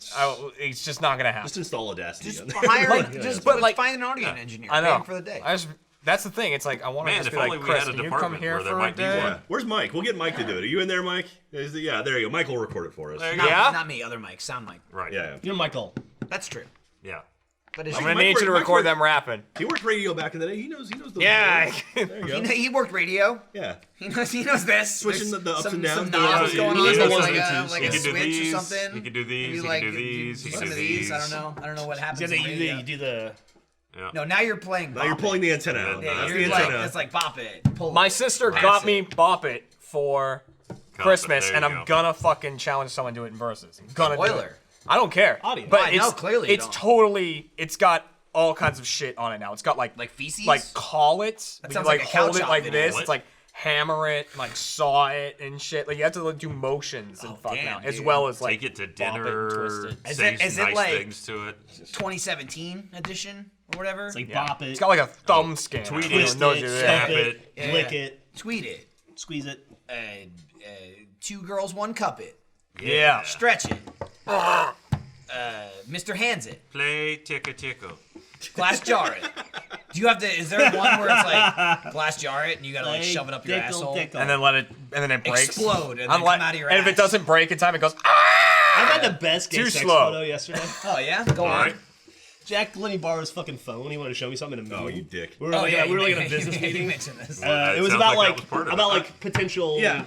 It's just not gonna happen. Just install Audacity. Just on there. hire, Like, just but but like- find an audio engineer. I Pay know. him for the day. That's the thing. It's like I want to Man, just if be only like, we had Chris, a can you come department here where there for a might be day? one. Yeah. Where's Mike? We'll get Mike to do it. Are you in there, Mike? Yeah, there you go. Mike will record it for us. There you Not, go. Yeah? not me, other Mike, sound Mike. Right. Yeah. You're Michael. That's true. Yeah. That is I'm true. gonna need you to Mike record worked- them rapping. He worked radio back in the day. He knows the Yeah. There you go. He worked radio. Yeah. He knows this. Switching There's the ups some, and downs, Some doing knobs it. going He on. knows Like, the ones like and a, twos. like He a can do switch these, or something. he can do these, Maybe he can like do these, he can some do of these. these. I don't know. I don't know what happens. Yeah, in radio. you do the. Yeah. No, now you're playing. Now you're Bop pulling It. the antenna out. Yeah, That's You're the like, antenna. it's like bop it. Pull My it. sister That's got it. me Bop It for Christmas, there and you I'm go. gonna fucking challenge someone to it in verses. I'm gonna do it. Spoiler. I don't care. Audio. But I it's know, clearly you it's don't. totally. It's got all kinds of shit on it now. It's got like feces. like call it. That You sounds like like a cow hold it chop like video. this. What? It's like hammer it, like saw it and shit. Like you have to like, do motions and fuck damn, now, as dude. well as like Take it to bop it and dinner, twist it. Is say it- is some it nice like- things to it. 2017 edition or whatever. It's like Yeah. bop it, It's got like a thumb scan. Tweet Everyone twist knows it, you- snap yeah. it, Yeah. lick it, Tweet it. squeeze it. Two girls, one cup it. Yeah. Stretch it. Mr. Hands it. Play ticka ticka. Glass jar it. Do you have to? Is there one where it's like glass jar it and you gotta like shove it up your asshole? And then let it, and then it breaks. Explode and then Unlike- come out of your and if ass. it doesn't break in time, it goes. Ah! I had the best gay Too sex slow. photo yesterday. Oh yeah, go All on. right. Jack let me borrow his fucking phone. He wanted to show me something in a meeting. Oh, you dick. We were Oh like, yeah, we were like you in a business you meeting. mentioned this. Well, It was sounds about that like was part of about it. like potential Yeah.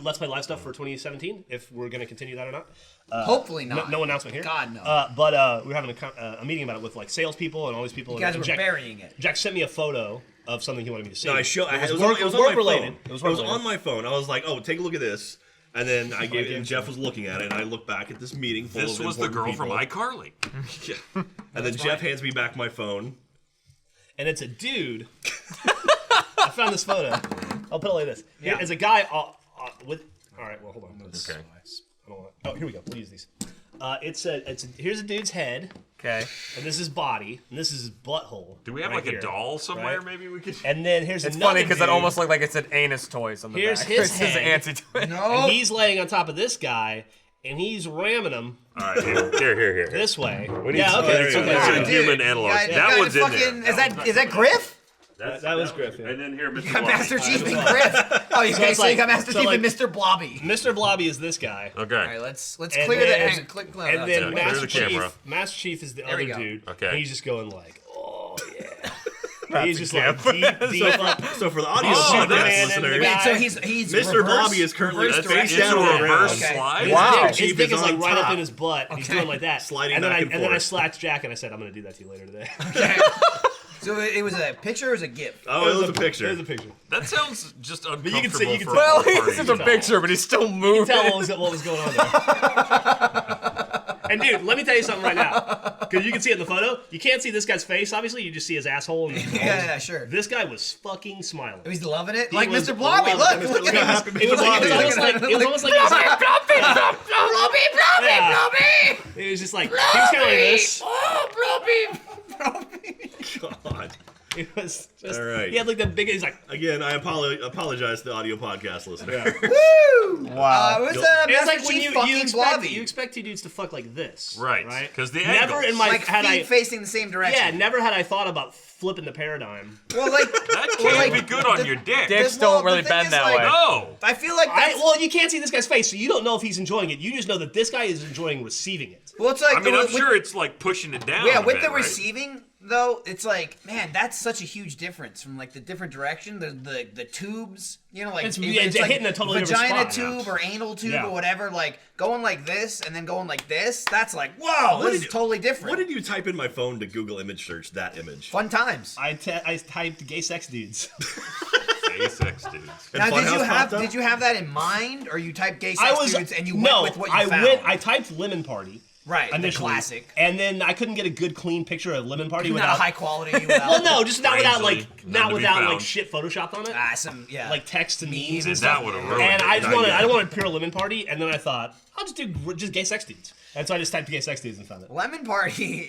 Let's Play Live stuff for 2017. If we're gonna continue that or not. Hopefully not. No announcement here. God no. But we were having a meeting about it with like salespeople and all these people. you guys and were Jack, burying it. Jack sent me a photo of something he wanted me to see. No, it was, work, it was work on my related. phone. It was It was work on related. my phone. I was like, "Oh, take a look at this," and then I gave it. game And Jeff was looking at it, and I looked back at this meeting full This of was the important girl from people. iCarly. Yeah. And then Jeff hands me back my phone. And it's a dude. I found this photo. I'll put it like this. Yeah. It's a guy with. All right, well, hold on. Okay. I don't want. Oh, here we go. We'll use these. Here's a dude's head, Okay. and this is his body, and this is his butthole. Do we have right like here, a doll somewhere? right? Maybe we could. And then here's It's another funny because it dude, almost looked like it said anus toys on the Here's back. his It says head. anti-toy. No. and he's laying on top of this guy, and he's ramming him All right, here. this way. We need Yeah, some, okay. we need some, okay. some dude, human you analog. guys- you That guys one's in fucking, there. Is that Griff? That was Griff. Yeah. And then here, Mr. Got Blobby. Master Chief and Griff. Oh, you guys it's so you like- got Master so Chief like- and Mr. Blobby. Mr. Blobby is this guy. All Okay. right, let's And clear then- that. Hang on, click. And then Yeah, clear Master the camera. Master Chief is the There we other go. dude. Okay. And he's just going like, oh yeah. He's just That's like deep like, So for the audio Oh, podcast that's- listeners, the Wait, guy- so he's Mr. reverse- Blobby is currently reverse That's face it's down a on the ground. reverse Okay. slide. Wow. his Chief dick is is like on right up top. in his butt. He's Okay. doing like that. Sliding and then back I and and then I forth. slapped Jack and I said, I'm gonna do that to you later today. Okay. So it was a picture or was it a GIF? Oh, it was a picture. There's a picture. That sounds just you uncomfortable can see- you can for see- Well, all he's parties. just a picture, but he's still moving. Tell what was going on there. And dude, let me tell you something right now. Because you can see it in the photo. You can't see this guy's face, obviously. You just see his asshole. And Yeah, sure. This guy was fucking smiling. He's loving it, He like was Mr. Blobby. loving Look, it. look at him. It was almost like he was Blobby, Yeah. Blobby. He was just like he was kind of like this. Oh, Blobby. God. It was just, All right. He had like the big. He's like. Again, I apologize to the audio podcast listener. Woo! Wow. It was It's Master like when Chief you fucking expect Blobby. you expect two dudes to fuck like this, Right. Right. 'Cause the never angles. in my like had feet I facing the same direction. never had I thought about flipping the paradigm. Well, like That well, can't like, be good on your dick. Dicks well, don't really the thing bend is, that like- way. No. I feel like that's, Well, you can't see this guy's face, so you don't know if he's enjoying it. You just know that this guy is enjoying receiving it. well, it's like I mean, I'm with- sure it's like pushing it down. Yeah, a with bit, the right? receiving though, it's like, man, that's such a huge difference from like the different direction. The tubes, you know, like It's like hitting a totally different vagina spot. tube or anal tube Yeah. or whatever. Like going like this and then going like this. That's like, whoa, this is totally different. What did you type in my phone to Google image search that image? Fun times. I typed gay sex dudes. Gay sex dudes. And Now, Funhouse popped up? did you have that in mind, or you typed gay I sex was dudes and you no, went with what you found? I typed lemon party. Right, the Initially, classic. and then I couldn't get a good clean picture of lemon party Not without. high quality. Without, Well, no, just not without Strangely, like none not to be without like found. shit photoshopped on it, yeah. like text and memes and And stuff. that would have ruined And it. I just wanted pure lemon party, and then I thought I'll just do just gay sex dudes, and so I just typed gay sex dudes and found it. Lemon Party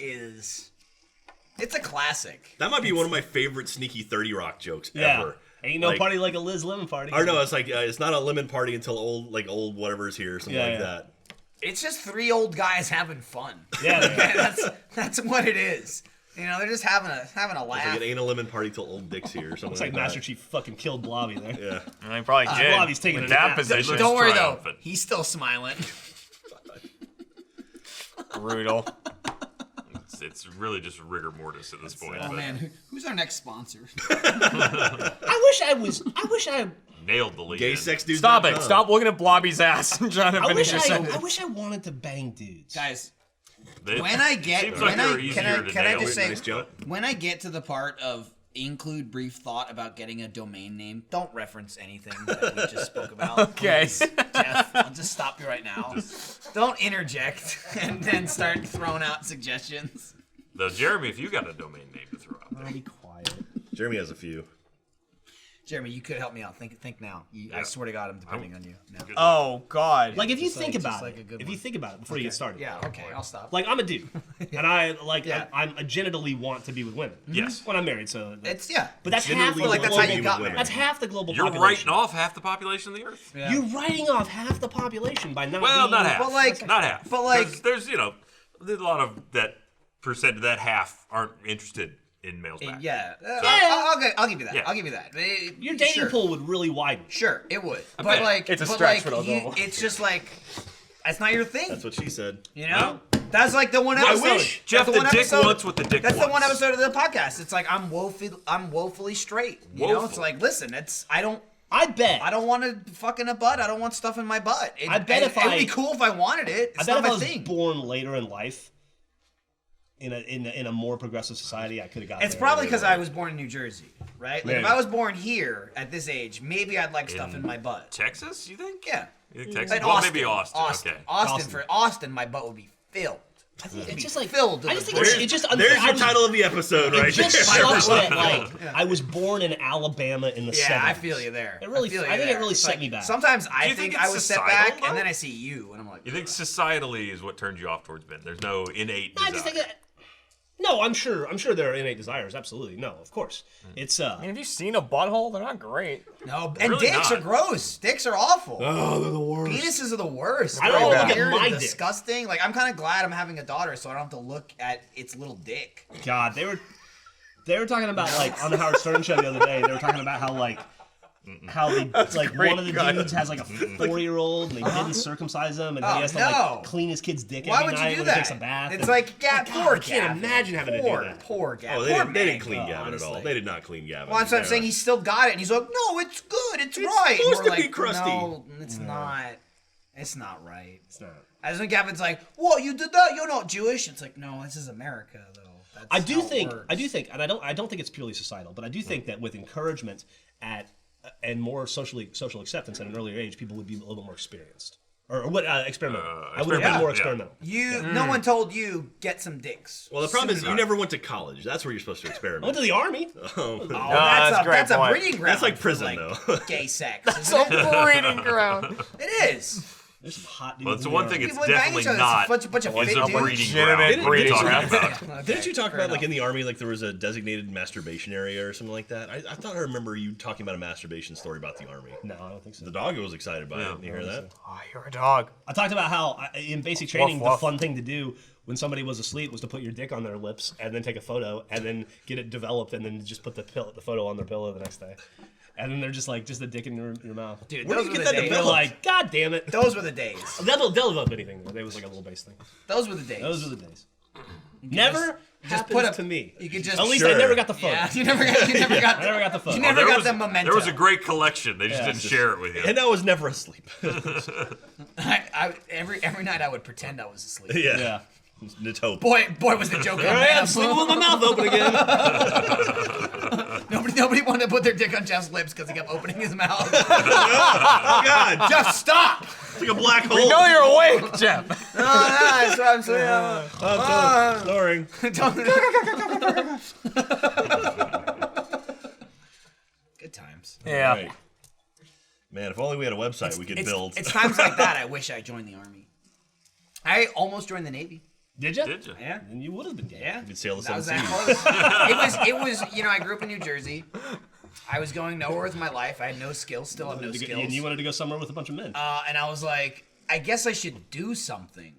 it's a classic. That might be one of my favorite sneaky 30 Rock jokes Yeah, ever. ain't no Like- party like a Liz lemon party. Or no, it's like it's not a lemon party until old whatever's here, something Yeah, like yeah. that. It's just three old guys having fun. Yeah, that's what it is. You know, they're just having a It's laugh. like an anal lemon party till old Dick's here or something. It's like that. Master Chief fucking killed Blobby there. Yeah. I probably did. Blobby's taking With a that nap. position. Don't worry though, triumphant. he's still smiling. Brutal. It's really just rigor mortis at this point. Oh but man, who's our next sponsor? I wish I nailed the lead. Gay in. sex dudes. Stop it. Stop looking at Blobby's ass and trying to finish your sentence. wish I wanted to bang dudes. Guys, They- When I get, seems when like they're I easier can I to can I nail. just say Nice joke. when I get to the part of include brief thought about getting a domain name, don't reference anything that we just spoke about. Okay. please. Jeff, I'll just stop you right now. Don't interject and then start throwing out suggestions. Though, Jeremy, if you got a domain name to throw out there. Be quiet. Jeremy has a few. Jeremy, you could help me out. Think now. I swear to God, I'm depending on you now. Good Oh God. Like if you Just think like- about just like a it, good if one. you think about it before you get started. Yeah, okay, I'll stop. Like I'm a dude, and I Yeah. I'm a genitally want to be with women. Yes. When I'm married, so It's yeah. but that's half Generally the like that's global, how you got married. That's half the global You're population. writing off half the population of the Earth. Yeah. You're writing off half the population by not. Well, being, not half. But like- not half. but like- 'Cause there's there's a lot of that percent. That half aren't interested in males back. Yeah. I'll give you that. Yeah. I'll give you that. Your dating Sure. pool would really widen. Sure, it would. But bet. like, It's a but stretch, like, but I'll go. it's just like that's not your thing. That's what she said. You know, that's like the one episode. wish Jeff That's the one dick episode- wants what the dick That's the one wants. episode of the podcast. It's like I'm woefully straight. You know, it's Woeful. like listen, I don't want to fucking a butt. I don't want stuff in my butt. I bet if it would I- be cool if I wanted it. It's I bet not if I my was thing. born later in life, in a more progressive society, I could have gotten. It's there probably earlier. because I was born in New Jersey, right? Like if Maybe. I was born here at this age, maybe I'd like stuff in my butt. Texas, you think? Yeah. You think Texas? And Well, maybe Austin. Okay. Austin. For Austin, my butt would be filled. It's just like filled to I the just think brim. it just There's I your was- title of the episode right It just there. sucks that like I was born in Alabama in the 70s. Yeah, I feel you there. It really, feel you I think there. it really It's set like, me back. Sometimes I you think think it's I was set societal, back, though? and then I see you, and I'm like, You think societally is what turns you off towards men? There's no innate I desire. just think that. No, I'm sure there are innate desires. Absolutely, no, of course. It's I mean, have you seen a butthole? They're not great. no, and Really dicks not. are gross. Dicks are awful. Oh, they're the worst. Penises are the worst. I don't They're look at weird my and dick. disgusting. Like I'm kind of glad I'm having a daughter, so I don't have to look at its little dick. God. They were talking about like on the Howard Stern show the other day. They were talking about how they like great one of the cut. dudes has like a 4-year-old and they didn't circumcise him and Oh, he has to no. like clean his kid's dick Why every would night you do when that? he takes a bath. It's and- like, yeah, God, poor I can't Gavin. imagine having to do Poor, that. Poor Gavin. Oh, they Poor didn't, they didn't Meg, clean Gavin at all. honestly. They did not clean Gavin. Well, that's what I'm Yeah. saying. He still got it, and he's like, "No, it's good. It's right." supposed And we're to be like, crusty. No, it's not. It's not right. It's not. As when Gavin's like, "Whoa, you did that? You're not Jewish." It's like, no, this is America, though. That's I do how it think, works. and I don't think it's purely societal, but I do think that with encouragement and more social acceptance at an earlier age, people would be a little bit more experienced or what experimental. I would have been experimental, more yeah. experimental. No one told you get some dicks. Well, the problem is Soon you enough. never went to college. That's where you're supposed to I went experiment. to the army. Oh, that's a great that's a point. breeding ground. That's like for, prison, like, though. Gay sex. It's Isn't it? a breeding ground. It is. There's some hot dudes. Well, it's the in one the thing army. it's People bang definitely each other. not. It's a bunch of Is fit a dudes. breeding Legitimate ground. breeding We're talking ground. about. Didn't you talk fair about like enough. in the army, like there was a designated masturbation area or something like that? I thought I remember you talking about a masturbation story about the army. No, I don't think so. The dog was excited by Yeah. it. You hear that? Oh, you're a dog. I talked about how in basic training, woof. the fun thing to do when somebody was asleep was to put your dick on their lips and then take a photo and then get it developed and then just put the photo on their pillow the next day. And then they're just like, just the dick in your mouth. Dude, Where those do were you the get that days. They're like, God damn it. Those were the days. They'll develop anything. It was like a little base thing. Those were the days. Those were the days. Never happens put a- to me. You could just. At least I Sure. never got the photo. Yeah, you never got. You never got. I never got the photo. You never There got was- the memento. There was a great collection. They just Yeah. didn't share it with you. And I was never asleep. Every night I would pretend I was asleep. yeah. Yeah. It's hope. Boy was the joke. Here I am, sleeping with my mouth open again. Nobody wanted to put their dick on Jeff's lips because he kept opening his mouth. Oh, God. Jeff, stop! It's like a black hole. We know you're awake, Jeff. No, that's what I'm saying. Snoring. Good times. Yeah. Right. Man, if only we had a website we could build. It's times like that I wish I joined the army. I almost joined the Navy. Did you? Did you? Yeah. Then you would have been gay. Yeah. You could sail the That seven was seas. that close. It was, you know, I grew up in New Jersey. I was going nowhere with my life. I had no skills, still have no skills. And you wanted to go somewhere with a bunch of men. And I was like, I guess I should do something.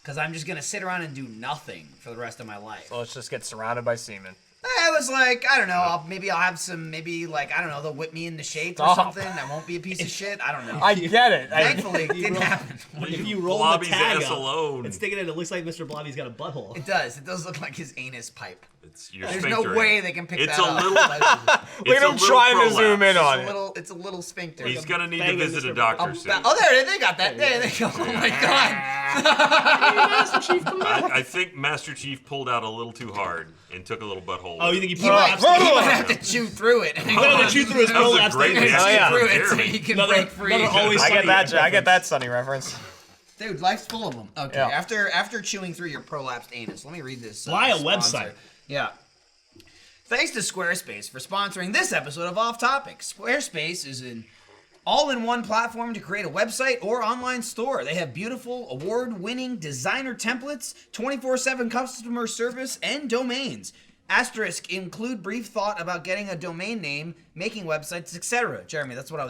because I'm just gonna sit around and do nothing for the rest of my life. So let's just get surrounded by semen. I was like, I don't know, maybe I'll have some, maybe like, I don't know, they'll whip me into shape or Stop. something. That won't be a piece of shit. I don't know. I get it. Thankfully, it didn't happen. If you roll Blobby's the tag ass up, alone. and stick it in, it looks like Mr. Blobby's got a butthole. It does. It does look like his anus pipe. It's your There's sphincter. no way they can pick It's that a up. little. Look at him trying to zoom in on it. It's a little sphincter. He's gonna need to Banging visit a Mr. doctor soon. Oh, there they got that. There they go. Oh my god. Master Chief, come on. I think Master Chief pulled out a little too hard and took a little butthole. Oh, you think He might prolapsed? have to chew through it. He might have to chew through his That was a prolapse. great thing. reaction. Oh, yeah. Through it so Jeremy. he can Another- break free. another always I get Sunny that. I get that Sunny reference. Dude, life's full of them. Okay, Yeah. after chewing through your prolapsed anus, let me read this. Buy a sponsor. website. Yeah. Thanks to Squarespace for sponsoring this episode of Off Topic. Squarespace is an all-in-one platform to create a website or online store. They have beautiful, award-winning designer templates, 24/7 customer service, and domains. Asterisk, include brief thought about getting a domain name, making websites, etc. Jeremy, that's what I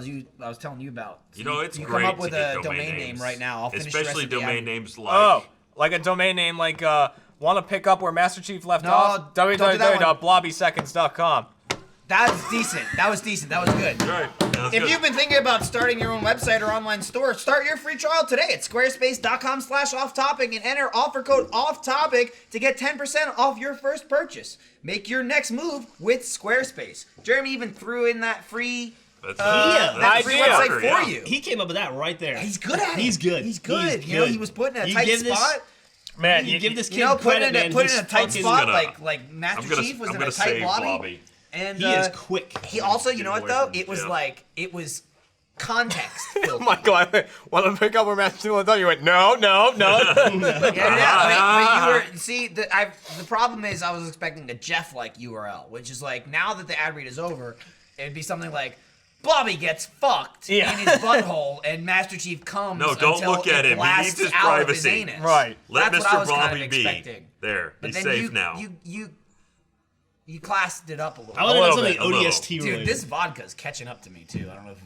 was telling you about. You know, it's you great come up with to get a domain names. name right now. I'll finish Especially the rest of the domain ad. names like. Oh, like a domain name like want to pick up where Master Chief left No, off? don't do that one. www.blobbyseconds.com. That was decent. That was decent. That was good. Right. That was If good. you've been thinking about starting your own website or online store, start your free trial today at squarespace.com/offtopic and enter offer code OFFTOPIC to get 10% off your first purchase. Make your next move with Squarespace. Jeremy even threw in that free That's, that free idea. website for Yeah. you. He came up with that right there. He's good at it. He's good. He's good. He's You know, good. he was put in a You tight give this- spot. Man, You give this kid You know, put credit, in man. a He's tight fucking- spot gonna- like Master I'm gonna- Chief was I'm in a gonna tight save lobby. Blobby. And He is quick. He also, you know what away though? from It was Jeff. like it was context filled. Oh my god, want to pick up where Master Chief left off? You went, no. Yeah, but you were see the problem is I was expecting a Jeff-like URL, which is like now that the ad read is over, it'd be something like Blobby gets fucked Yeah. in his butthole and Master Chief comes. No, don't until look at it him. He blasts needs his out of privacy. anus. Right. Let That's what I Mr. was kind Blobby of be. expecting. There. But He's then safe you, now. You classed it up a little. I would have done little something bit. ODST Dude, related. this vodka's catching up to me too. I don't know if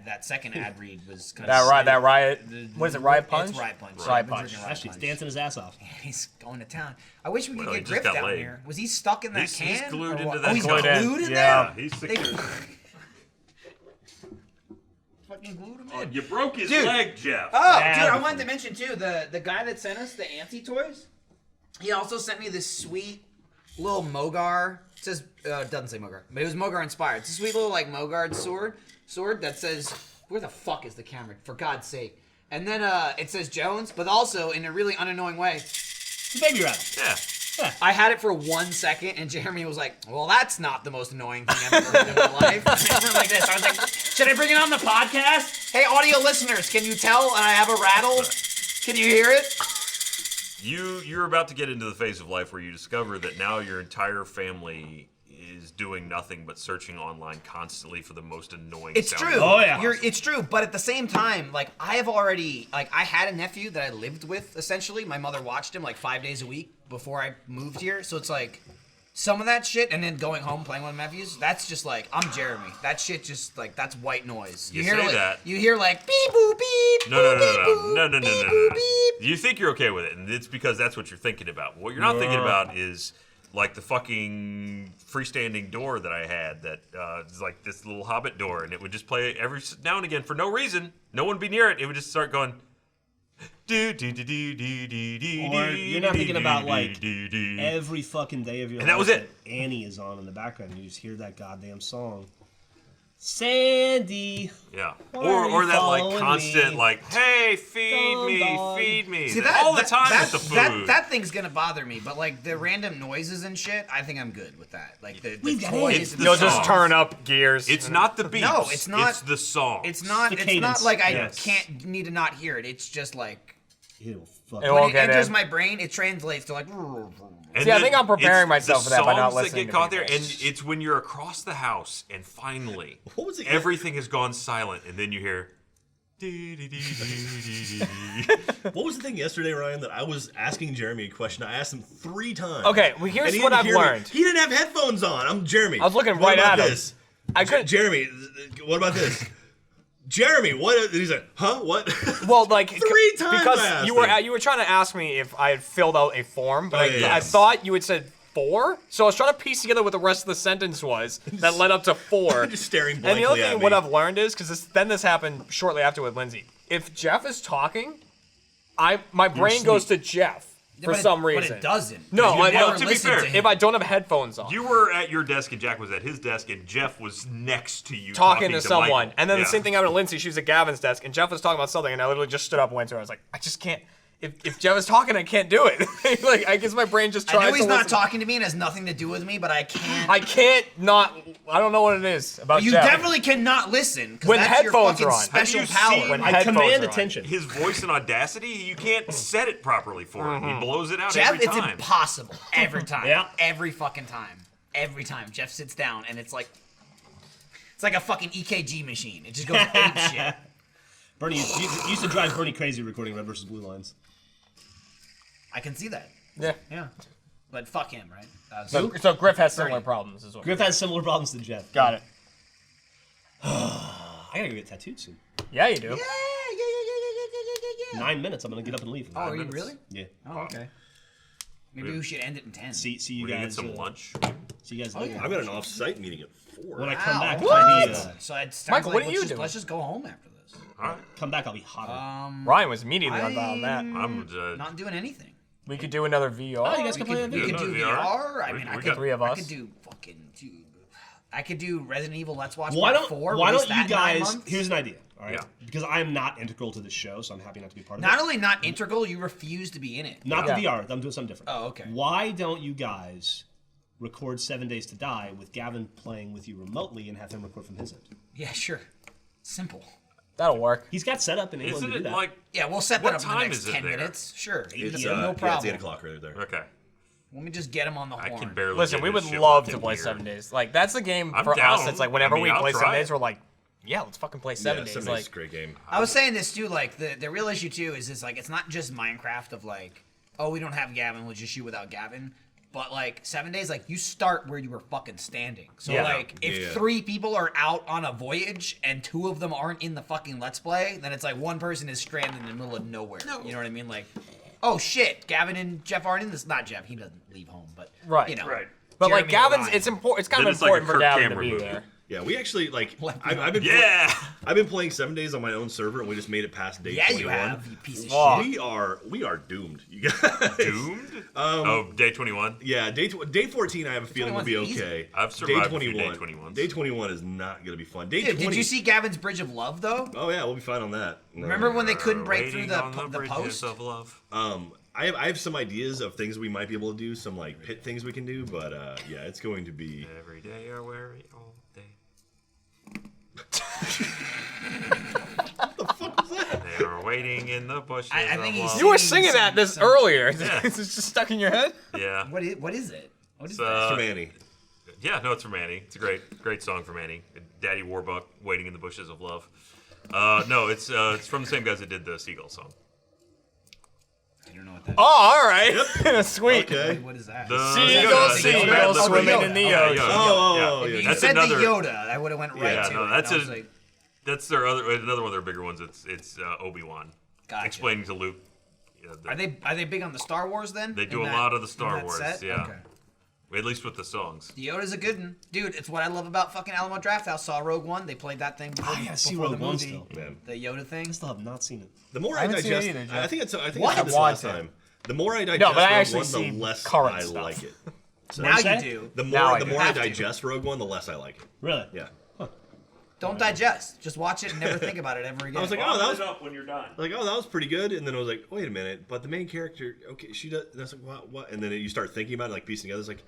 that second ad read was kind that riot. What is it, Riot Punch? It's Riot Punch. Riot I've been Punch. drinking Riot Actually, he's Punch. dancing his ass off. He's going to town. I wish we could Well, he get just Griff got down laid. here. Was he stuck in that He's can? glued or into what? that Oh, he's can. glued in Yeah. there? He's They the, fucking glued him in. you broke his Dude. leg, Jeff. Oh, Yeah. dude, I wanted to mention too, the guy that sent us the anti-toys, he also sent me this sweet little Mogar. It says, it doesn't say Mogar, but it was Mogar inspired. It's a sweet little like Mogard sword that says, where the fuck is the camera? For God's sake. And then it says Jones, but also in a really unannoying way. It's a baby rattle. Yeah. I had it for 1 second, and Jeremy was like, well, that's not the most annoying thing I've ever heard in my life. And I went like this. I was like, should I bring it on the podcast? Hey, audio listeners, can you tell I have a rattle? Can you hear it? You're about to get into the phase of life where you discover that now your entire family is doing nothing but searching online constantly for the most annoying It's sounding true. Oh, yeah. It's true, but at the same time, like I have already, like I had a nephew that I lived with. Essentially, my mother watched him like 5 days a week before I moved here. So it's like some of that shit, and then going home playing with my nephews. That's just like I'm Jeremy. That shit just like that's white noise. You hear say like, that. You hear like beep boop beep. No, no, boop, no, beep, no, boop, no, no, no, beep, no, boop, no. beep. You think you're okay with it, and it's because that's what you're thinking about. What you're not thinking about is like the fucking freestanding door that I had that is like this little Hobbit door, and it would just play every now and again for no reason. No one would be near it. It would just start going. Do, do, do, do, do, do, do, Or you're not thinking about, like, do, do. Every fucking day of your And life. that was it. Annie is on in the background. And you just hear that goddamn song. Sandy. Yeah. Why are Or you that like following constant me? like, hey, feed Dog, me, dog. feed me. See, all the time with the food. That thing's gonna bother me, but like the random noises and shit, I think I'm good with that. Like the We've got toys. It's and the You'll stuff. just turn up gears. It's not the beats. No, it's not- It's the song. It's not. The It's cadence. not like I Yes. can't need to not hear it. It's just like It'll fuck. It when won't it get enters in. my brain, it translates to like. And See, I then think I'm preparing it's myself the for that by not songs listening that get to caught there, people. and it's when you're across the house and finally What was it? everything has gone silent, and then you hear. What was the thing yesterday, Ryan, that I was asking Jeremy a question? I asked him 3 times. Okay, well, here's and he what didn't I've hear me. learned. He didn't have headphones on. I'm Jeremy. I was looking What right about at him. this? I could. Jeremy, what about this? Jeremy, what? He's like, huh? What? Well, like 3 times I because asked you him. were trying to ask me if I had filled out a form, but Oh, yeah. I thought you had said 4. So I was trying to piece together what the rest of the sentence was that led up to 4. Just staring And blankly the other at thing, me. what I've learned is because this happened shortly after with Lindsay. If Jeff is talking, my brain goes to Jeff for some reason. But it doesn't. No, You I never know. To be listen fair, to him. If I don't have headphones on, You were at your desk and Jack was at his desk and Jeff was next to you talking to someone, Michael. and then Yeah. the same thing happened to Lindsay. She was at Gavin's desk, and Jeff was talking about something, and I literally just stood up and went to her. I was like, I just can't. If Jeff is talking, I can't do it. Like I guess my brain just tries I know he's to not listen. talking to me and has nothing to do with me, but I can't. I can't not. I don't know what it is about You Jeff. definitely cannot listen because When that's headphones your are fucking on. special Have you power. seen- When I headphones command are on. attention. His voice in Audacity, you can't set it properly for him. He blows it out Jeff, every it's time. impossible every time. Yeah. Every fucking time. Every time Jeff sits down and it's like a fucking EKG machine. It just goes ape shit. Bernie used to drive Bernie crazy recording Red vs. Blue lines. I can see that. Yeah. Yeah. But fuck him, right? So Griff has similar problems as well. Griff has similar problems to Jeff. Got it. I gotta go get tattooed soon. Yeah, you do. 9 minutes. I'm gonna get up and leave. Oh, are you minutes. really? Yeah. Oh, okay. Maybe we should end it in 10. See you We're gonna guys. get some lunch. See you guys Oh, later. yeah. I've got an off-site meeting at 4. When I come back, What? I'll be, So it sounds Michael, what like are you let's doing? Let's just go home after this. All right. come back, I'll be hotter. Ryan was immediately on that. I'm Not doing anything. We could do another VR. Oh, you guys can play that We video. could do VR. VR. I We- mean, we I got could. 3 of I us. could do fucking. I could do Resident Evil. Let's watch Why part don't 4. Why release don't you that in 9 guys? months. Here's an idea. All right. Yeah. Because I am not integral to this show, so I'm happy not to be part of Not it. only not integral, you refuse to be in it. Not Yeah. the VR. I'm doing something different. Oh, okay. Why don't you guys record 7 Days to Die with Gavin playing with you remotely and have him record from his end? Yeah, sure. Simple. That'll work. He's got set up in England Isn't to do it that. like Yeah, we'll set that What up in the time next is it 10 there? minutes. Sure. It's, no yeah, problem. it's 8 o'clock right there. okay? Let me just get him on the I horn. can barely. Listen, get we this would shit love locked to in play here. 7 days. Like that's the game I'm for us. down. It's like whenever I mean, we I'll play 7 try days, it. we're like, yeah, let's fucking play 7 days. 7 Like, Days is a great game. I was saying this too, like the real issue too is like it's not just Minecraft of like, oh, we don't have Gavin, we'll just shoot without Gavin. But like 7 days, like you start where you were fucking standing. So Yeah. like if Yeah. 3 people are out on a voyage and 2 of them aren't in the fucking Let's Play, then it's like one person is stranded in the middle of nowhere. You know what I mean? Like, oh shit, Gavin and Jeff aren't in this. Not Jeff, he doesn't leave home, but Right. you know. Right. but like Jeremy Gavin's, Ryan. it's important. It's kind Then of it's like a important for Kirk Gavin to Cameron be movie. there. Yeah, we actually like. Left I've been. Yeah. I've been playing 7 Days on my own server, and we just made it past day Yeah, 21. you have, you piece of Fuck. shit. We are doomed, you guys. Doomed. Oh, day 21. Yeah, day 14. I have a feeling will be 21's easy. okay. I've survived day a few 21. day 21s. Day 21 is not gonna be fun. Day Dude, 20. did you see Gavin's Bridge of Love though? Oh yeah, we'll be fine on that. No. Remember when they couldn't break through Waiting the, on the bridges post? of love. I have some ideas of things we might be able to do, some like pit things we can do, but yeah, it's going to be. Every day are weary all day. They are waiting in the bushes. I think of he's- love. You were singing that this Some- earlier. Yeah. It's just stuck in your head. Yeah. What is it? What is So, that? Mr. Manny. Yeah, no, it's for Manny. It's a great song for Manny. Daddy Warbuck, Waiting in the Bushes of Love. No, it's from the same guys that did the Seagull song. I don't know what that Oh, all right. Sweet. Okay. is. What is that? The Seagulls, Yoda. seagulls Yoda. swimming Yoda. in the Okay, ocean. Yoda. Oh, If yeah. you That's said another. the Yoda, I would have went right Yeah, to no, it. that's I was a- like, That's their another one of their bigger ones. It's Obi-Wan gotcha. explaining to Luke. You know, Are they big on the Star Wars then? They do In a that- lot of the in Star that Wars, set? yeah. Okay. At least with the songs. The Yoda's a good one, dude. It's what I love about fucking Alamo Drafthouse. Saw Rogue One. They played that thing before, I gotta see before the Rogue One movie. still. Man. The Yoda thing. I still have not seen it. The more I I, haven't seen it digest, either, Jeff. I think it's. I think What? I said this I want last to. time. The more I digest No, but I Rogue actually One, see the less current I stuff. like it. So Now you that? do. the Now more I the do. more I Have to. digest Rogue One, the less I like it. Really? Yeah. Don't digest. Just watch it and never think about it ever again. I was like, oh, that was up when you're done. like, oh, that was pretty good. And then I was like, wait a minute, but the main character, okay, she does. That's like, what? And then you start thinking about it, like piecing together. It's like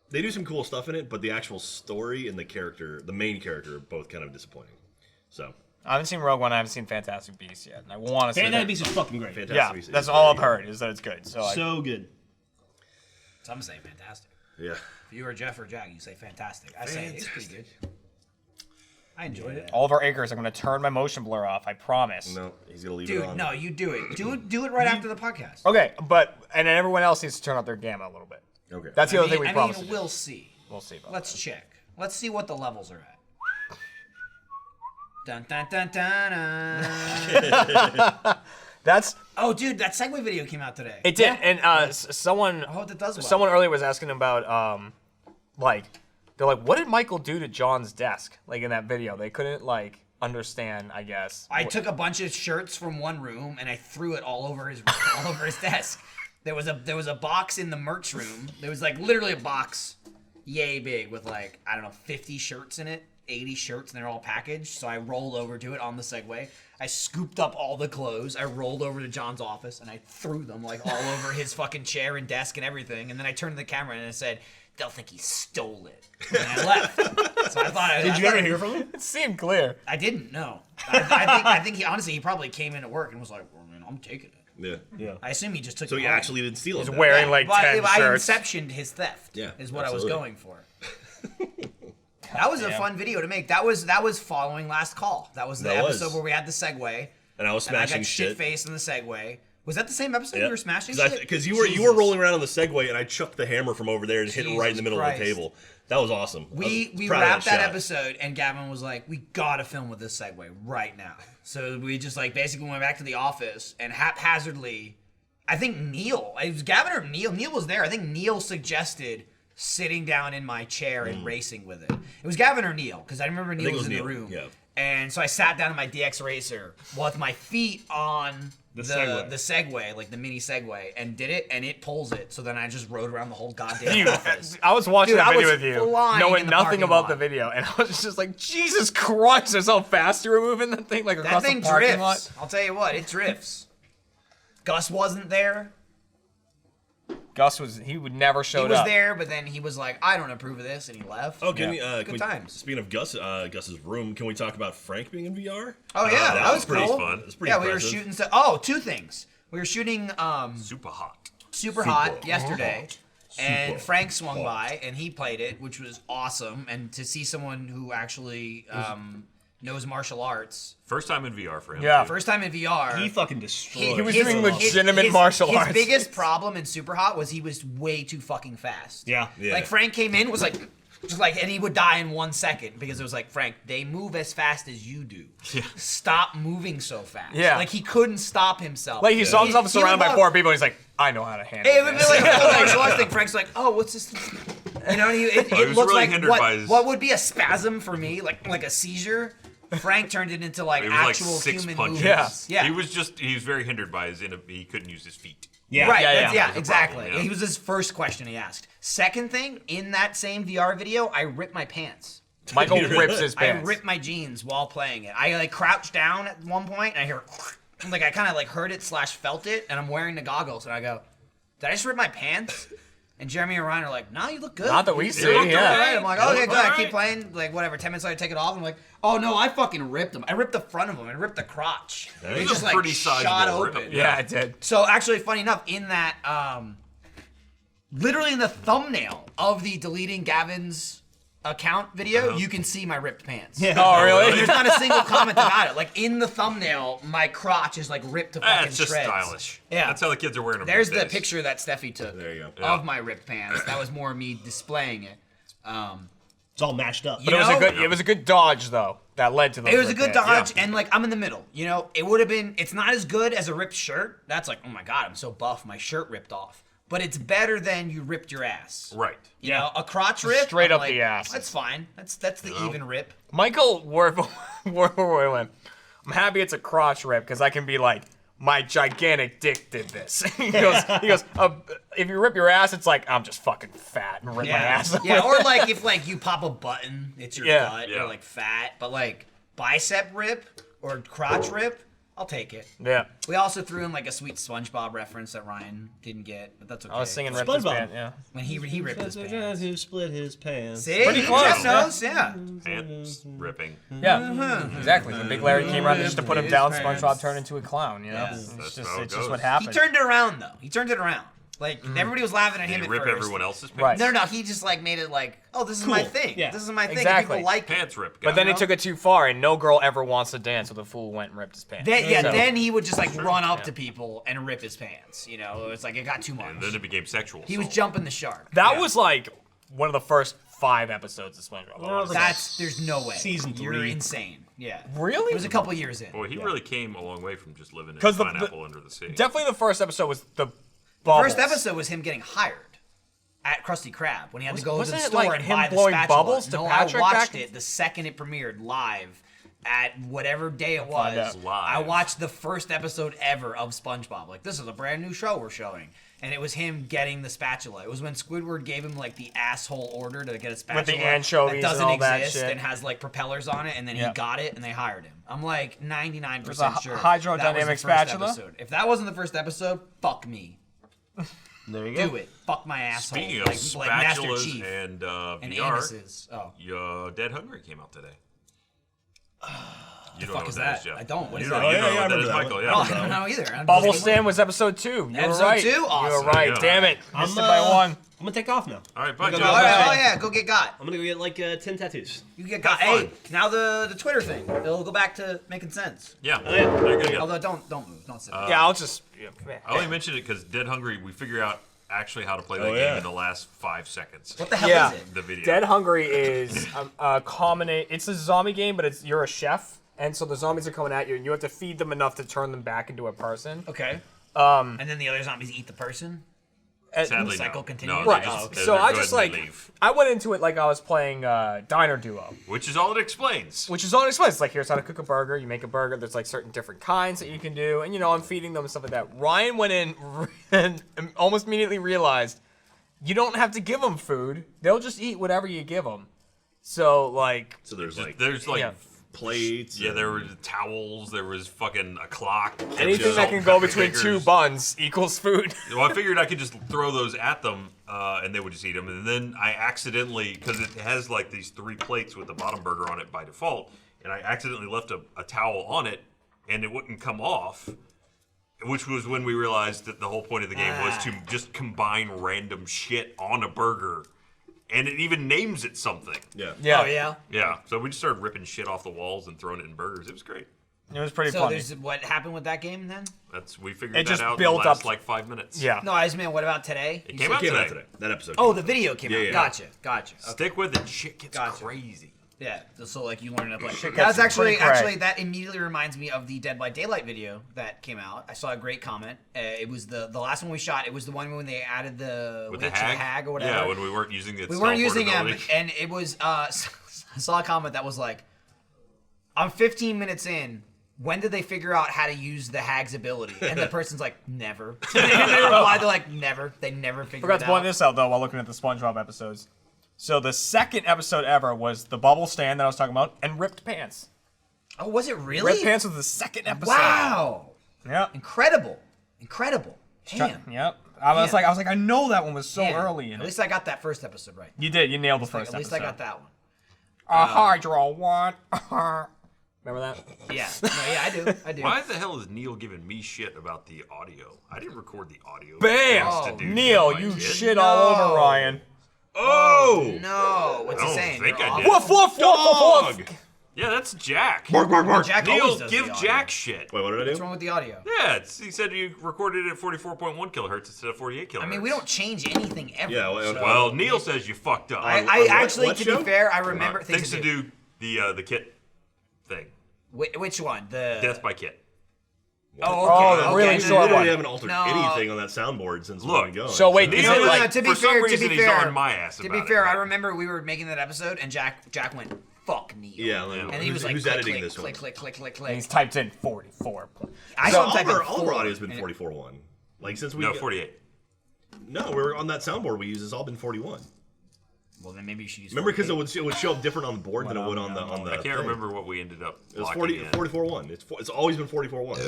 they do some cool stuff in it, but the actual story and the character, the main character, are both kind of disappointing. So, I haven't seen Rogue One. I haven't seen Fantastic Beasts yet. And I want to see Fantastic that. Beasts is fucking great. Fantastic Yeah, Beasts that's is all I've very heard is that it's good. So, So good. Some say fantastic. good. Yeah. If you or Jeff or Jack, you say fantastic. I say it's pretty good. I enjoyed it. all of our acres, I'm going to turn my motion blur off. I promise. No, he's gonna leave it Dude, on. no, you do it. Do it right after the podcast. Okay, and then everyone else needs to turn up their gamma a little bit. Okay. That's the other thing we I promised. mean, to do. we'll see. We'll see. About Let's check. Let's see what the levels are at. Dun, dun, dun, dun, dun. That's Oh, dude, that Segway video came out today. it. Did and someone I hope it does well. someone earlier was asking about like they're like, what did Michael do to John's desk? Like in that video, they couldn't like understand. I guess I took a bunch of shirts from one room and I threw it all over his desk. There was a box in the merch room. There was like literally a box, yay big, with like I don't know 50 shirts in it, 80 shirts, and they're all packaged. So I rolled over to it on the Segway. I scooped up all the clothes. I rolled over to John's office and I threw them like all over his fucking chair and desk and everything. And then I turned to the camera and I said, "They'll think he stole it." And I left. So I thought. Did you ever hear from him? it seemed clear. I didn't know. I think he honestly he probably came into work and was like, "Well, man, I'm taking it." Yeah. I assume he just took. So it he home. actually didn't steal it. He's then. wearing like But 10 I shirts. inceptioned his theft. Yeah, is what I absolutely. was going for. That was a fun video to make. That was following Last Call. That was the That was. episode where we had the Segway. And I was And I smashing got shit. shit faced in the Segway. Was that the same episode you were smashing shit? Because you were Jesus. rolling around on the Segway and I chucked the hammer from over there and hit it right in the Jesus middle Christ. of the table. That was awesome. I We was proud of wrapped that shot. episode and Gavin was like, "We gotta film with this Segway right now." So we just like basically went back to the office and haphazardly, I think Neil, it was Gavin or Neil. Neil was there. I think Neil suggested sitting down in my chair and racing with it. It was Gavin or Neil because I remember Neil think it was was in Neil, the room. yeah. And so I sat down in my DX Racer with my feet on The Segway. the Segway, like the mini Segway, and did it, and it pulls it. So then I just rode around the whole goddamn You- office. I was watching Dude, that I video was with you, flying knowing in the nothing parking about lot. the video, and I was just like, Jesus Christ, there's how fast you were moving that thing, like That across thing the parking drifts. lot. I'll tell you what, it drifts. Gus wasn't there. Gus he would never He showed was up. there, but then he was like, "I don't approve of this," and he left. Oh, can Yeah. we, Good times. Speaking of Gus's room, can we talk about Frank being in VR? Oh yeah, that was pretty cool. fun. It's pretty Yeah, we were impressive. shooting. Two things. We were shooting Super hot. Super Hot yesterday, and Frank swung by and he played it, which was awesome. And to see someone who actually knows martial arts, First time in VR for him. Yeah. first time in VR, He fucking destroyed. He was his- doing his- legitimate martial arts. His biggest problem in Super Hot was he was way too fucking fast. Yeah. Yeah. Like Frank came in, was like, just like, and he would die in 1 second because it was like, Frank, they move as fast as you do. Stop moving so fast. Yeah. Like he couldn't stop himself. Like he saw himself He surrounded would by walk- 4 people, and he's like, I know how to handle It would be this. like a full martial arts thing. Frank's like, oh, what's this? You know, and it was looks really like hindered by his- what would be a spasm for me, like a seizure. Frank turned it into like It was like actual 6 human punches. movements. Yeah. He was very hindered by he couldn't use his feet. Yeah. Right, Yeah, that's- yeah. yeah, That was a exactly. problem, yeah. He was his first question he asked. Second thing, in that same VR video, I ripped my pants. Michael rips his I pants. ripped my jeans while playing it. I like crouched down at one point and I hear like I kind of like heard it / felt it, and I'm wearing the goggles and I go, did I just rip my pants? And Jeremy and Ryan are like, no, you look good. Not that we see, look yeah. all right. I'm like, okay, good. I All keep right. playing. Like whatever. 10 minutes later, I take it off. I'm like, oh no, I fucking ripped them. I ripped the front of them. I ripped the crotch. That They is just a like pretty shot sizable rip. open. Yeah, it did. So actually, funny enough, in that, literally in the thumbnail of the deleting Gavin's account video, you can see my ripped pants. Yeah. Oh, really? There's not a single comment about it. Like in the thumbnail, my crotch is like ripped to fucking That's just shreds. stylish. Yeah. That's how the kids are wearing them. There's these the days. picture that Steffi took There you go. of my ripped pants. That was more me displaying it. It's all matched up. But it was a good dodge though that led to the. It was a good dodge, Yeah. and like I'm in the middle. You know, it would have been. It's not as good as a ripped shirt. That's like, oh my god, I'm so buff, my shirt ripped off. But it's better than you ripped your ass. Right. You know, a crotch rip, Straight I'm up like, the ass. That's fine. That's the even rip. Michael went. I'm happy it's a crotch rip because I can be like, my gigantic dick did this. he goes, if you rip your ass, it's like I'm just fucking fat and rip my ass. Yeah, or like if like you pop a button, it's your Yeah. gut. Yeah. You're like fat, but like bicep rip or crotch rip, I'll take it. Yeah. We also threw in like a sweet SpongeBob reference that Ryan didn't get, but that's okay. I was singing Rip His SpongeBob. Pants, yeah. when he ripped his pants. Who split his pants? See, Pretty close, Jeff knows, yeah. Pants ripping. Yeah, exactly. When Big Larry came around just to put him down, Pants. SpongeBob turned into a clown. You know, Yeah. it's That's just how it it's just goes. what He happened. turned it around though. He turned it around. Like everybody was laughing at him They at rip first. everyone else's pants. Right. No, he just like made it like, oh, this is my Cool. thing. Yeah. This is my thing. Exactly. People like it. Pants rip. But then You he know? took it too far, and no girl ever wants to dance with a fool who went and ripped his pants. Then, So- then he would just like run up to people and rip his pants. You know, it's like it got too much. And then it became sexual. He was assault. jumping the shark. That Yeah. was like one of the first 5 episodes of SpongeBob. I wanna say. There's no way. Season You're 3. insane. Yeah. Really? It was a couple years in. Boy, he really came a long way from just living in a 'Cause the- pineapple under the sea. Definitely the first episode was the bubbles. First episode was him getting hired at Krusty Krab when he had to go to the wasn't it store like and him buy the blowing spatula. bubbles to no, Patrick I watched back- it the second it premiered live at whatever day it was. out. Live. I watched the first episode ever of SpongeBob. Like, this is a brand new show we're showing. And it was him getting the spatula. It was when Squidward gave him like the asshole order to get a spatula the anchovies that and doesn't all that exist shit. and has like propellers on it, and then he Yeah. got it and they hired him. I'm like 99% There's a sure hydrodynamic that was the first spatula? episode. If that wasn't the first episode, fuck me. There you go. Do it. Fuck my asshole. Speaking of like Master spatulas Chief and and VR, anuses. Oh. Dead Hungry came out today. You don't fuck know is what that is, that? Jeff. I don't. What You is don't that? you Oh, don't yeah, know I what that remember is, that Michael. one. Yeah. Oh, I don't know either. I'm Bubble just- Stand was episode 2. You were Episode right. 2? You were Awesome. right. Yeah. Damn it. Missed it by 1. I'm gonna take off now. All right, bye, Jeff. Oh, yeah, oh yeah, go get got. I'm gonna go get like 10 tattoos. You get got. Have Hey, fun. now the Twitter thing. It'll go back to making sense. Yeah. Oh, yeah. Very good, yeah. Although don't move. Don't sit. Yeah, I'll just. Yeah. I only mentioned it because Dead Hungry, we figure out actually how to play that Oh, game yeah. in the last 5 seconds. What the hell Yeah. is it? The video. Dead Hungry is a combination. It's a zombie game, but you're a chef, and so the zombies are coming at you, and you have to feed them enough to turn them back into a person. Okay. And then the other zombies eat the person. Sadly, the cycle no. continues? No, Right. they just, So they're I go just ahead and like leave, I went into it like I was playing Diner Duo, which is all it explains. which is all it explains. It's like, here's how to cook a burger. You make a burger. There's like certain different kinds that you can do, and I'm feeding them and stuff like that. Ryan went in and almost immediately realized you don't have to give them food. They'll just eat whatever you give them. So like, So there's like There's like yeah. plates. Yeah, and- there were towels. There was fucking a clock. anything salt that can and go pepper between 2 shakers. buns equals food. Well, I figured I could just throw those at them, and they would just eat them. And then I accidentally, because it has like these 3 plates with the bottom burger on it by default, and I accidentally left a towel on it, and it wouldn't come off. Which was when we realized that the whole point of the game was to just combine random shit on a burger, and it even names it something. Yeah. Yeah, Oh yeah. Yeah, so we just started ripping shit off the walls and throwing it in burgers. It was great. it was pretty So funny. there's what happened with that game then? We figured It that just out in the built last up- like 5 minutes. Yeah. No, I just meant what about today? It You came said- out Came out today. today. That episode. Oh, the video came out. Yeah. Gotcha. Okay. Stick with it. Shit gets Gotcha. crazy. Yeah, so like you learn to play. Shit That's gets pretty actually cray. that immediately reminds me of the Dead by Daylight video that came out. I saw a great comment. It was the last one we shot. It was the one when they added the With witch the and hag? the hag or whatever. Yeah, when we weren't using it. we weren't using them, and it was. I saw a comment that was like, "I'm 15 minutes in. When did they figure out how to use the hag's ability?" And the person's like, "Never." They replied, they're like, "Never." They never figured Forgot it to out. point this out though while looking at the SpongeBob episodes. So the second episode ever was the bubble stand that I was talking about, and ripped pants. Oh, was it really? Ripped pants was the second episode. Wow! Yep. Incredible! Damn. Yep. I was Damn. like, I know that one was so Damn. early in At it. least I got that first episode right. You did. You nailed the Like, first at least episode. I got that one. A hydro one. Remember that? Yeah. No, yeah, I do. I do. Why the hell is Neil giving me shit about the audio? I didn't record the audio. Bam! Thanks to Oh, Dude Neil, Did. you I did. shit all over Ryan. Oh! No. What's I he don't saying? think You're I off? did. Woof woof woof woof woof. Yeah, that's Jack. Jack Neil, always does give the audio. Jack shit. Wait, what did I What's do? wrong with the audio? Yeah, he said you recorded it at 44.1 kilohertz instead of 48 kilohertz. I mean, we don't change anything ever. Yeah, well, so- Well, Neil says you fucked up. I what- actually, what to show? be fair, I remember Things to do the kit thing. Which one? The Death by Kit. Oh, Oh, okay. the really okay. short We literally one. haven't altered No. anything on that soundboard since Look, we've been going. so wait, Neil is No, it no, no, like to be for some fair, reason to be he's fair, on my ass to about be it, fair, I but- remember we were making that episode, and Jack went, "Fuck Neil." Yeah, like, and he was like, who's click, editing click, this click, one? click, click, click, and click. he's typed in 44. I So saw all him type of our, in all of our 4, audio's been and it- 44.1. Like since we No, 48. No, we're on that soundboard we use. It's all been 41. Well, then maybe you should use. Remember, because 48. it would show up different on the board than it would on the I can't thing. remember what we ended up. It was locking 40, in. 44.1. It's always been 44.1.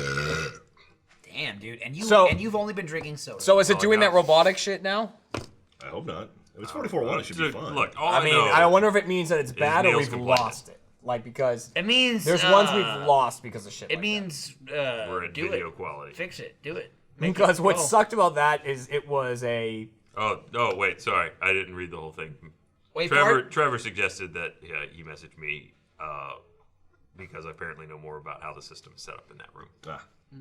Damn, dude, and So- you've only been drinking soda. So is it Oh, doing no. that robotic shit now? I hope not. If it's 44.1, it should be Dude, fine. Look, all I mean, know, I wonder if it means that it's bad or Neil's we've complaining. lost it. Like, because it means there's ones we've lost because of shit It like means we're at do video it, quality. fix it, do it. that. Because what go. sucked about that is it was a... Oh, wait, sorry. I didn't read the whole thing. Wait for it. Trevor suggested that he messaged me because I apparently know more about how the system is set up in that room.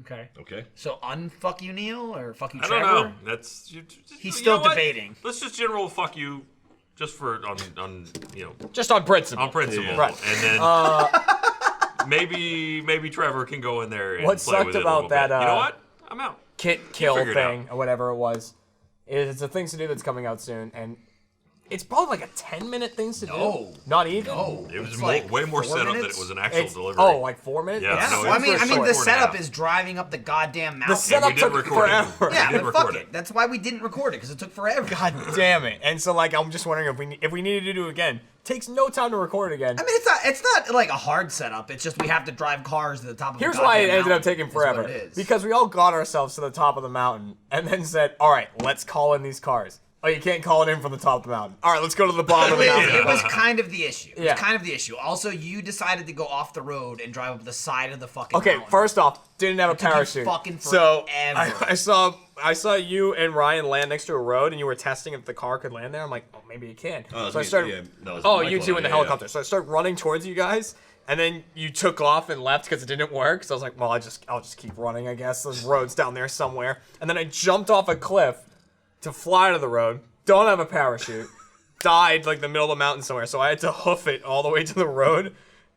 Okay. Okay. So unfuck you, Neil, or fuck you, I Trevor? don't know. That's He's you still know what? debating. Let's just general fuck you just for on Just on principle. on principle, Yeah. Right. and then maybe Trevor can go in there and What play sucked with it a about little that, bit. You know what? I'm out. Kit kill figure it thing out. or whatever it was. It's a Things to Do that's coming out soon, and it's probably like a 10-minute Things to No. Do. Not even. No, It was it's like way more 4 setup than minutes. it was an actual It's, delivery. oh, like 4 minutes? Yeah, Yeah, no, well, I it's mean, short. the 4.5. setup is driving up the goddamn mountain. The setup we did took record it. forever. Yeah, We did but fuck record it. it. That's why we didn't record it, because it took forever. God damn it. And so, like, I'm just wondering if we needed to do it again. Takes no time to record again. I mean, it's not like a hard setup. It's just we have to drive cars to the top of the Here's goddamn why it ended up mountain, taking is what forever. it is. Because we all got ourselves to the top of the mountain and then said, all right, let's call in these cars. Oh, you can't call it in from the top of the mountain. All right, let's go to the bottom of the mountain. It was kind of the issue. It Yeah. was kind of the issue. Also, you decided to go off the road and drive up the side of the fucking Okay, mountain. first off, didn't have a took you parachute. fucking So forever. I saw you and Ryan land next to a road, and you were testing if the car could land there. I'm like, oh, maybe it can. Oh, So I me- started. yeah, that was Oh, Michael you two and in the I, yeah, helicopter. So I started running towards you guys, and then you took off and left because it didn't work. So I was like, well, I'll just keep running, I guess. There's roads down there somewhere. And then I jumped off a cliff to fly to the road. Don't have a parachute. Died like the middle of the mountain somewhere. So I had to hoof it all the way to the road.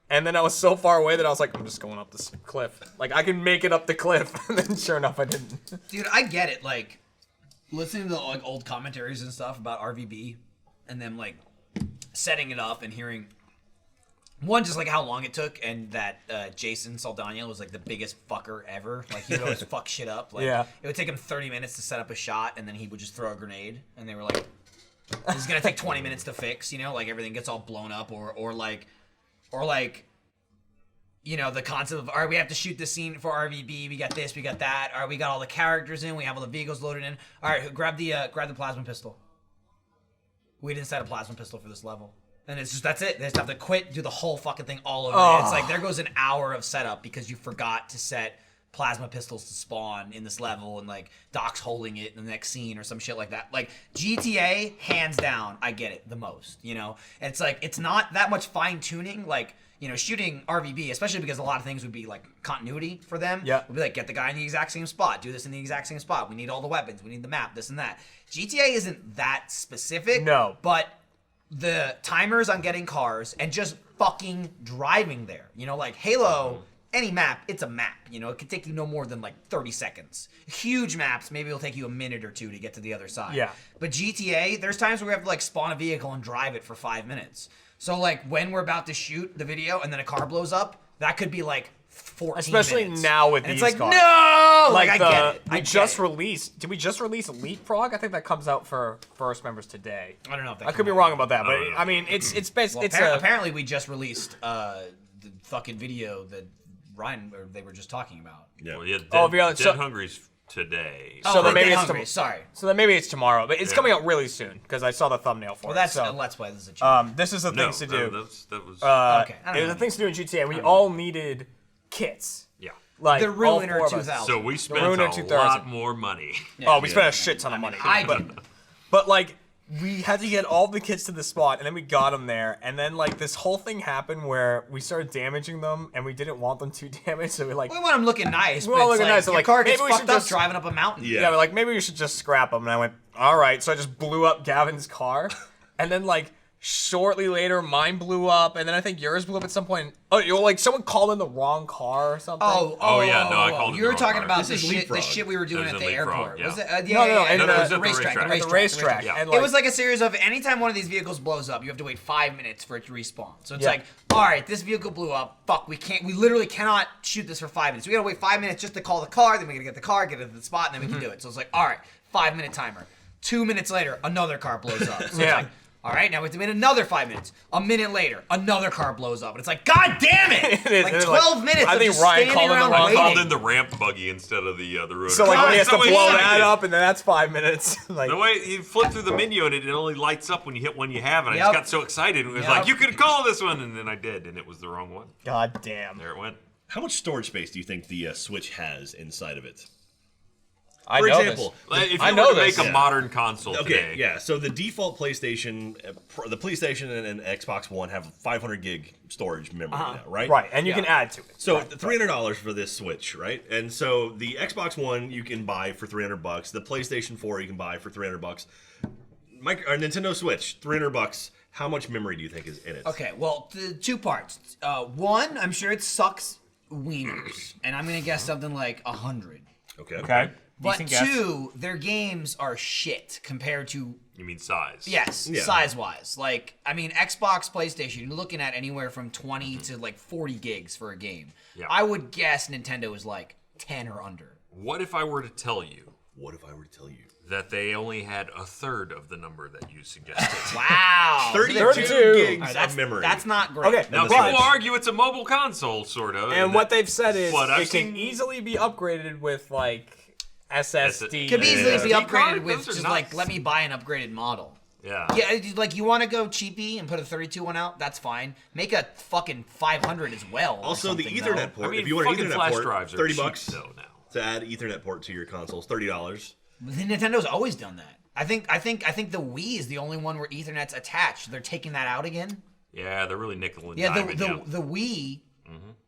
And then I was so far away that I was like, I'm just going up this cliff. Like, I can make it up the cliff. And then sure enough, I didn't. Dude, I get it. Like, listening to like old commentaries and stuff about RVB, and then like setting it up and hearing one, just like how long it took, and that Jason Saldana was like the biggest fucker ever. Like, he would always fuck shit up. Like, Yeah. it would take him 30 minutes to set up a shot, and then he would just throw a grenade, and they were like, this is gonna take 20 minutes to fix. You know, like everything gets all blown up, or like, you know, the concept of, all right, we have to shoot this scene for RVB. We got this, we got that. All right, we got all the characters in. We have all the vehicles loaded in. All right, grab the plasma pistol. We didn't set a plasma pistol for this level. And it's just, that's it. They just have to quit, do the whole fucking thing all over. Oh. It's like, there goes an hour of setup because you forgot to set plasma pistols to spawn in this level, and like Doc's holding it in the next scene or some shit like that. Like, GTA, hands down, I get it the most, you know? And it's like, it's not that much fine tuning. Like, you know, shooting RVB, especially because a lot of things would be like continuity for them. Yeah. Would be like, get the guy in the exact same spot, do this in the exact same spot. We need all the weapons, we need the map, this and that. GTA isn't that specific. No. But the timers on getting cars and just fucking driving there. You know, like Halo, any map, it's a map. You know, it could take you no more than like 30 seconds. Huge maps, maybe it'll take you a minute or two to get to the other side. Yeah. But GTA, there's times where we have to like spawn a vehicle and drive it for 5 minutes. So like when we're about to shoot the video and then a car blows up, that could be like 14 Especially minutes. now with and these it's like, cars. no! Like, I the, get it. we I get just it. released. Did we just release Leapfrog? I think that comes out for first members today. I don't know if that I could be came wrong out. about that, but I mean, it's basically Well, it's apparently we just released the fucking video that Ryan or they were just talking about. Yeah. Well, yeah, Dead, Oh, yeah, Dead so- Hungry's today. So then maybe Dead it's Hungry, sorry. so then maybe it's tomorrow, but it's Yeah. coming out really soon because I saw the thumbnail for Well, it. that's so, a Let's Play. This is a change. this is the No, things to do. that was Okay, I don't It was know. the things to do in GTA. We all needed kits. yeah. Like The all Ruiner four of us. 2000. So we spent Ruiner a 2000. lot more money. Oh, we spent a shit ton of money. I but, did. but like, we had to get all the kits to the spot, and then we got them there, and then like this whole thing happened where we started damaging them, and we didn't want them too damaged, so we like, We want them looking nice. We but want 'em it's looking like, nice, so, your like, car gets maybe we fucked should up just- driving up a mountain. Yeah. yeah, we're like, maybe we should just scrap them, and I went, all right, so I just blew up Gavin's car, and then like shortly later, mine blew up, and then I think yours blew up at some point. Oh, you like someone called in the wrong car or something. Oh, yeah, no, I called it You the were wrong talking car. about This the is shit, the Leapfrog. shit we were doing That at was the in Leapfrog, airport. yeah. Was it? No, Yeah, no, yeah, and yeah, the- it was at the racetrack. racetrack. at the racetrack, Yeah. and It like, was like a series of anytime one of these vehicles blows up, you have to wait 5 minutes for it to respawn. So it's Yeah. like, all right, this vehicle blew up. Fuck, we literally cannot shoot this for 5 minutes. We gotta wait 5 minutes just to call the car. Then we gotta get the car, get it to the spot, and then we Mm-hmm. can do it. So it's like, all right, 5 minute timer. 2 minutes later, another car blows up. So Yeah. it's like, all right, now we have to wait another 5 minutes. A minute later, another car blows up, and it's like, God damn it! It is, Like it is 12 like- minutes I of think just Ryan standing called in the around wrong I waiting. called in the ramp buggy instead of the Ruiner. so like God, when he has to so blow excited. that up, and then that's 5 minutes. Like, The way you flip through the menu and it only lights up when you hit one you have, and I Yep. just got so excited. It was Yep. like, you could call this one, and then I did, and it was the wrong one. God damn. There it went. How much storage space do you think the Switch has inside of it? I For know example, Like, if I you know were to this. make a Yeah. modern console Okay, today, yeah. So the default PlayStation, the PlayStation and Xbox One have 500 gig storage memory now, right? Right, and you Yeah. can add to it. So $300 for this Switch, right? And so the Xbox One you can buy for $300. The PlayStation 4 you can buy for $300. Our Nintendo Switch, $300. How much memory do you think is in it? Okay, well, two parts. One, I'm sure it sucks wieners, and I'm gonna guess something like 100. Okay. Okay. But Decent guess. two, their games are shit compared to You mean size? yes, Yeah. size-wise. Like, I mean, Xbox, PlayStation, you're looking at anywhere from 20 to like 40 gigs for a game. Yeah. I would guess Nintendo is like 10 or under. What if I were to tell you What if I were to tell you? that they only had a third of the number that you suggested? Wow. 32 gigs All right, of memory. That's not great. Okay, Now, the people Switch. argue it's a mobile console, sort of. And what they've said is But I've it can seen- easily be upgraded with like SSD. Could easily be SD upgraded card? with Those are just nuts. like, let me buy an upgraded model. Yeah. Yeah, like you want to go cheapy and put a 32 one out, that's fine. Make a fucking 500 as well. or Also, the something, Ethernet though. port. I mean, if you want an fucking Ethernet flash port, drives are $30 cheap, though, now. to add Ethernet port to your consoles. $30. Nintendo's always done that. I think the Wii is the only one where Ethernet's attached. They're taking that out again. Yeah, they're really nickel and Yeah, diming the you. the Wii,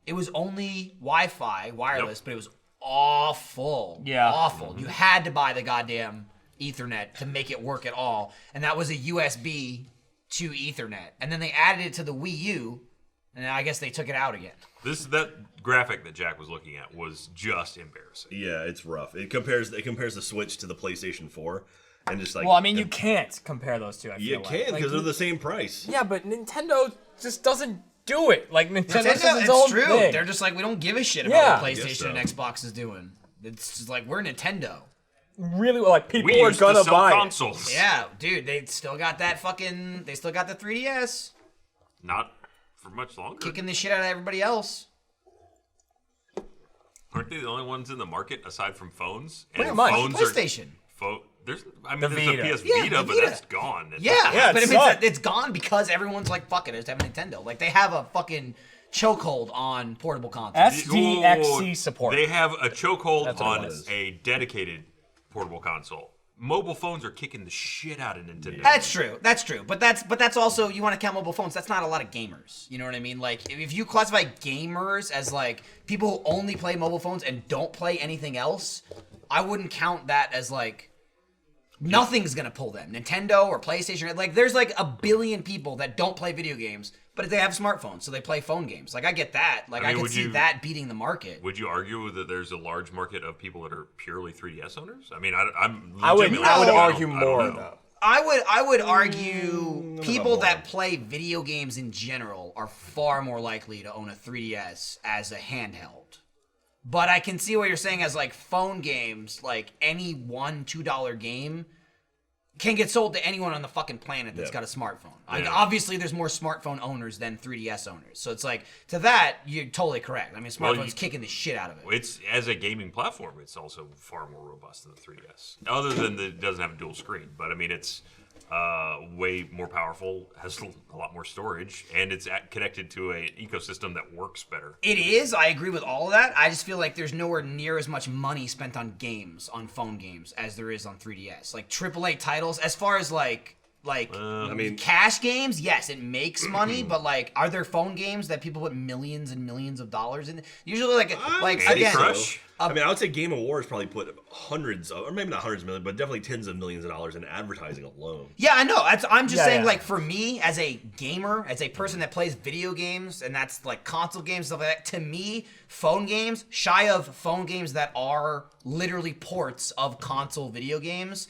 it was only Wi-Fi, wireless, but it was awful. Yeah. Awful. You had to buy the goddamn Ethernet to make it work at all, and that was a USB to Ethernet. And then they added it to the Wii U, and I guess they took it out again. That graphic that Jack was looking at was just embarrassing. Yeah, it's rough. It compares the Switch to the PlayStation 4, and just like. Well, I mean, you can't compare those two. I You feel can like. because they're the same price. Yeah, but Nintendo just doesn't do it. Like Nintendo does Nintendo, its own it's true. thing. They're just like, we don't give a shit Yeah. about what I guess PlayStation so. and Xbox is doing. It's just like, we're Nintendo. really like people We are used to gonna sell buy it. consoles. Yeah, dude, they still got that fucking. They still got the 3DS, Not for much longer. kicking the shit out of everybody else. Aren't they the only ones in the market aside from phones? Pretty And much. Phones PlayStation. There's The there's a Vita. PS Yeah, Vita, the but Vita. that's gone. Yeah, Yeah, but it I mean, sucked. it's gone because everyone's like, fuck it, I just have a Nintendo. Like, they have a fucking chokehold on portable consoles. SDXC support. They have a chokehold That's what on it is. a dedicated portable console. Mobile phones are kicking the shit out of Nintendo. That's true. That's true. But that's also, you want to count mobile phones. That's not a lot of gamers. You know what I mean? Like, if you classify gamers as like people who only play mobile phones and don't play anything else, I wouldn't count that as like nothing's gonna pull them. Nintendo or PlayStation. Like, there's like a billion people that don't play video games, but they have smartphones, so they play phone games. Like, I get that. Like, I I, mean, could would see you- that beating the market. Would you argue that there's a large market of people that are purely 3DS owners? I mean, I'm. I would legitimately- I would don't- argue I don't more know. though. I would argue people more. that play video games in general are far more likely to own a 3DS as a handheld. But I can see what you're saying as like phone games, like any $1-2 game can get sold to anyone on the fucking planet that's got a smartphone. Like, Yeah. obviously, there's more smartphone owners than 3DS owners. So it's like, to that, you're totally correct. I mean, Well, smartphone's kicking the shit out of it. It's as a gaming platform, it's also far more robust than the 3DS. Other than that it doesn't have a dual screen, but I mean it's way more powerful, has a lot more storage, and it's connected to an ecosystem that works better. It is. I agree with all of that. I just feel like there's nowhere near as much money spent on games, on phone games, as there is on 3DS. Like AAA titles, as far as like I mean, cash games, yes, it makes money, but like, are there phone games that people put millions and millions of dollars in? Usually, like Candy again, Crush? I mean, I would say Game Awards probably put hundreds of, or maybe not hundreds of million, but definitely tens of millions of dollars in advertising alone. yeah, I know. I'm just Yeah, saying, yeah. like, for me as a gamer, as a person that plays video games, and that's like console games, stuff like that. To me, phone games, shy of phone games that are literally ports of console video games,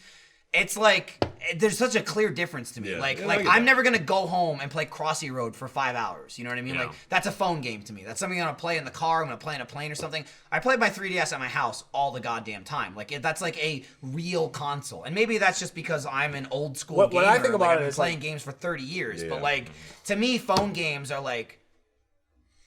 it's like there's such a clear difference to me. Yeah. Like Yeah, I like get I'm that. never gonna go home and play Crossy Road for 5 hours. You know what I mean? Yeah. Like, that's a phone game to me. That's something I'm gonna play in the car. I'm gonna play on a plane or something. I played my 3DS at my house all the goddamn time. Like, that's like a real console. And maybe that's just because I'm an old school What gamer. I think about like, I've it been is, playing like- games for 30 years. Yeah. But like, to me, phone games are like,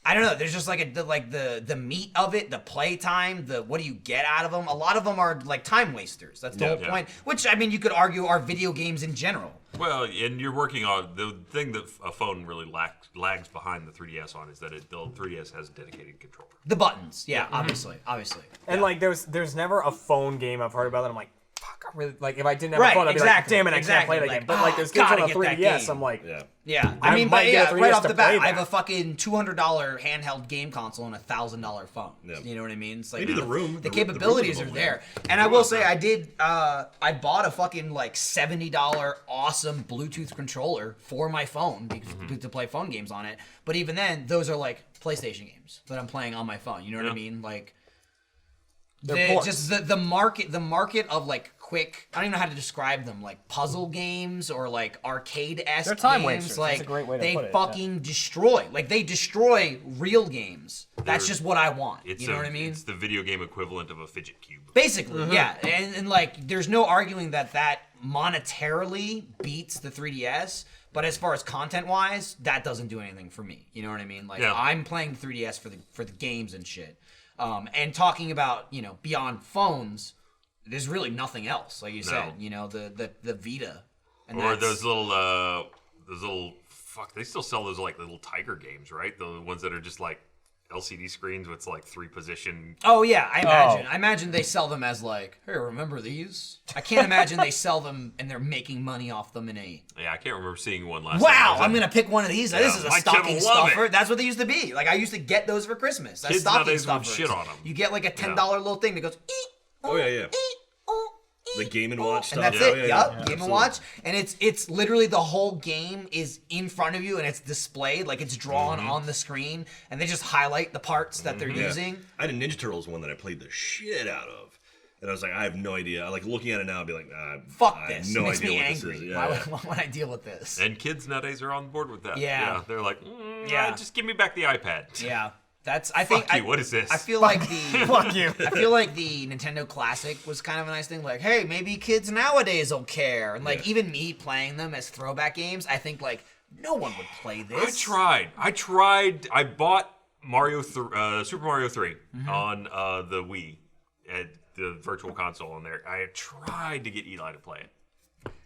I don't know. There's just like the meat of it, the play time, the what do you get out of them? A lot of them are like time wasters. That's the whole Yeah. point. Which, I mean, you could argue are video games in general. Well, and you're working on the thing that a phone really lags behind the 3DS on is that the 3DS has a dedicated controller. The buttons, yeah, obviously. And like there's never a phone game I've heard about that I'm like, fuck, not really like if I didn't have Right, a phone, I'd be exactly, like, damn it, I can't play that exactly. game. But like there's games gotta on the get that 3DS, game. I'm like, Yeah. Yeah, I I mean, might but get a yeah, right 3DS off to the bat, play I have that. a fucking $200 handheld game console and a $1,000 phone. Yeah. You know what I mean? It's like Maybe the room- the the capabilities room are is there. over And I will say, I did. I bought a fucking like $70 awesome Bluetooth controller for my phone to play phone games on it. But even then, those are like PlayStation games that I'm playing on my phone. You know what I mean? Like. ports. Just the market of like quick, I don't even know how to describe them, like puzzle games or like arcade-esque They're time games. wasters. Like That's a great way to they put it, fucking destroy. Like they destroy real games. That's They're- just what I want. It's You know what I mean? It's the video game equivalent of a fidget cube. Basically, yeah. And like there's no arguing that monetarily beats the 3DS. But as far as content-wise, that doesn't do anything for me. You know what I mean? Like Yeah. I'm playing the 3DS for the games and shit. And talking about beyond phones, there's really nothing else. Like you said, the Vita. And Or that's- those little fuck. They still sell those like little Tiger games, right? The ones that are just like LCD screens with like 3-position. Oh yeah, I imagine they sell them as like, hey, remember these? I can't imagine they sell them and they're making money off them in a. Yeah, I can't remember seeing one last. Wow, time I was I'm in. gonna pick one of these. This is a my kid stocking will love stuffer. it. That's what they used to be. Like I used to get those for Christmas. That's Kids stocking nowadays would stuffers. shit on 'em. You get like a $10 little thing that goes. Oh yeah. The Game and Watch And stuff. that's Yeah, it. yeah, Yup. yeah. Game and Absolutely. Watch, and it's literally the whole game is in front of you and it's displayed like it's drawn on the screen, and they just highlight the parts that they're Yeah. using. I had a Ninja Turtles one that I played the shit out of, and I was like, I have no idea. I like looking at it now, I'd be like, Fuck I have this. no It makes idea me what angry. this is. Why, Yeah, why would I deal with this? And kids nowadays are on board with that. Yeah. They're like, Yeah. just give me back the iPad. Yeah, that's. I Fuck think. you. What is this? I feel like the. Fuck you. I feel like the Nintendo Classic was kind of a nice thing. Like, hey, maybe kids nowadays will care, and like even me playing them as throwback games, I think like no one would play I this. tried. I bought Super Mario 3 Mm-hmm. on the Wii at the Virtual Console on there. I tried to get Eli to play it.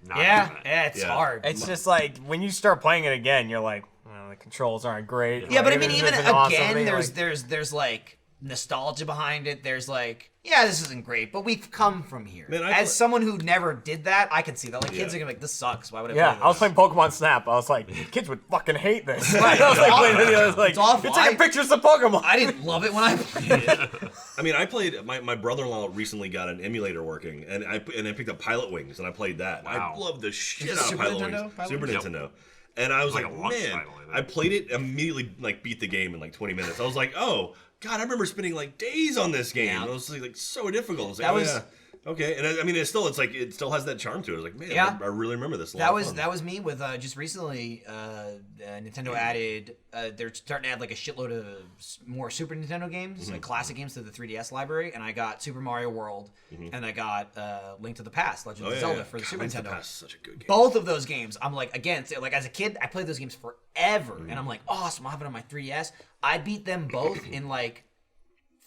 Not Yeah, doing it. yeah, it's Yeah. hard. It's just like when you start playing it again, you're like, well, the controls aren't great. Yeah, but I Like, mean, this even isn't awesome. again, And you're there's like nostalgia behind it. There's like, yeah, this isn't great, but we've come from here. Man, As someone who never did that, I can see that. Like, kids Yeah. are gonna be like, this sucks. Why would I yeah, play this? I was playing Pokemon Snap. I was like, kids would fucking hate this. Right, I was like, it's playing awful. video, I was like, It's awful. you're taking I- pictures of Pokemon. I didn't love it when I played it. I mean, I played. My brother-in-law recently got an emulator working, and I picked up Pilot Wings, and I played that. Wow. I love the shit it out of Super Pilot Nintendo? Wings. Pilot Super Wings? Nintendo. And I was Like like, a launch man, title, I think. I played it immediately. Like beat the game in like 20 minutes. I was like, oh god, I remember spending like days on this game. Yeah. It was like so difficult. I was like, That oh, was- yeah. Okay, and I mean, it still has that charm to it. I was like, man, Yeah. I really remember this. That was me with just recently. Nintendo added. They're starting to add like a shitload of more Super Nintendo games, like classic games to the 3DS library, and I got Super Mario World, and I got Link to the Past, Legend of Zelda for the Super Link to the Nintendo. Past is such a good game. Both of those games, I'm like, again, so, like as a kid, I played those games forever, and I'm like, awesome, I have it on my 3DS. I beat them both in like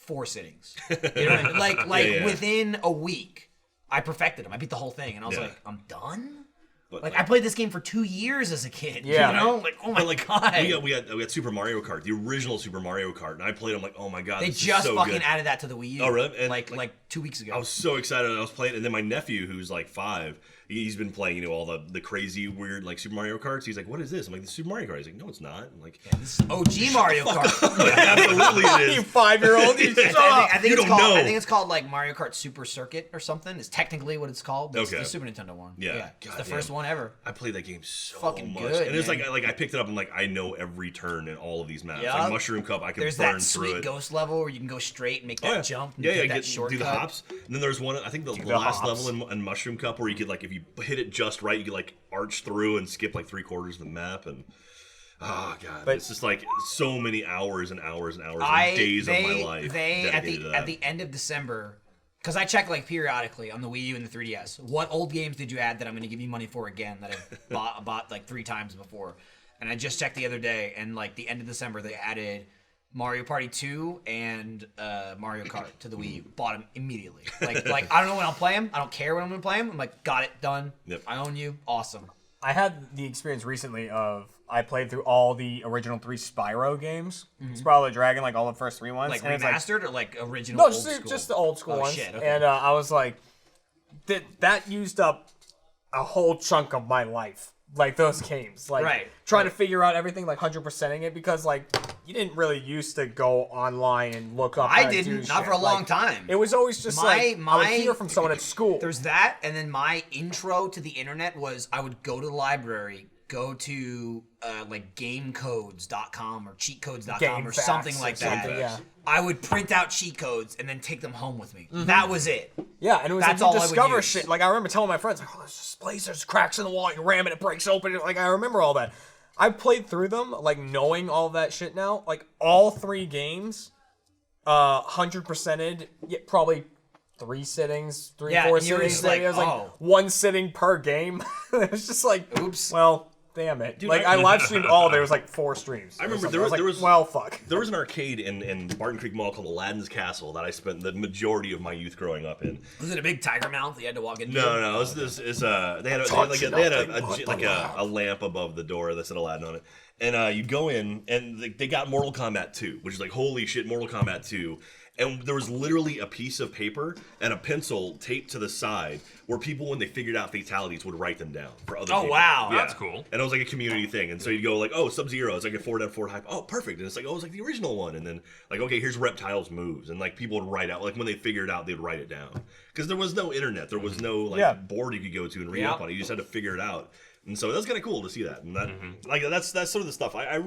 4 sittings. You know what I mean? Like Yeah. within a week, I perfected them. I beat the whole thing, and I was Yeah. like, I'm done. But, Like I played this game for 2 years as a kid. Yeah. You know, like oh my But like god. we got Super Mario Kart, the original Super Mario Kart, and I played. I'm like, oh my god, They this just is so fucking good. added that to the Wii U. Oh, really? And, like 2 weeks ago. I was so excited. I was playing, and then my nephew, who's like 5, he's been playing, all the crazy, weird like Super Mario Karts. He's like, "What is this?" I'm like, "This is Super Mario Kart." He's like, "No, it's not." I'm like, This is OG Mario Kart. "Absolutely, it You is." 5-year-old, you shut up. I think You it's don't called. know. I think it's called like Mario Kart Super Circuit or something. Is technically what it's called. It's Okay. the Super Nintendo one. Yeah. It's the God first damn. one ever. I played that game so Fucking much, good, and it's man. like I picked it up. And like I know every turn in all of these maps. Yeah. Like Mushroom Cup, I can There's burn that through sweet it. ghost level where you can go straight and make that Oh, yeah. jump. And Yeah, take yeah, that get shortcut. do the hops. And then there's one. I think the the last hops. level in Mushroom Cup where you could like if you hit it just right, you could like arch through and skip like 3/4 of the map. And oh god, But- it's just like so many hours and hours and hours I and days they, of my life. They at dedicated to the that. at the end of December, because I check like periodically on the Wii U and the 3DS. What old games did you add that I'm going to give you money for again that I've bought like 3 times before? And I just checked the other day, and like the end of December, they added Mario Party 2 and Mario Kart to the Wii U. Bought them immediately. Like I don't know when I'll play them. I don't care when I'm going to play them. I'm like, got it, done. Yep. I own you. Awesome. I had the experience recently of I played through all the original 3 Spyro games. Spyro the Dragon, like all the first 3 ones. Like and it's remastered or like original no, old just, school? just the old school Oh, ones. shit, okay. And I was like, that used up a whole chunk of my life. Like those games, like Right. trying to figure out everything, like 100%ing it, because like you didn't really used to go online and look up. I how to do didn't, not shit. for a long Like, time. It was always just I would hear from someone at school. There's that, and then my intro to the internet was I would go to the library, go to like gamecodes.com or cheatcodes.com Game or Facts something or like that. something, yeah. I would print out cheat codes and then take them home with me. That was it. Yeah, and it was That's like all you I would discover use. shit. Like I remember telling my friends, like, "Oh, there's just places, there's cracks in the wall. You ram it, it breaks open." Like I remember all that. I played through them, like knowing all that shit now. Like all 3 games, 100%ed. Probably 3 sittings, 4 and you were sittings. just like, it was like oh. 1 sitting per game. It was just like, Oops. Well, damn it. Like I live streamed all. There was like 4 streams. I remember there was there was well, fuck. There was an arcade in Barton Creek Mall called Aladdin's Castle that I spent the majority of my youth growing up in. Was it a big tiger mouth you had to walk into? No, they had a lamp above the door that said Aladdin on it, and you go in and they got Mortal Kombat 2, which is like holy shit, Mortal Kombat 2. And there was literally a piece of paper and a pencil taped to the side where people, when they figured out fatalities, would write them down for other people. Wow. Yeah. That's cool. And it was like a community thing. And so you'd go like, oh, Sub-Zero, it's like a 4-4 hype. Oh, perfect. And it's like, oh, it's like the original one. And then like, okay, here's Reptile's moves. And like people would write out, like when they figured it out, they'd write it down. Because there was no internet. There was no like board you could go to and read up on it. You just had to figure it out. And so that's kind of cool to see that, and that like that's sort of the stuff I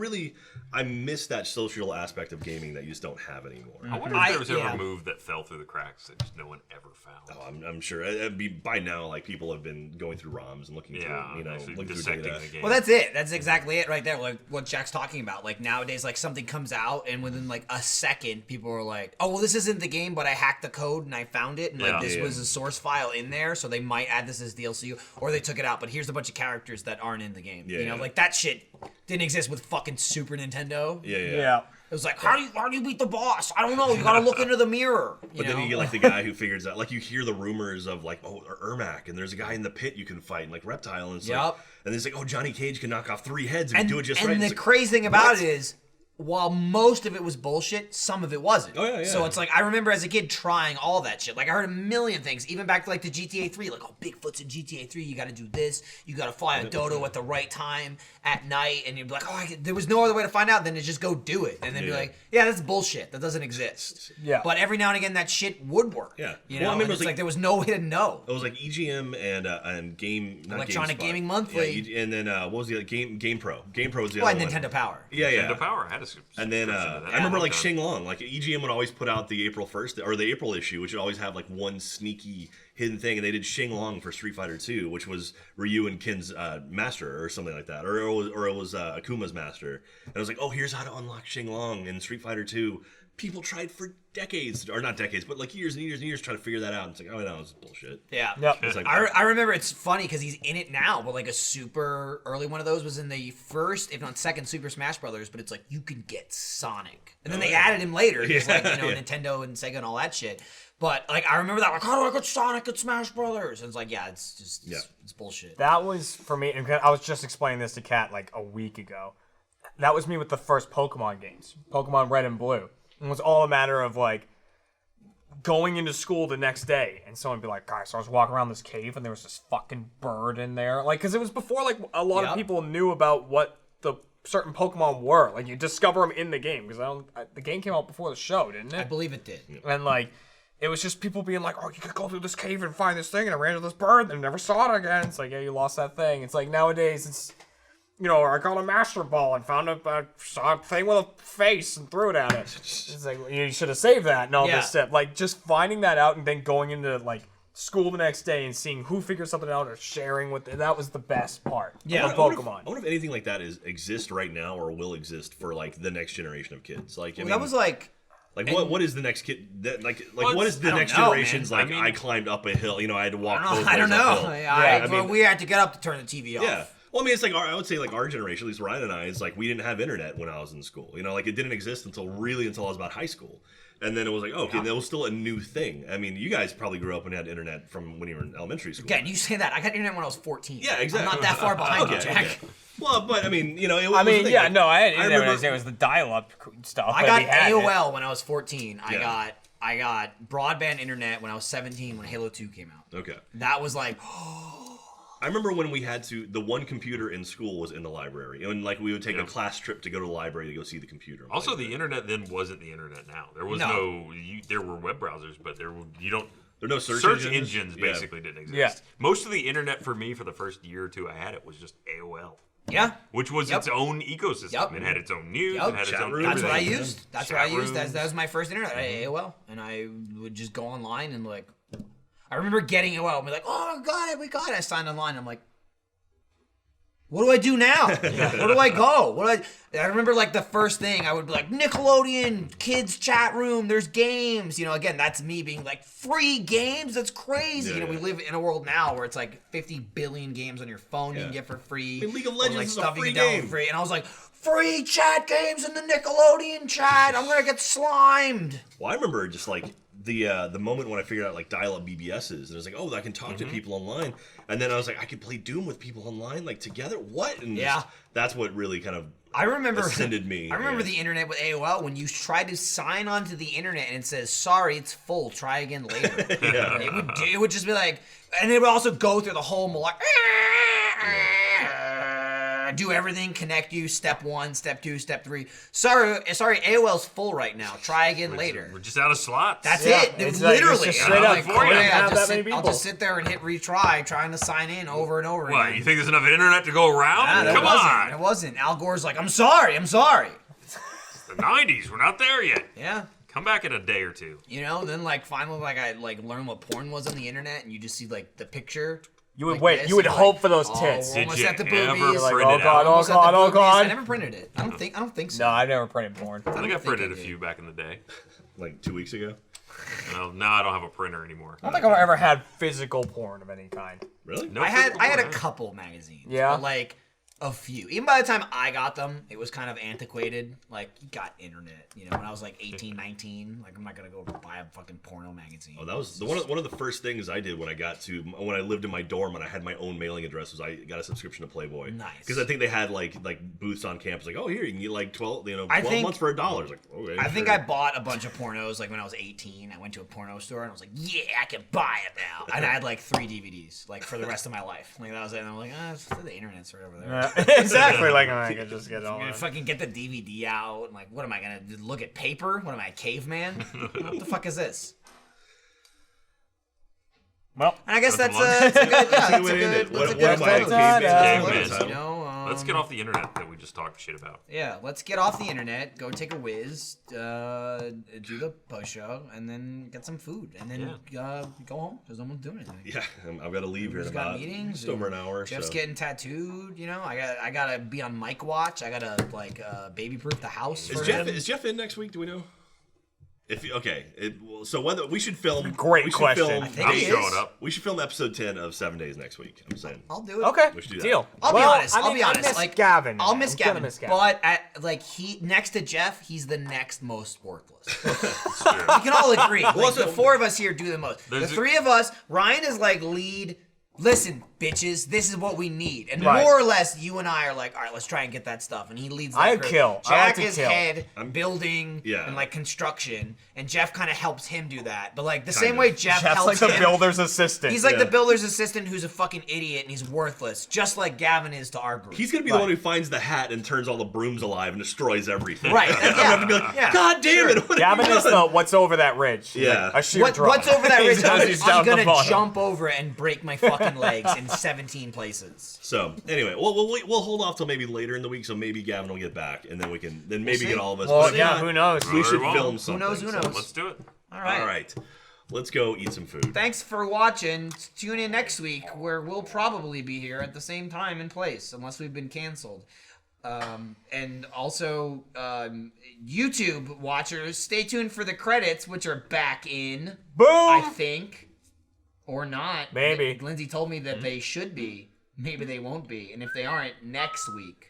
miss, that social aspect of gaming that you just don't have anymore. I wonder if there was ever a move that fell through the cracks that just no one ever found. Oh, I'm sure it'd be by now. Like people have been going through ROMs and looking through, actually looking through dissecting data. the game. Well, that's it. That's exactly it right there. Like what Jack's talking about. Like nowadays, like something comes out and within like a second, people are like, "Oh, well, this isn't the game, but I hacked the code and I found it, and like this was a source file in there, so they might add this as DLC, or they took it out. But here's a bunch of characters that aren't in the game. Like that shit didn't exist with fucking Super Nintendo. Yeah. It was like, how do you beat the boss? I don't know. You gotta look into the mirror. But then you get like the guy who figures out, like you hear the rumors of like, oh, Ermac, and there's a guy in the pit you can fight, and like Reptile, and it's like, and it's like, oh, Johnny Cage can knock off 3 heads if you do it just right. And the crazy thing about it is, while most of it was bullshit, some of it wasn't. Oh, yeah. So it's like, I remember as a kid trying all that shit. Like, I heard a million things, even back to like the GTA 3. Like, oh, Bigfoot's in GTA 3. You gotta do this. You gotta fly a dodo at the right time at night. And you'd be like, oh, there was no other way to find out than to just go do it. And then be like, yeah, that's bullshit. That doesn't exist. Yeah. But every now and again, that shit would work. Yeah. You know, Well, I mean, and it's like there was no way to know. It was like EGM and Game, not Electronic GameSpot. Gaming Monthly. Yeah, and then what was the other GamePro? GamePro was the Well, other and one. Nintendo Power. Yeah, yeah. Nintendo Power had a And then I remember like Xinglong, like EGM would always put out the April 1st or the April issue, which would always have like one sneaky hidden thing, and they did Xinglong for Street Fighter 2, which was Ryu and Ken's master or something like that, or it was Akuma's master, and it was like, oh, here's how to unlock Xinglong in Street Fighter 2. People tried for decades, or not decades, but like years and years and years trying to figure that out. And it's like, oh no, it's bullshit. Yeah. Yep. It's like, I remember it's funny because he's in it now, but like a super early one of those was in the first, if not second, Super Smash Brothers. But it's like you could get Sonic, and then they added him later, because like Nintendo and Sega and all that shit. But like I remember that, like, how do I get Sonic at Smash Brothers? And it's like, yeah, it's just it's bullshit. That was for me, and I was just explaining this to Kat like a week ago. That was me with the first Pokemon games, Pokemon Red and Blue. It was all a matter of like going into school the next day and someone would be like, guys, so I was walking around this cave and there was this fucking bird in there. Like, because it was before like a lot of people knew about what the certain Pokemon were. Like, you discover them in the game, because the game came out before the show, didn't it? I believe it did. And like, it was just people being like, oh, you could go through this cave and find this thing, and I ran into this bird and never saw it again. It's like, yeah, you lost that thing. It's like nowadays it's, you know, I got a Master Ball and found a thing with a face and threw it at it. It's like, you should have saved that and all this stuff. Like, just finding that out and then going into, like, school the next day and seeing who figures something out or sharing with it, that was the best part of Pokemon. I wonder if anything like that exists right now or will exist for, like, the next generation of kids. Like, I mean, That was like... Like what is the next kid that Well, what is the next know, generation's man. like? I mean- I climbed up a hill, you know, I had to walk. Both I don't ways know. uphill. We had to get up to turn the TV off. Yeah. Well, I mean, it's like I would say like our generation, at least Ryan and I, is like we didn't have internet when I was in school. You know, like it didn't exist until I was about high school. And then it was like, oh, okay, that was still a new thing. I mean, you guys probably grew up and had internet from when you were in elementary school. Again, you say that. I got internet when I was 14. Yeah, exactly. I'm not that far behind you, Jack. Okay. Well, but I mean, you know, it was I mean, the thing, yeah, like, no, I had internet. remember- It was the dial-up stuff. I but got we had AOL when I was 14. I Yeah. got I got broadband internet when I was 17 when Halo 2 came out. Okay. That was like, I remember when we had to. The one computer in school was in the library, and like we would take a class trip to go to the library to go see the computer. Also, the internet then wasn't the internet now. There was there were web browsers, but there were There are no search engines Yeah. basically didn't exist. Yeah. Most of the internet for me for the first year or two I had it was just AOL. yeah. Which was its own ecosystem. Yep. It had its own news. Yep. It had its Chat own rooms. That's what I everything. used. That's Chat what I used. rooms. That was my first internet. I had AOL, and I would just go online and like, I remember getting AOL and be like, oh, we got it. I signed online. I'm like, what do I do now? Where do I go? I remember like the first thing I would be like, Nickelodeon, kids chat room, there's games. You know, again, that's me being like, free games? That's crazy. You know, we live in a world now where it's like 50 billion games on your phone you can get for free. I mean, League of Or, Legends like, is a stuff you free can download game. for free. And I was like, free chat games in the Nickelodeon chat. I'm gonna get slimed. Well, I remember just like the moment when I figured out like dial-up BBSs, and I was like, oh, I can talk to people online, and then I was like, I could play Doom with people online, like together. What? And Yeah. that's what really kind of I remember ascended me. I remember the internet with AOL when you tried to sign onto the internet and it says, sorry, it's full. Try again later. It would just be like, and it would also go through the whole do everything, connect you, step 1, step 2, step 3. Sorry, AOL's full right now. Try again later. We're just out of slots. That's Yeah, it. it's like, Literally. it's just straight up, I'm for you. okay, Have that many I'll people. just sit there and hit retry, trying to sign in over and over What, again. you think there's enough internet to go around? Nah, Come on. It wasn't. Al Gore's like, I'm sorry. The 90s. We're not there yet. Yeah. Come back in a day or two. You know, then like finally like I like learned what porn was on the internet and you just see like the picture. You would like wait. this, You would and you're hope like, for those oh, tits. we're Did almost you at the ever boobies. You're like, print oh it god, out? oh Almost at god, the oh boobies. god. I never printed it. I don't think so. No, I've never printed porn. I think I think printed I a did. few back in the day. like 2 weeks ago. Well, now I don't have a printer anymore. I don't think I've ever had physical porn of any kind. Really? No I had physical a porn. couple magazines. Yeah. But like a few. Even by the time I got them, it was kind of antiquated. Like you got internet, you know, when I was like 18, 19, like I'm not gonna go buy a fucking porno magazine. Oh, that was one of the first things I did when I lived in my dorm and I had my own mailing address. Was I got a subscription to Playboy? Nice. Because I think they had like booths on campus. Like, oh, here you can get like 12 I 12 think- months for $1. I was like, okay. I think sure. I bought a bunch of pornos like when I was 18. I went to a porno store and I was like, yeah, I can buy it now. And I had like 3 DVDs like for the rest of my life. Like that was it. And I'm like, the internet's right over there. Exactly. Like I could just get all I'm gonna that. fucking get the DVD out. And like, what am I gonna do, look at paper? What am I, a caveman? What the fuck is this? Well, And I guess That's that's a a good, yeah, That's a that's good way to end it. that's a What good am I, a Da-da-da-da. caveman? you know, Let's get off the internet that we just talked shit about. Yeah, let's get off the internet, go take a whiz, do the post show, and then get some food, and then go home because no one's doing anything. Yeah, I've got to leave here in Who's got about meetings? just over an hour. Jeff's so. getting tattooed. You know, I gotta be on mic watch. I gotta like baby proof the house. Is for Jeff him. is Jeff in next week? Do we know? So whether we should film. Great we should question. Film, I think I'm he is. showing up. We should film episode 10 of 7 Days next week. I'm saying. I'll do it. okay. We should do that. Deal. I'll Well, be honest. I I'll mean, be honest. I miss like Gavin. I'll man. miss I'm gonna Gavin. miss Gavin. But like he next to Jeff, he's the next most worthless. We can all agree. Like, also- the 4 of us here do the most. The There's a- 3 of us, Ryan is like lead. Listen, bitches, this is what we need. And Right. more or less, you and I are like, all right, let's try and get that stuff. And he leads that I group. kill. I Jack like to is kill. head, building, Yeah. and like construction. And Jeff kind of helps him do that. But like the Kind same of. way Jeff Jeff's helps like the him. builder's assistant. He's like Yeah. the builder's assistant who's a fucking idiot and he's worthless. Just like Gavin is to our group. He's gonna be the one who finds the hat and turns all the brooms alive and destroys everything. Right. I'm gonna have to be like, Yeah. God damn it! What have Gavin you is done?" the what's over that ridge. He's Yeah. like, a sheer drop. What's over that ridge? He's down I'm the gonna bottom. jump over it and break my fucking legs in 17 places. So anyway, we'll hold off till maybe later in the week, so maybe Gavin will get back, and then we can maybe see. get all of us. Well, But if yeah, not, who knows? We should Very well. film something. knows, who so- knows? Let's do it. All right. All right, let's go eat some food. Thanks for watching. Tune in next week where we'll probably be here at the same time and place, unless we've been canceled. And also, YouTube watchers, stay tuned for the credits, which are back in, Boom. I think. Or not. Maybe. Lindsay told me that they should be. Maybe they won't be. And if they aren't, next week.